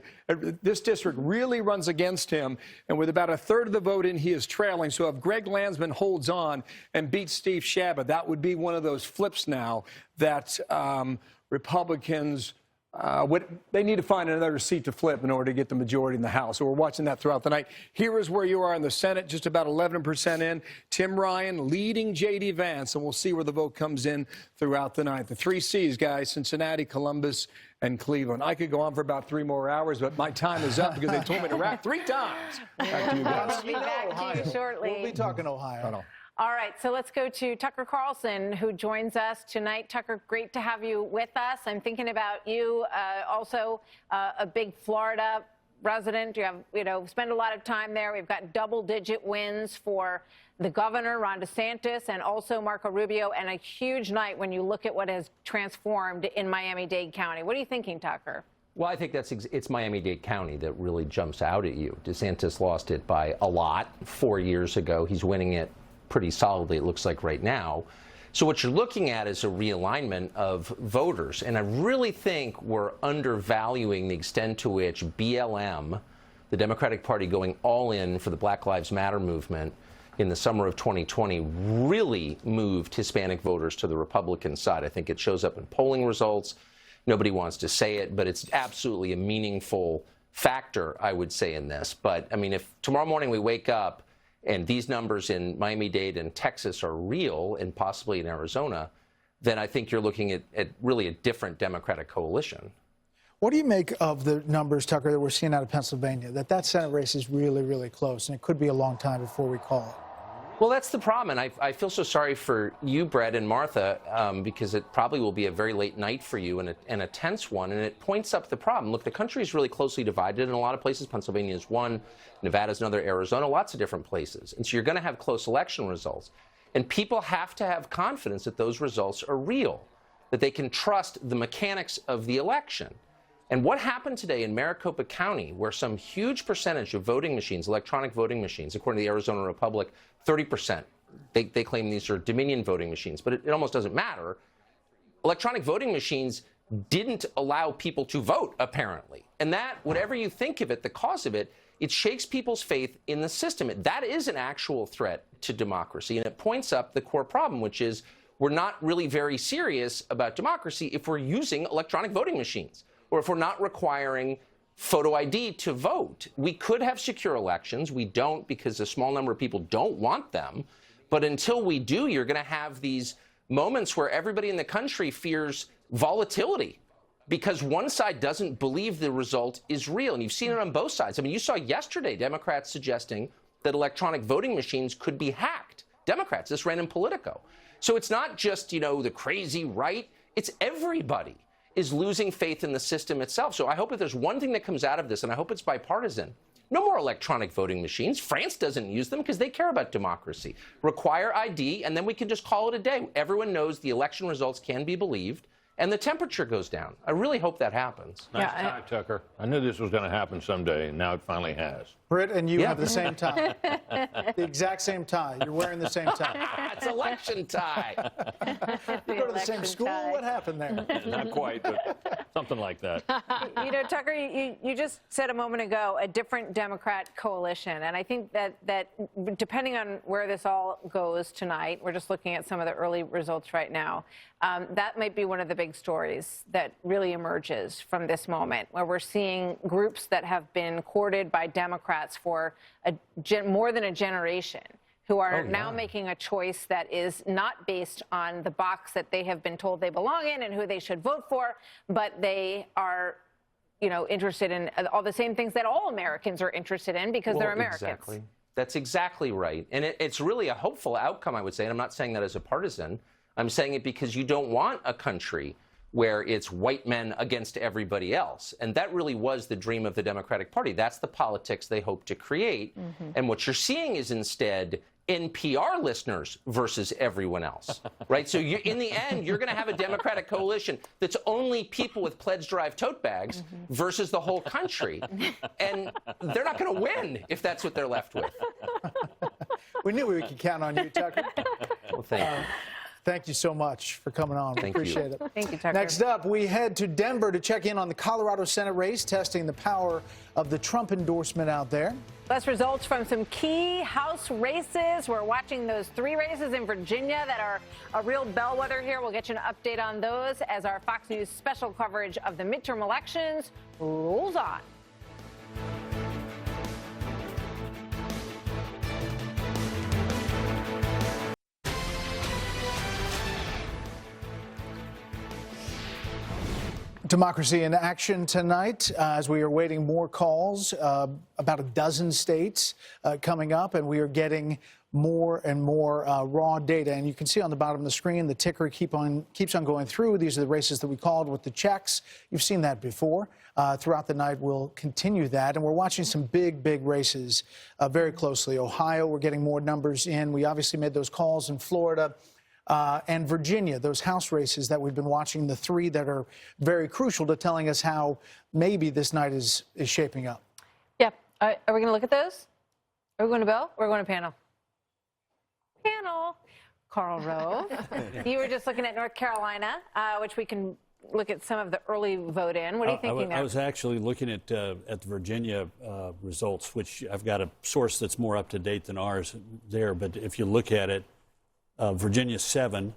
This district really runs against him. And with about 1/3 of the vote in, he is trailing. So if Greg Landsman holds on and beats Steve Chabot, that would be one of those flips now that Republicans they need to find another seat to flip in order to get the majority in the House. So we're watching that throughout the night. Here is where you are in the Senate, just about 11% in. Tim Ryan leading J.D. Vance, and we'll see where the vote comes in throughout the night. The 3 C's, guys, Cincinnati, Columbus, and Cleveland. I could go on for about 3 more hours, but my time is up because they told me to wrap 3 times. Back to you guys. We'll be back to you shortly. We'll be talking Ohio. All right, so let's go to Tucker Carlson, who joins us tonight. Tucker, great to have you with us. I'm thinking about you, also a big Florida resident. You have, spend a lot of time there. We've got double-digit wins for the governor, Ron DeSantis, and also Marco Rubio, and a huge night when you look at what has transformed in Miami-Dade County. What are you thinking, Tucker? Well, I think it's Miami-Dade County that really jumps out at you. DeSantis lost it by a lot 4 years ago. He's winning it pretty solidly, it looks like right now. So what you're looking at is a realignment of voters. And I really think we're undervaluing the extent to which BLM, the Democratic Party going all in for the Black Lives Matter movement in the summer of 2020, really moved Hispanic voters to the Republican side. I think it shows up in polling results. Nobody wants to say it, but it's absolutely a meaningful factor, I would say, in this. But, I mean, if tomorrow morning we wake up and these numbers in Miami-Dade and Texas are real, and possibly in Arizona, then I think you're looking at really a different Democratic coalition. What do you make of the numbers, Tucker, that we're seeing out of Pennsylvania, that Senate race is really, really close, and it could be a long time before we call it? Well, that's the problem, and I feel so sorry for you, Brett and Martha, because it probably will be a very late night for you and a tense one, and it points up the problem. Look, the country is really closely divided in a lot of places. Pennsylvania is one, Nevada's another, Arizona, lots of different places. And so you're going to have close election results. And people have to have confidence that those results are real, that they can trust the mechanics of the election. And what happened today in Maricopa County, where some huge percentage of voting machines, electronic voting machines, according to the Arizona Republic, 30%, they claim these are Dominion voting machines, but it almost doesn't matter. Electronic voting machines didn't allow people to vote, apparently. And that, whatever you think of it, the cause of it, it shakes people's faith in the system. That is an actual threat to democracy, and it points up the core problem, which is we're not really very serious about democracy if we're using electronic voting machines, or if we're not requiring photo ID to vote. We could have secure elections. We don't, because a small number of people don't want them. But until we do, you're going to have these moments where everybody in the country fears volatility. because one side doesn't believe the result is real. And you've seen it on both sides. I mean, you saw yesterday Democrats suggesting that electronic voting machines could be hacked. Democrats, this ran in Politico. So it's not just, the crazy right. It's everybody is losing faith in the system itself. So I hope if there's one thing that comes out of this, and I hope it's bipartisan, no more electronic voting machines. France doesn't use them because they care about democracy. Require ID, and then we can just call it a day. Everyone knows the election results can be believed, and the temperature goes down. I really hope that happens. Nice tie, Tucker. I knew this was going to happen someday, and now it finally has. Britt, and you have the same tie. The exact same tie. You're wearing the same tie. It's election tie. You go to the same school? What happened there? Not quite, but something like that. Tucker, you just said a moment ago a different Democrat coalition. And I think that depending on where this all goes tonight, we're just looking at some of the early results right now. That might be one of the big stories that really emerges from this moment, where we're seeing groups that have been courted by Democrats for more than a generation, who are now making a choice that is not based on the box that they have been told they belong in and who they should vote for, but they are, interested in all the same things that all Americans are interested in because they're Americans. Exactly. That's exactly right. And it's really a hopeful outcome, I would say. And I'm not saying that as a partisan. I'm saying it because you don't want a country where it's white men against everybody else. And that really was the dream of the Democratic Party. That's the politics they hope to create. And what you're seeing is instead NPR listeners versus everyone else, right? So in the end, you're going to have a Democratic coalition that's only people with Pledge Drive tote bags versus the whole country. And they're not going to win if that's what they're left with. We knew we could count on you, Tucker. Well, thank you. Thank you so much for coming on. We appreciate it. Thank you, Tucker. Next up, we head to Denver to check in on the Colorado Senate race, testing the power of the Trump endorsement out there. Plus results from some key House races. We're watching those 3 races in Virginia that are a real bellwether here. We'll get you an update on those as our Fox News special coverage of the midterm elections rolls on. Democracy in action tonight as we are waiting more calls, about a dozen states coming up, and we are getting more and more raw data. And you can see on the bottom of the screen, the ticker keeps on going through. These are the races that we called with the checks. You've seen that before. Throughout the night, we'll continue that. And we're watching some big races very closely. Ohio, we're getting more numbers in. We obviously made those calls in Florida. And Virginia, those House races that we've been watching, the 3 that are very crucial to telling us how maybe this night is shaping up. Yeah. Are we going to look at those? Are we going to Bill? Or are we going to panel? Panel. Karl Rove. You were just looking at North Carolina, which we can look at some of the early vote in. What are you thinking there? I was actually looking at the Virginia results, which I've got a source that's more up to date than ours there. But if you look at it, Virginia 7.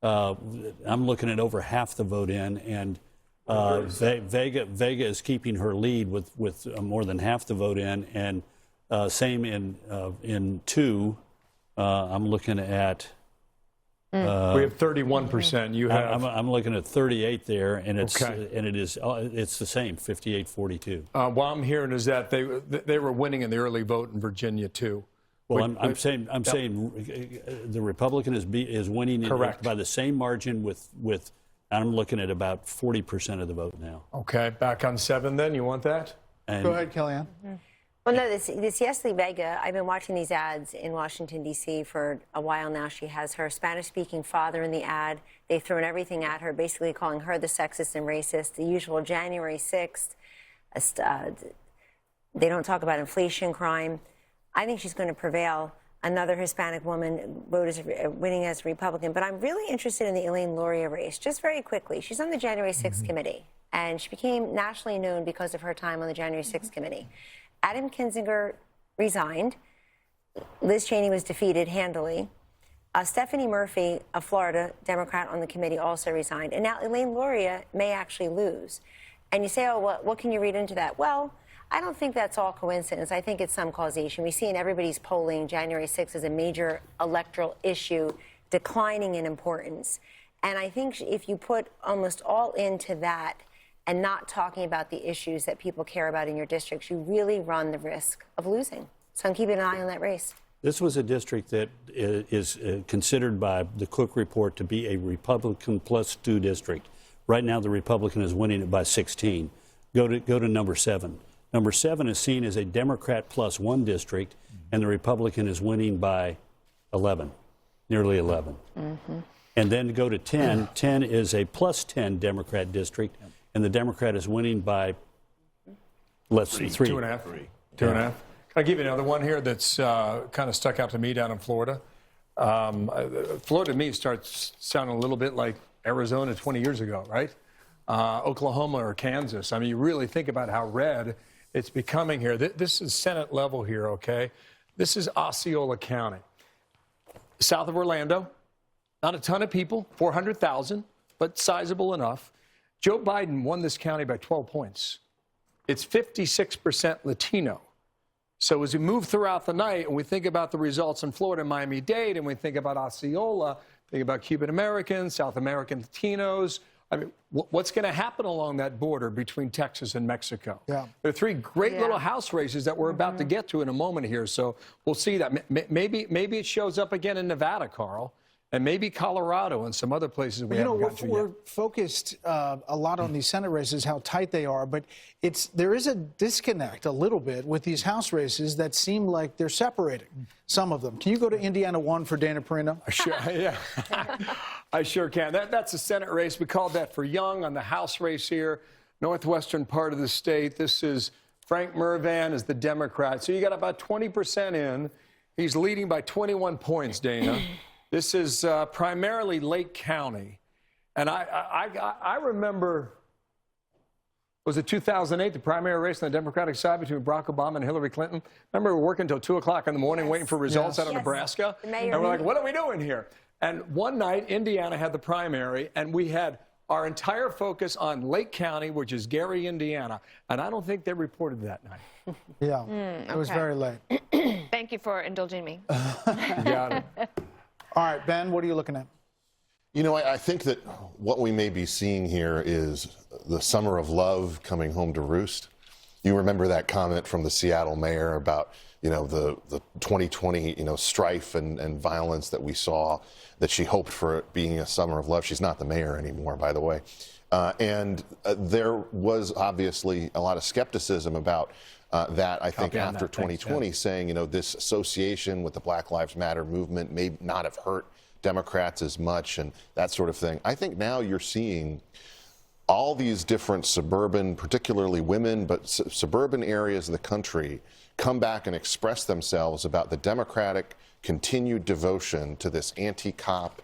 I'm looking at over half the vote in, and Vega is keeping her lead with more than half the vote in, and same in 2. I'm looking at. We have 31%. You have. I'm looking at 38 there, and it's it's the same 58-42. What I'm hearing is that they were winning in the early vote in Virginia too. Well, I'm saying the Republican is winning by the same margin with I'm looking at about 40% of the vote now. Okay, back on 7 then. You want that? Go ahead, Kellyanne. Well, no, this Yesli Vega, I've been watching these ads in Washington, D.C. for a while now. She has her Spanish-speaking father in the ad. They've thrown everything at her, basically calling her the sexist and racist, the usual January 6th. They don't talk about inflation, crime. I think she's going to prevail. Another Hispanic woman winning as a Republican. But I'm really interested in the Elaine Luria race. Just very quickly, she's on the January 6th committee, and she became nationally known because of her time on the January 6th committee. Adam Kinzinger resigned. Liz Cheney was defeated handily. Stephanie Murphy, a Florida Democrat on the committee, also resigned. And now Elaine Luria may actually lose. And you say, oh, what can you read into that? Well, I don't think that's all coincidence. I think it's some causation. We see in everybody's polling January 6th as a major electoral issue declining in importance. And I think if you put almost all into that, and not talking about the issues that people care about in your districts, you really run the risk of losing. So I'm keeping an eye on that race. This was a district that is considered by the Cook Report to be a Republican +2 district. Right now, the Republican is winning it by 16. Go to number 7. Number 7 is seen as a Democrat +1 district, and the Republican is winning by 11, nearly 11. And then go to 10. 10 is a +10 Democrat district, and the Democrat is winning by less than 3. 2.5. 2.5. Can I give you another one here that's kind of stuck out to me down in Florida? Florida to me starts sounding a little bit like Arizona 20 years ago, right? Oklahoma or Kansas. I mean, you really think about how red it's becoming here. This is Senate level here, okay? This is Osceola County. South of Orlando, not a ton of people, 400,000, but sizable enough. Joe Biden won this county by 12 points. It's 56% Latino. So as we move throughout the night and we think about the results in Florida, Miami-Dade, and we think about Osceola, think about Cuban Americans, South American Latinos. I mean, what's going to happen along that border between Texas and Mexico? Yeah. There are 3 great little House races that we're about to get to in a moment here. So we'll see that. Maybe it shows up again in Nevada, Carl. And maybe Colorado and some other places we haven't gotten to yet. We're focused a lot on these Senate races, how tight they are, but there is a disconnect a little bit with these House races that seem like they're separating, some of them. Can you go to Indiana 1 for Dana Perino? Sure, yeah. I sure can. That's a Senate race. We called that for Young on the House race here, northwestern part of the state. This is Frank Mervan is the Democrat. So you got about 20% in. He's leading by 21 points, Dana. This is primarily Lake County. And I remember, was it 2008, the primary race on the Democratic side between Barack Obama and Hillary Clinton? Remember, we were working until 2 o'clock in the morning waiting for results out of Nebraska? And we're like, what are we doing here? And one night, Indiana had the primary, and we had our entire focus on Lake County, which is Gary, Indiana. And I don't think they reported that night. Yeah, it was very late. Thank you for indulging me. Got it. All right, Ben, what are you looking at? You know, I think that what we may be seeing here is the summer of love coming home to roost. You remember that comment from the Seattle mayor about, the 2020, strife and violence that we saw, that she hoped for it being a summer of love. She's not the mayor anymore, by the way. And there was obviously a lot of skepticism about that, I think, after 2020, saying, this association with the Black Lives Matter movement may not have hurt Democrats as much and that sort of thing. I think now you're seeing all these different suburban, particularly women, but suburban areas of the country come back and express themselves about the Democratic continued devotion to this anti-cop,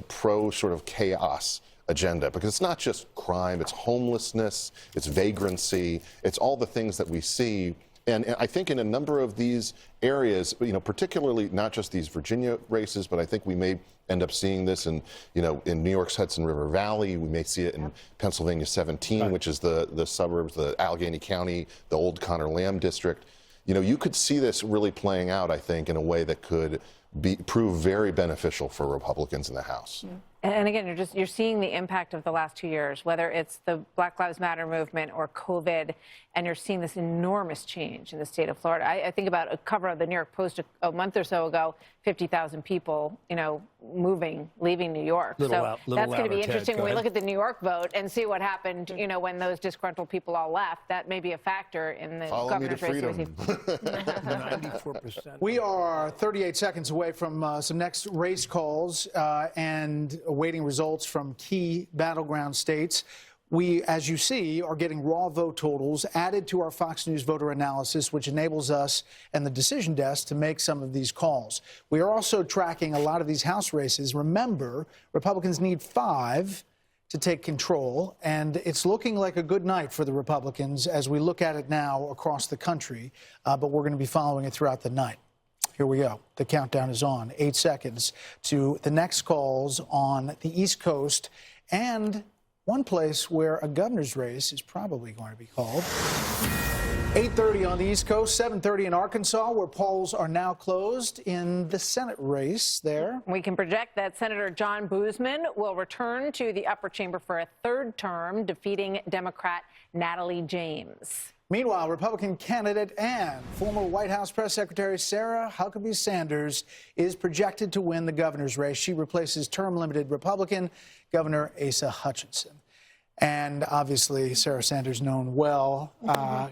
pro sort of chaos agenda, because it's not just crime, it's homelessness, it's vagrancy, it's all the things that we see. And I think in a number of these areas, particularly not just these Virginia races, but I think we may end up seeing this in New York's Hudson River Valley. We may see it in Pennsylvania 17, which is the suburbs, the Allegheny County, the old Connor Lamb district. You could see this really playing out, I think, in a way that could prove very beneficial for Republicans in the House. And again, you're seeing the impact of the last 2 years, whether it's the Black Lives Matter movement or COVID, and you're seeing this enormous change in the state of Florida. I think about a cover of the New York Post a month or so ago, 50,000 people, leaving New York. So that's going to be interesting when we look at the New York vote and see what happened, when those disgruntled people all left. That may be a factor in the governor's race. 94%. We are 38 seconds away from some next race calls and awaiting results from key battleground states. We, as you see, are getting raw vote totals added to our Fox News voter analysis, which enables us and the decision desk to make some of these calls. We are also tracking a lot of these House races. Remember, Republicans need 5 to take control, and it's looking like a good night for the Republicans as we look at it now across the country, but we're going to be following it throughout the night. Here we go. The countdown is on. 8 seconds to the next calls on the East Coast and one place where a governor's race is probably going to be called. 8:30 on the East Coast, 7:30 in Arkansas, where polls are now closed in the Senate race there. We can project that Senator John Boozman will return to the upper chamber for a third term, defeating Democrat Natalie James. Meanwhile, Republican candidate and former White House press secretary Sarah Huckabee Sanders is projected to win the governor's race. She replaces term-limited Republican Governor Asa Hutchinson. And obviously, Sarah Sanders, known well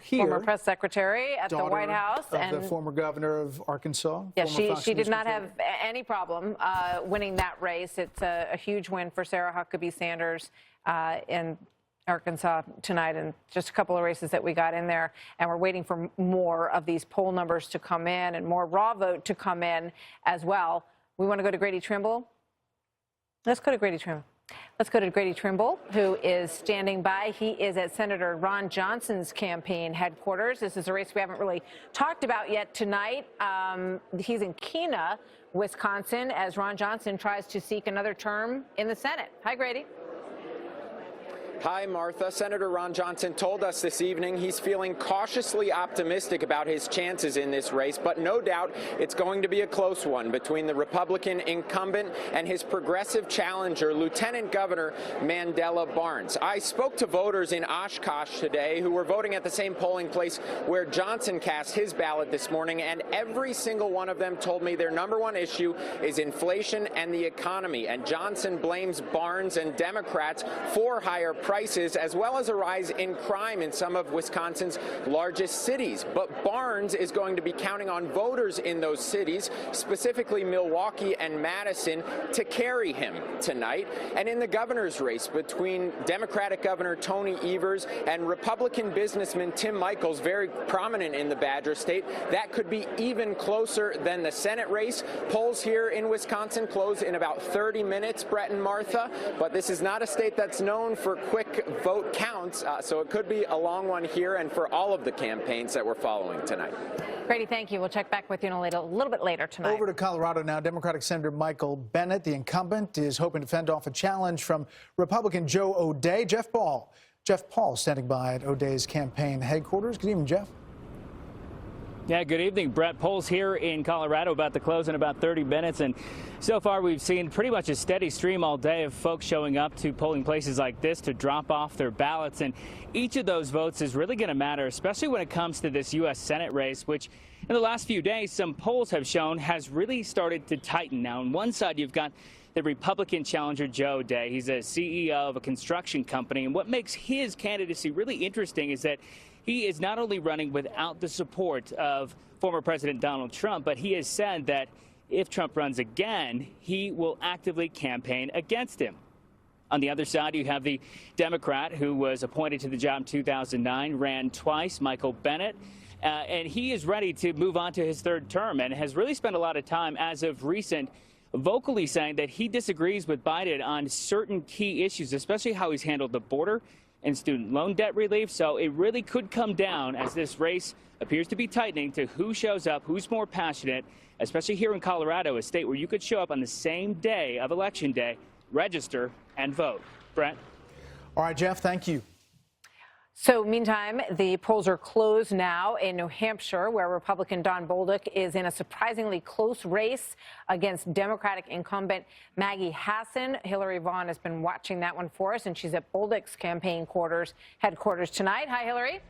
here. Former press secretary at the White House. And the former governor of Arkansas. Yeah, she did not have any problem winning that race. It's a huge win for Sarah Huckabee Sanders in Arkansas tonight, and just a couple of races that we got in there. And we're waiting for more of these poll numbers to come in and more raw vote to come in as well. We want to go to Grady Trimble. Let's go to Grady Trimble. Let's go to Grady Trimble, who is standing by. He is at Senator Ron Johnson's campaign headquarters. This is a race we haven't really talked about yet tonight. He's in Keena, Wisconsin, as Ron Johnson tries to seek another term in the Senate. Hi, Grady. Hi, Martha. Senator Ron Johnson told us this evening he's feeling cautiously optimistic about his chances in this race, but no doubt it's going to be a close one between the Republican incumbent and his progressive challenger, Lieutenant Governor Mandela Barnes. I spoke to voters in Oshkosh today who were voting at the same polling place where Johnson cast his ballot this morning, and every single one of them told me their number one issue is inflation and the economy. And Johnson blames Barnes and Democrats for higher prices, as well as a rise in crime in some of Wisconsin's largest cities. But Barnes is going to be counting on voters in those cities, specifically Milwaukee and Madison, to carry him tonight. And in the governor's race between Democratic Governor Tony Evers and Republican businessman Tim Michels, very prominent in the Badger State, that could be even closer than the Senate race. Polls here in Wisconsin close in about 30 minutes, Brett and Martha, but this is not a state that's known for quick vote counts, so it could be a long one here and for all of the campaigns that we're following tonight. Grady, thank you. We'll check back with you in a little bit later tonight. Over to Colorado now. Democratic Senator Michael Bennet, the incumbent, is hoping to fend off a challenge from Republican Joe O'Dea. Jeff Paul standing by at O'Dea's campaign headquarters. Good evening, Jeff. Yeah, good evening, Brett. Polls here in Colorado about to close in about 30 minutes. And so far, we've seen pretty much a steady stream all day of folks showing up to polling places like this to drop off their ballots. And each of those votes is really going to matter, especially when it comes to this U.S. Senate race, which in the last few days, some polls have shown has really started to tighten. Now, on one side, you've got the Republican challenger, Joe O'Dea. He's a CEO of a construction company. And what makes his candidacy really interesting is that he is not only running without the support of former President Donald Trump, but he has said that if Trump runs again, he will actively campaign against him. On the other side, you have the Democrat who was appointed to the job in 2009, ran twice, Michael Bennet, and he is ready to move on to his third term and has really spent a lot of time as of recent vocally saying that he disagrees with Biden on certain key issues, especially how he's handled the border and student loan debt relief. So it really could come down, as this race appears to be tightening, to who shows up, who's more passionate, especially here in Colorado, a state where you could show up on the same day of Election Day, register, and vote. Brett? All right, Jeff, thank you. So meantime, the polls are closed now in New Hampshire, where Republican Don Bolduc is in a surprisingly close race against Democratic incumbent Maggie Hassan. Hillary Vaughn has been watching that one for us, and she's at Bolduc's campaign headquarters tonight. Hi, Hillary.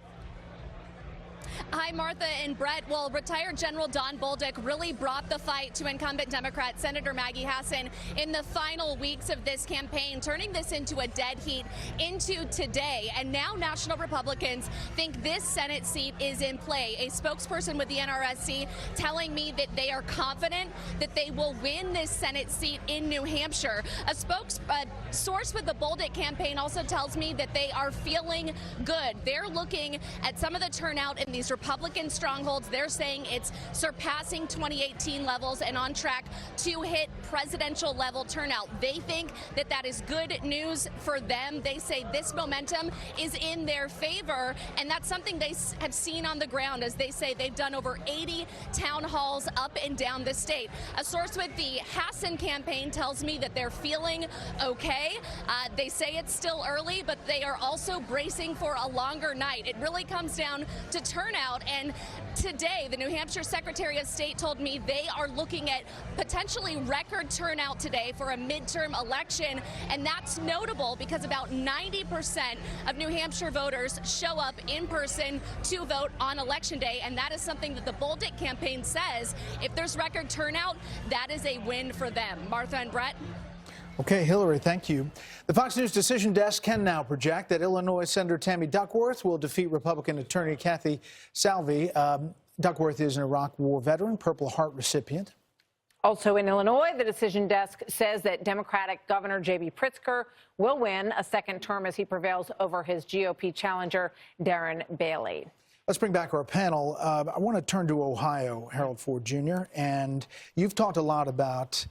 Hi, Martha and Brett. Well, retired General Don Bolduc really brought the fight to incumbent Democrat Senator Maggie Hassan in the final weeks of this campaign, turning this into a dead heat into today. And now national Republicans think this Senate seat is in play. A spokesperson with the NRSC telling me that they are confident that they will win this Senate seat in New Hampshire. A source with the Bolduc campaign also tells me that they are feeling good. They're looking at some of the turnout in these Republican strongholds, they're saying it's surpassing 2018 levels and on track to hit presidential level turnout. They think that that is good news for them. They say this momentum is in their favor, and that's something they have seen on the ground. As they say, they've done over 80 town halls up and down the state. A source with the Hassan campaign tells me that they're feeling okay. They say it's still early, but they are also bracing for a longer night. It really comes down to turnout, and today the New Hampshire Secretary of State told me they are looking at potentially record turnout today for a midterm election, and that's notable because about 90% of New Hampshire voters show up in person to vote on Election Day, and that is something that the Bolduc campaign says if there's record turnout, that is a win for them. Martha and Brett. Okay, Hillary, thank you. The Fox News Decision Desk can now project that Illinois Senator Tammy Duckworth will defeat Republican Attorney Kathy Salvi. Duckworth is an Iraq War veteran, Purple Heart recipient. Also in Illinois, the Decision Desk says that Democratic Governor J.B. Pritzker will win a second term as he prevails over his GOP challenger, Darren Bailey. Let's bring back our panel. I want to turn to Ohio, Harold Ford Jr., and you've talked a lot about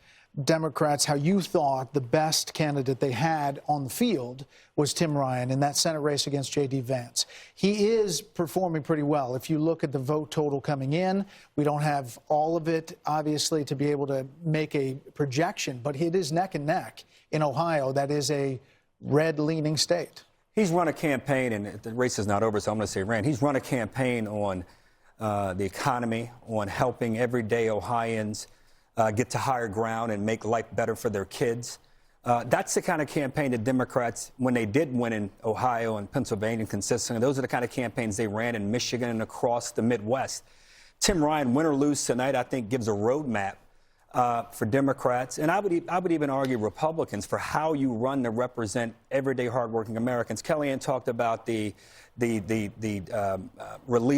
Democrats, how you thought the best candidate they had on the field was Tim Ryan in that Senate race against J.D. Vance. He is performing pretty well. If you look at the vote total coming in, we don't have all of it, obviously, to be able to make a projection, but it is neck and neck in Ohio. That is a red-leaning state. He's run a campaign, and the race is not over, so I'm going to say ran. He's run a campaign on the economy, on helping everyday Ohioans get to higher ground and make life better for their kids. That's the kind of campaign that Democrats, when they did win in Ohio and Pennsylvania consistently, those are the kind of campaigns they ran in Michigan and across the Midwest. Tim Ryan, win or lose tonight, I think gives a roadmap for Democrats, and I would even argue Republicans, for how you run to represent everyday hardworking Americans. Kellyanne talked about the relief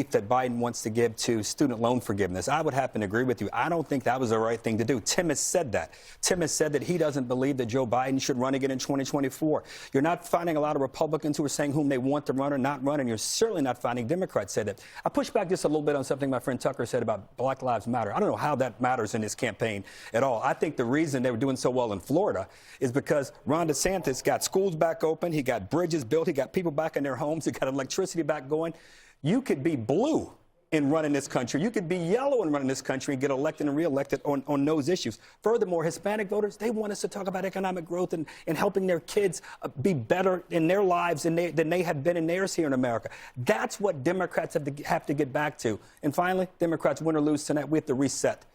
that Biden wants to give to student loan forgiveness. I would happen to agree with you. I don't think that was the right thing to do. Tim has said that. Tim has said that he doesn't believe that Joe Biden should run again in 2024. You're not finding a lot of Republicans who are saying whom they want to run or not run, and you're certainly not finding Democrats say that. I push back just a little bit on something my friend Tucker said about Black Lives Matter. I don't know how that matters in this campaign at all. I think the reason they were doing so well in Florida is because Ron DeSantis got schools back open, he got bridges built, he got people back in their homes, he got electricity back going. You could be blue in running this country. You could be yellow in running this country and get elected and reelected on those issues. Furthermore, Hispanic voters, they want us to talk about economic growth and helping their kids be better in their lives than they have been in theirs here in America. That's what Democrats have to get back to. And finally, Democrats win or lose tonight, we have to reset.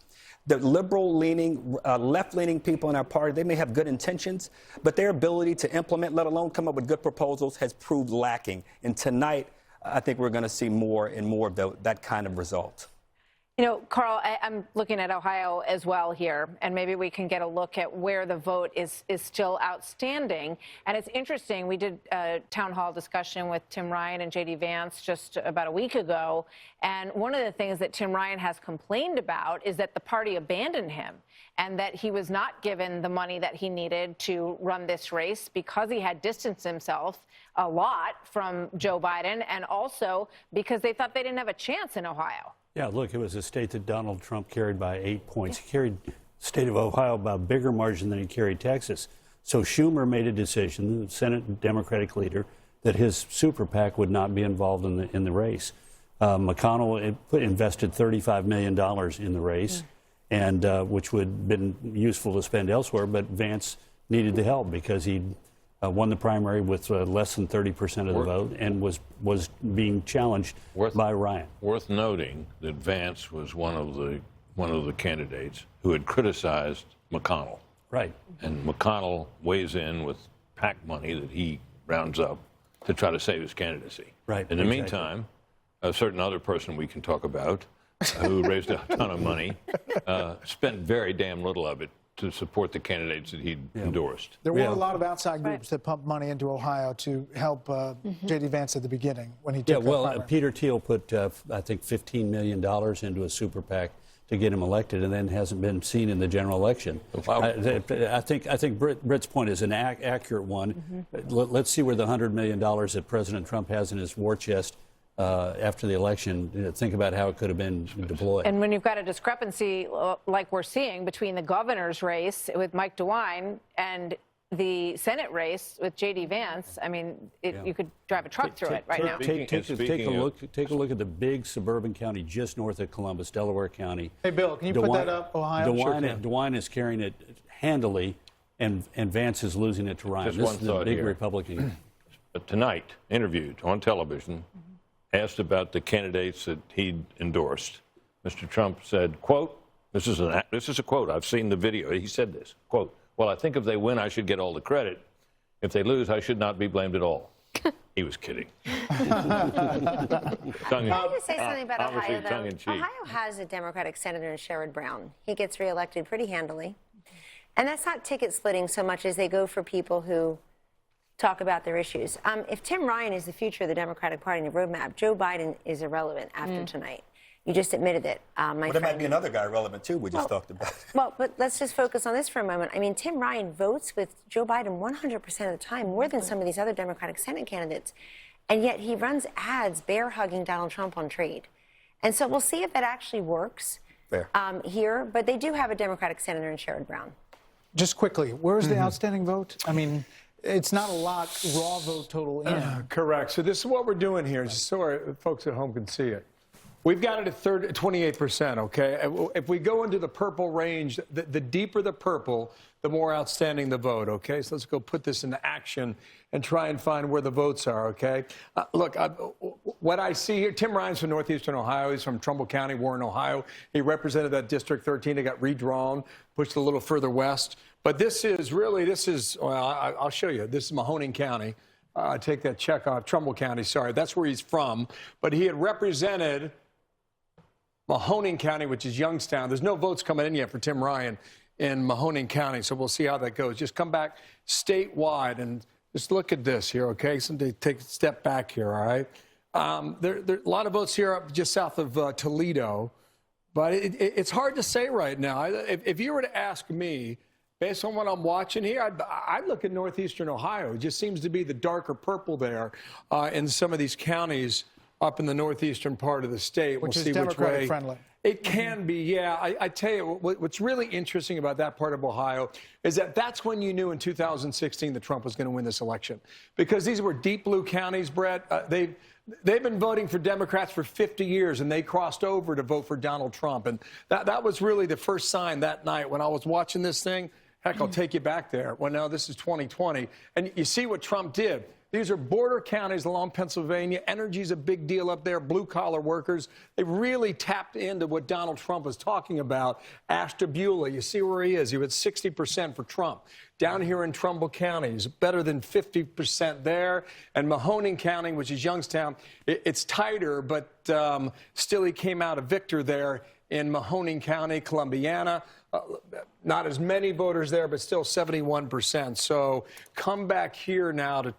The liberal-leaning, left-leaning people in our party, they may have good intentions, but their ability to implement, let alone come up with good proposals, has proved lacking. And tonight, I think we're going to see more and more of that kind of result. You know, Carl, I'm looking at Ohio as well here, and maybe we can get a look at where the vote is still outstanding. And it's interesting, we did a town hall discussion with Tim Ryan and J.D. Vance just about a week ago, and one of the things that Tim Ryan has complained about is that the party abandoned him and that he was not given the money that he needed to run this race because he had distanced himself a lot from Joe Biden, and also because they thought they didn't have a chance in Ohio. Yeah, look, it was a state that Donald Trump carried by 8 points. He carried the state of Ohio by a bigger margin than he carried Texas. So Schumer made a decision, the Senate Democratic leader, that his super PAC would not be involved in the race. McConnell invested $35 million in the race, and which would have been useful to spend elsewhere, but Vance needed the help because he won the primary with less than 30% of the vote and was being challenged by Ryan. Worth noting that Vance was one of the candidates who had criticized McConnell. Right. And McConnell weighs in with PAC money that he rounds up to try to save his candidacy. Right. In the meantime, a certain other person we can talk about who raised a ton of money spent very damn little of it to support the candidates that he'd endorsed. There were a lot of outside groups that pumped money into Ohio to help J.D. Vance at the beginning when he took the primary. Peter Thiel put, I think, $15 million into a super PAC to get him elected, and then hasn't been seen in the general election. I think Britt's point is an accurate one. Let's see where the $100 million that President Trump has in his war chest after the election, think about how it could have been deployed. And when you've got a discrepancy like we're seeing between the governor's race with Mike DeWine and the Senate race with J.D. Vance, I mean, you could drive a truck through it right now. Take a look at the big suburban county just north of Columbus, Delaware County. Hey, Bill, can you put that up, Ohio? DeWine is carrying it handily, and Vance is losing it to Ryan. Just This one is the thought big here. Republican. Tonight, interviewed on television, asked about the candidates that he'd endorsed. Mr. Trump said, quote, this is a quote, I've seen the video, he said this, quote, well, I think if they win, I should get all the credit. If they lose, I should not be blamed at all. He was kidding. Can I just say something about Ohio, though? tongue-in-cheek. Ohio has a Democratic Senator in Sherrod Brown. He gets reelected pretty handily. And that's not ticket splitting so much as they go for people who talk about their issues. If Tim Ryan is the future of the Democratic Party and the roadmap, Joe Biden is irrelevant after tonight. You just admitted it, But there might be another guy relevant, too, we just talked about. Well, but let's just focus on this for a moment. I mean, Tim Ryan votes with Joe Biden 100% of the time, more than some of these other Democratic Senate candidates. And yet he runs ads bear-hugging Donald Trump on trade. And so we'll see if that actually works here. But they do have a Democratic Senator in Sherrod Brown. Just quickly, where's the outstanding vote? I mean, it's not a lot raw vote total in. Correct. So this is what we're doing here, just so our folks at home can see it. We've got it at 28%, okay? If we go into the purple range, the deeper the purple, the more outstanding the vote, okay? So let's go put this into action and try and find where the votes are, okay? Look, what I see here, Tim Ryan's from northeastern Ohio. He's from Trumbull County, Warren, Ohio. He represented that District 13. It got redrawn, pushed a little further west. But this is, well, I'll show you. This is Mahoning County. Take that check off. Trumbull County, sorry. That's where he's from. But he had represented Mahoning County, which is Youngstown. There's no votes coming in yet for Tim Ryan in Mahoning County, so we'll see how that goes. Just come back statewide and just look at this here, okay? Somebody take a step back here, all right? There are a lot of votes here up just south of Toledo, but it's hard to say right now. If you were to ask me, based on what I'm watching here, I'd look at northeastern Ohio. It just seems to be the darker purple there in some of these counties up in the northeastern part of the state. Which we'll is see Democratic which way. friendly. It can be, yeah. I tell you, what's really interesting about that part of Ohio is that that's when you knew in 2016 that Trump was going to win this election. Because these were deep blue counties, Brett. They've been voting for Democrats for 50 years, and they crossed over to vote for Donald Trump. And that was really the first sign that night when I was watching this thing. Heck, I'll take you back there. Well, no, this is 2020. And you see what Trump did. These are border counties along Pennsylvania. Energy's a big deal up there, blue-collar workers. They really tapped into what Donald Trump was talking about. Ashtabula, you see where he is. He was 60% for Trump. Down here in Trumbull County, he's better than 50% there. And Mahoning County, which is Youngstown, it's tighter, but still he came out a victor there in Mahoning County, Columbiana. Not as many voters there, but still 71%. So come back here now to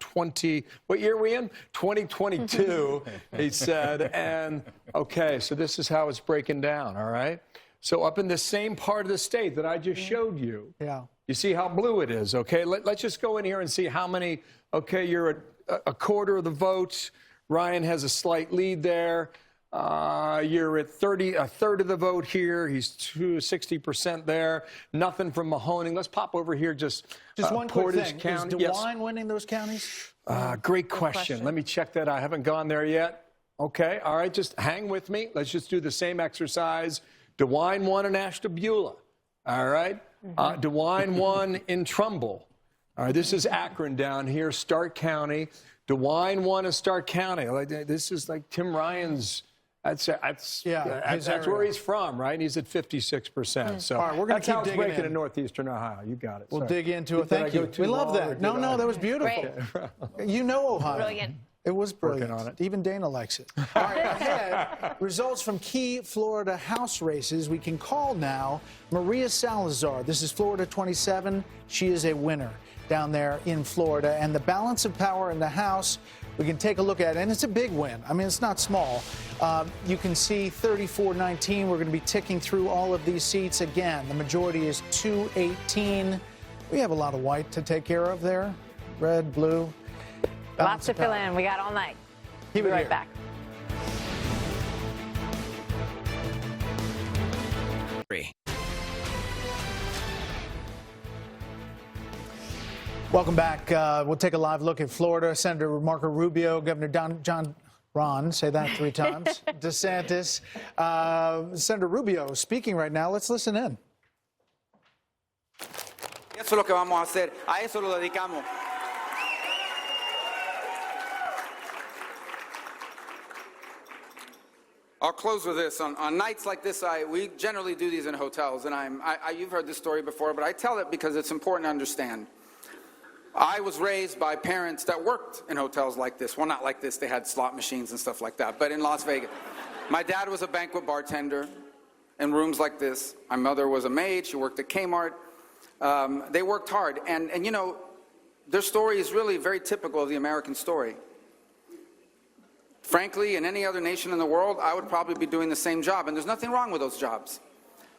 what year are we in? 2022, he said. And, okay, so this is how it's breaking down, all right? So up in the same part of the state that I just showed you, you see how blue it is, okay? Let's just go in here and see how many, okay, you're at a quarter of the votes. Ryan has a slight lead there. You're at a third of the vote here. He's 60% there. Nothing from Mahoning. Let's pop over here. Just one quick Portage thing. County. Is DeWine winning those counties? Great question. Let me check that. I haven't gone there yet. Okay. All right. Just hang with me. Let's just do the same exercise. DeWine won in Ashtabula. All right. DeWine won in Trumbull. All right. This is Akron down here, Stark County. DeWine won in Stark County. This is like Tim Ryan's. That's where he's from, right? And he's at 56%. So all right, we're going that's to how keep it's digging breaking in northeastern Ohio. You got it. We'll Sorry. dig into it. Did I Thank go you. too We love long, that. or No, did no, I- that was beautiful. You know Ohio. Brilliant. It was brilliant. Working on it. Even Dana likes it. All right, ahead, results from key Florida House races. We can call now Maria Salazar. This is Florida 27. She is a winner down there in Florida. And the balance of power in the House, we can take a look at it. And it's a big win. I mean, it's not small. You can see 34-19. We're going to be ticking through all of these seats. Again, the majority is 218. We have a lot of white to take care of there. Red, blue. Lots to fill in. We got all night. Keep Be it right here. back. 3. Welcome back. We'll take a live look at Florida. Senator Marco Rubio, Governor Ron, say that 3 times, DeSantis. Senator Rubio speaking right now. Let's listen in. Eso es lo que vamos a hacer. A eso lo dedicamos. I'll close with this. On nights like this, we generally do these in hotels, and you've heard this story before, but I tell it because it's important to understand. I was raised by parents that worked in hotels like this. Well, not like this. They had slot machines and stuff like that, but in Las Vegas. My dad was a banquet bartender in rooms like this. My mother was a maid. She worked at Kmart. They worked hard, and you know, their story is really very typical of the American story. Frankly, in any other nation in the world, I would probably be doing the same job, and there's nothing wrong with those jobs.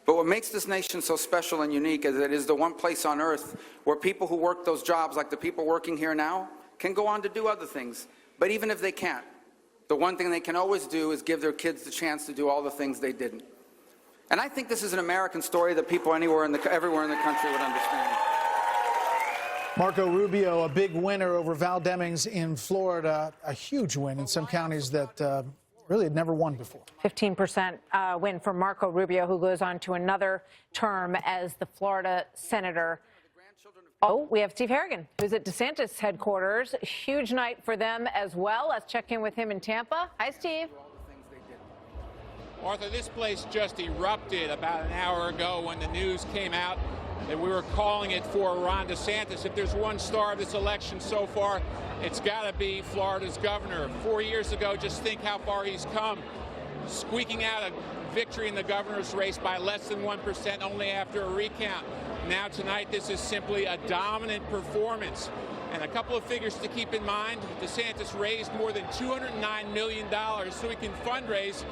But what makes this nation so special and unique is that it is the one place on earth where people who work those jobs, like the people working here now, can go on to do other things. But even if they can't, the one thing they can always do is give their kids the chance to do all the things they didn't. And I think this is an American story that people everywhere in the country would understand. Marco Rubio, a big winner over Val Demings in Florida, a huge win in some counties that really had never won before. 15% win for Marco Rubio, who goes on to another term as the Florida senator. Oh, we have Steve Harrigan, who's at DeSantis headquarters. Huge night for them as well. Let's check in with him in Tampa. Hi, Steve. Martha, this place just erupted about an hour ago when the news came out that we were calling it for Ron DeSantis. If there's one star of this election so far, it's got to be Florida's governor. 4 years ago, just think how far he's come, squeaking out a victory in the governor's race by less than 1% only after a recount. Now tonight, this is simply a dominant performance. And a couple of figures to keep in mind, DeSantis raised more than $209 million so he can fundraise.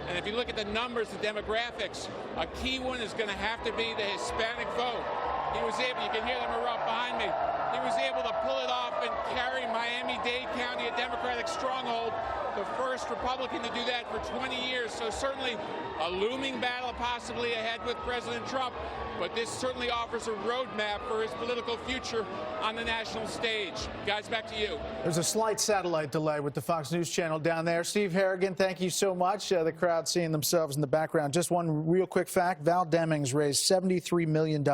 And if you look at the numbers, the demographics, a key one is going to have to be the Hispanic vote. He was able, you can hear them erupt behind me, he was able to pull it off and carry Miami-Dade County, a Democratic stronghold, the first Republican to do that for 20 years. So certainly a looming battle possibly ahead with President Trump, but this certainly offers a roadmap for his political future on the national stage. Guys, back to you. There's a slight satellite delay with the Fox News channel down there. Steve Harrigan, thank you so much. The crowd seeing themselves in the background. Just one real quick fact. Val Demings raised $73 million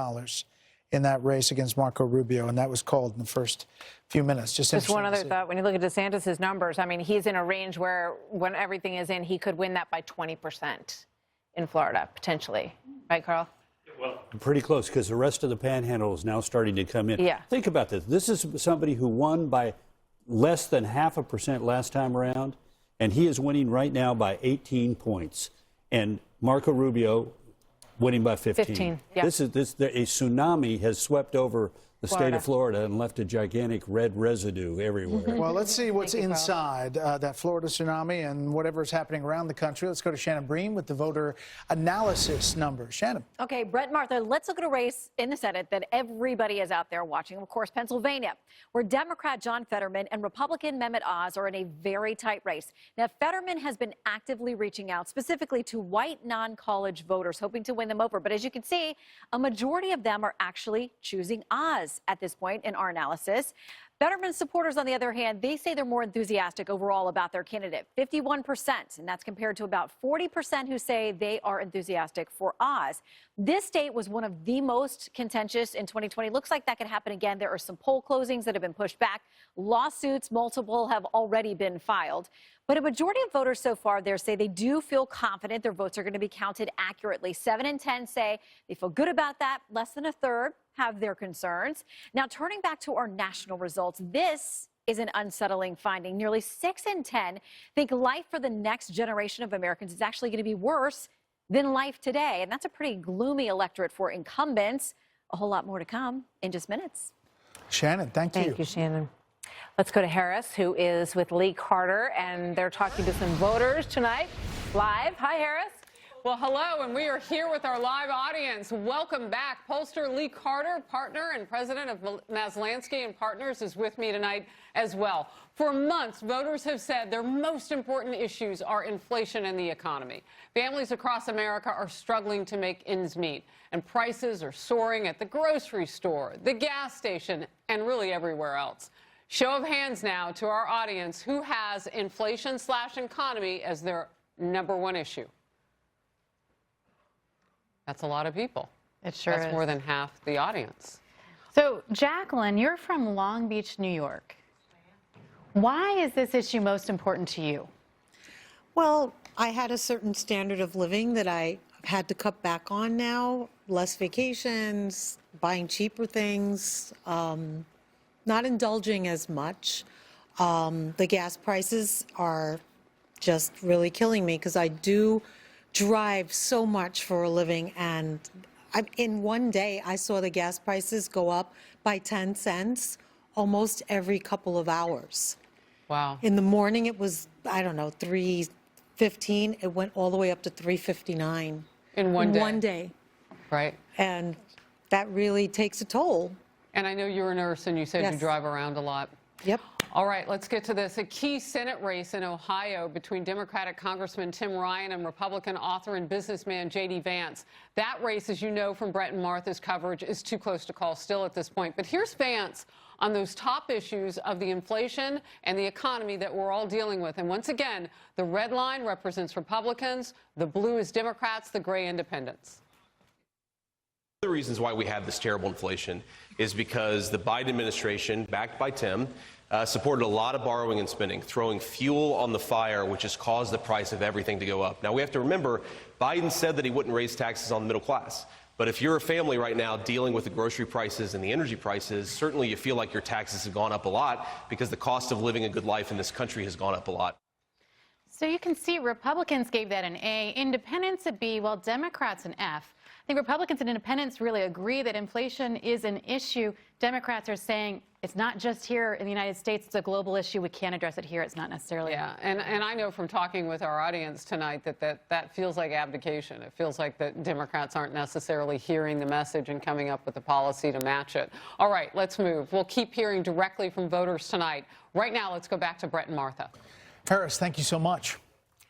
in that race against Marco Rubio, and that was called in the first few minutes. Just one other thought. When you look at DeSantis' numbers, I mean, he's in a range where when everything is in, he could win that by 20% in Florida, potentially. Right, Carl? Well, pretty close, because the rest of the panhandle is now starting to come in. Yeah. Think about this. This is somebody who won by less than 0.5% last time around, and he is winning right now by 18 points. And Marco Rubio winning by 15. 15, yeah. A tsunami has swept over the state of Florida and left a gigantic red residue everywhere. Well, let's see what's inside that Florida tsunami and whatever is happening around the country. Let's go to Shannon Bream with the voter analysis numbers. Shannon. Okay, Brett, Martha, let's look at a race in the Senate that everybody is out there watching. Of course, Pennsylvania, where Democrat John Fetterman and Republican Mehmet Oz are in a very tight race. Now, Fetterman has been actively reaching out specifically to white non-college voters, hoping to win them over. But as you can see, a majority of them are actually choosing Oz at this point in our analysis. Fetterman supporters, on the other hand, they say they're more enthusiastic overall about their candidate, 51%, and that's compared to about 40% who say they are enthusiastic for Oz. This state was one of the most contentious in 2020. Looks like that could happen again. There are some poll closings that have been pushed back. Lawsuits, multiple, have already been filed. But a majority of voters so far there say they do feel confident their votes are going to be counted accurately. 7 in 10 say they feel good about that. Less than a third have their concerns. Now, turning back to our national results, this is an unsettling finding. Nearly 6 in 10 think life for the next generation of Americans is actually going to be worse than life today. And that's a pretty gloomy electorate for incumbents. A whole lot more to come in just minutes. Shannon, thank you. Thank you, Shannon. Let's go to Harris, who is with Lee Carter, and they're talking to some voters tonight live. Hi, Harris. Well, hello, and we are here with our live audience. Welcome back. Pollster Lee Carter, partner and president of Maslansky and Partners, is with me tonight as well. For months, voters have said their most important issues are inflation and the economy. Families across America are struggling to make ends meet, and prices are soaring at the grocery store, the gas station, and really everywhere else. Show of hands now to our audience, who has inflation/economy as their #1 issue? That's a lot of people. It sure is. That's more than half the audience. So, Jacqueline, you're from Long Beach, New York. Why is this issue most important to you? Well, I had a certain standard of living that I had to cut back on now. Less vacations, buying cheaper things, not indulging as much. The gas prices are just really killing me because I do drive so much for a living, and in one day I saw the gas prices go up by 10 cents almost every couple of hours. Wow. In the morning it was, I don't know, $3.15. It went all the way up to $3.59. In one day? One day. Right. And that really takes a toll. And I know you're a nurse and you said you Yes. drive around a lot. Yep. All right, let's get to this. A key Senate race in Ohio between Democratic Congressman Tim Ryan and Republican author and businessman J.D. Vance. That race, as you know from Brett and Martha's coverage, is too close to call still at this point. But here's Vance on those top issues of the inflation and the economy that we're all dealing with. And once again, the red line represents Republicans, the blue is Democrats, the gray independents. One of the reasons why we have this terrible inflation is because the Biden administration, backed by Tim, supported a lot of borrowing and spending, throwing fuel on the fire, which has caused the price of everything to go up. Now, we have to remember, Biden said that he wouldn't raise taxes on the middle class. But if you're a family right now dealing with the grocery prices and the energy prices, certainly you feel like your taxes have gone up a lot because the cost of living a good life in this country has gone up a lot. So you can see Republicans gave that an A, independents a B, while Democrats an F. I think Republicans and independents really agree that inflation is an issue. Democrats are saying it's not just here in the United States, it's a global issue. We can't address it here. It's not necessarily. Yeah, and I know from talking with our audience tonight that feels like abdication. It feels like the Democrats aren't necessarily hearing the message and coming up with a policy to match it. All right, let's move. We'll keep hearing directly from voters tonight. Right now, let's go back to Brett and Martha. Paris, thank you so much.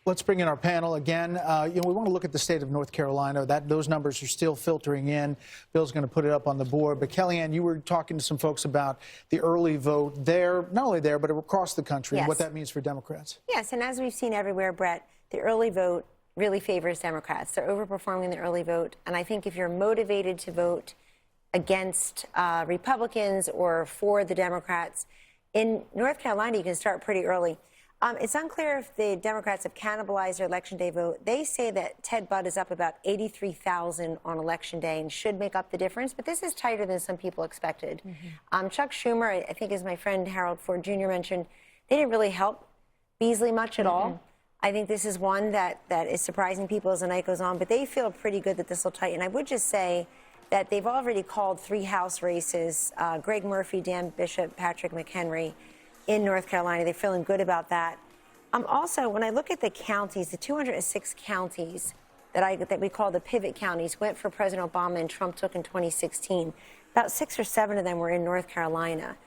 Let's bring in our panel again. We want to look at the state of North Carolina. Those numbers are still filtering in. Bill's going to put it up on the board. But Kellyanne, you were talking to some folks about the early vote there, not only there, but across the country, and what that means for Democrats. Yes, and as we've seen everywhere, Brett, the early vote really favors Democrats. They're overperforming the early vote. And I think if you're motivated to vote against Republicans or for the Democrats, in North Carolina, you can start pretty early. It's unclear if the Democrats have cannibalized their Election Day vote. They say that Ted Budd is up about 83,000 on Election Day and should make up the difference, but this is tighter than some people expected. Chuck Schumer, I think as my friend Harold Ford Jr. mentioned, they didn't really help Beasley much at all. I think this is one that is surprising people as the night goes on, but they feel pretty good that this will tighten. I would just say that they've already called 3 House races, Greg Murphy, Dan Bishop, Patrick McHenry, in North Carolina. They're feeling good about that. Also, when I look at the counties, the 206 counties that we call the pivot counties went for President Obama and Trump took in 2016. About 6 or 7 of them were in North Carolina.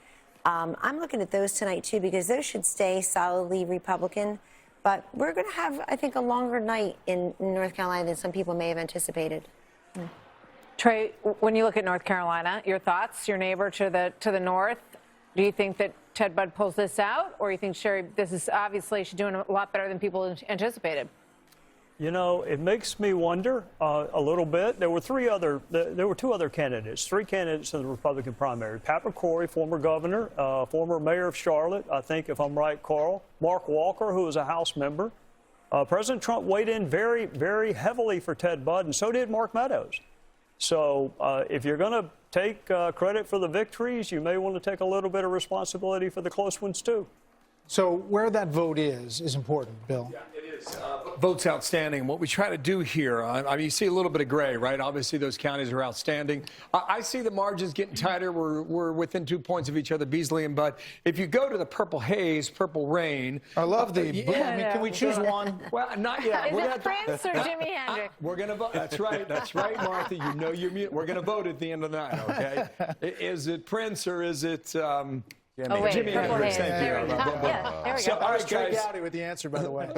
I'm looking at those tonight, too, because those should stay solidly Republican. But we're going to have, I think, a longer night in North Carolina than some people may have anticipated. Trey, when you look at North Carolina, your thoughts, your neighbor to the north, do you think that Ted Budd pulls this out, or you think Sherry, this is obviously she's doing a lot better than people anticipated? You know, it makes me wonder a little bit. There were 2 other candidates, 3 candidates in the Republican primary. Pat McCrory, former governor, former mayor of Charlotte, I think, if I'm right, Carl. Mark Walker, who was a House member. President Trump weighed in very, very heavily for Ted Budd, and so did Mark Meadows. So if you're going to take credit for the victories, you may want to take a little bit of responsibility for the close ones, too. So where that vote is important, Bill. Votes outstanding. What we try to do here, I mean, you see a little bit of gray, right? Obviously, those counties are outstanding. I see the margins getting tighter. We're within 2 points of each other, Beasley and Butt. If you go to the purple haze, purple rain. I love the blue. I mean, can we choose one? Well, not yet. Is it Prince or Jimi Hendrix? We're going to vote. That's right. That's right, Martha. You know you're mute. We're going to vote at the end of the night, okay? Is it Prince or is it... Jimmy purple Hendrix, haze. thank you. There we go. Yeah, there we go. All right, Trey guys. Gowdy with the answer, by the way.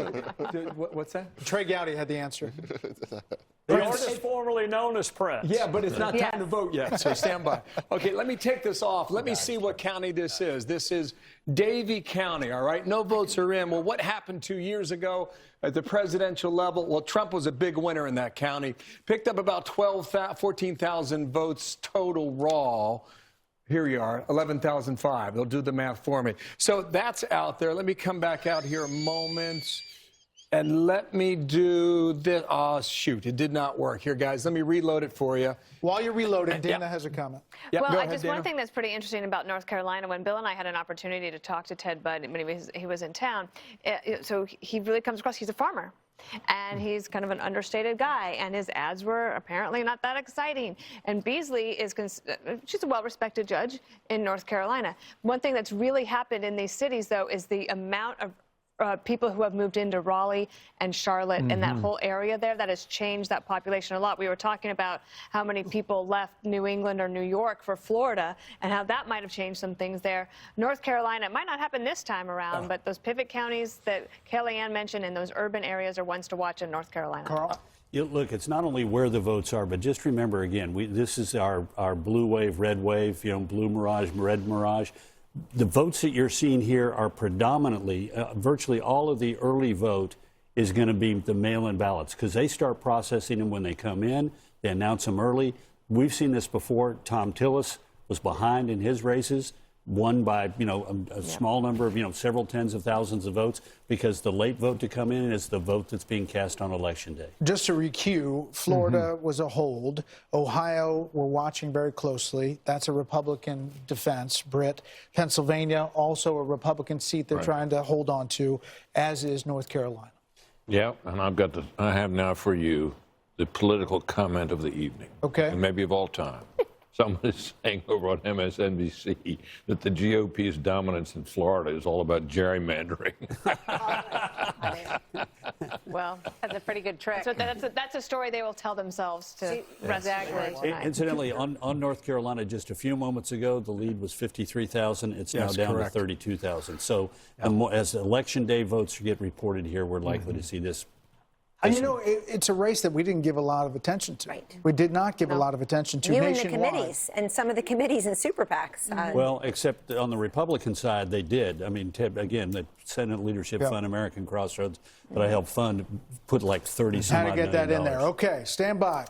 What's that? Trey Gowdy had the answer. The artist formerly known as Prince. Yeah, but it's not time to vote yet, so stand by. Okay, let me take this off. Let me see what county this is. This is Davie County, all right? No votes are in. Well, what happened 2 years ago at the presidential level? Well, Trump was a big winner in that county. Picked up about 14,000 votes total raw. Here you are, 11,005. They'll do the math for me. So that's out there. Let me come back out here a moment. And let me do this. Oh, shoot, it did not work. Here, guys, let me reload it for you. While you're reloading, Dana has a comment. Well, go ahead, one thing that's pretty interesting about North Carolina, when Bill and I had an opportunity to talk to Ted Budd when he was in town, so he really comes across, he's a farmer. And he's kind of an understated guy, and his ads were apparently not that exciting. And Beasley is, she's a well-respected judge in North Carolina. One thing that's really happened in these cities, though, is the amount of people who have moved into Raleigh and Charlotte and that whole area there. That has changed that population a lot. We were talking about how many people left New England or New York for Florida and how that might have changed some things there. North Carolina, it might not happen this time around, but those pivot counties that Kellyanne mentioned in those urban areas are ones to watch in North Carolina. Carl? Look, it's not only where the votes are, but just remember, again, this is our blue wave, red wave, blue mirage, red mirage. The votes that you're seeing here are predominantly, virtually all of the early vote is going to be the mail-in ballots because they start processing them when they come in. They announce them early. We've seen this before. Tom Tillis was behind in his races, won by a small number of several tens of thousands of votes because the late vote to come in is the vote that's being cast on Election Day. Just to recue, Florida was a hold. Ohio, we're watching very closely. That's a Republican defense, Britt. Pennsylvania, also a Republican seat they're trying to hold on to, as is North Carolina. Yeah, and I have now for you the political comment of the evening. Okay. And maybe of all time. Someone is saying over on MSNBC that the GOP's dominance in Florida is all about gerrymandering. Well, that's a pretty good trick. So that's a story they will tell themselves to rest assured tonight. Incidentally, on North Carolina, just a few moments ago, the lead was 53,000. It's now down to 32,000. So as Election Day votes get reported here, we're likely to see this. And it's a race that we didn't give a lot of attention to. Right. We did not give a lot of attention to nationwide. You and the committees, and some of the committees and super PACs. Well, except on the Republican side, they did. I mean, again, the Senate Leadership Fund, American Crossroads, but I helped fund put like 30 some odd How to get that million in there. dollars. Okay, stand by.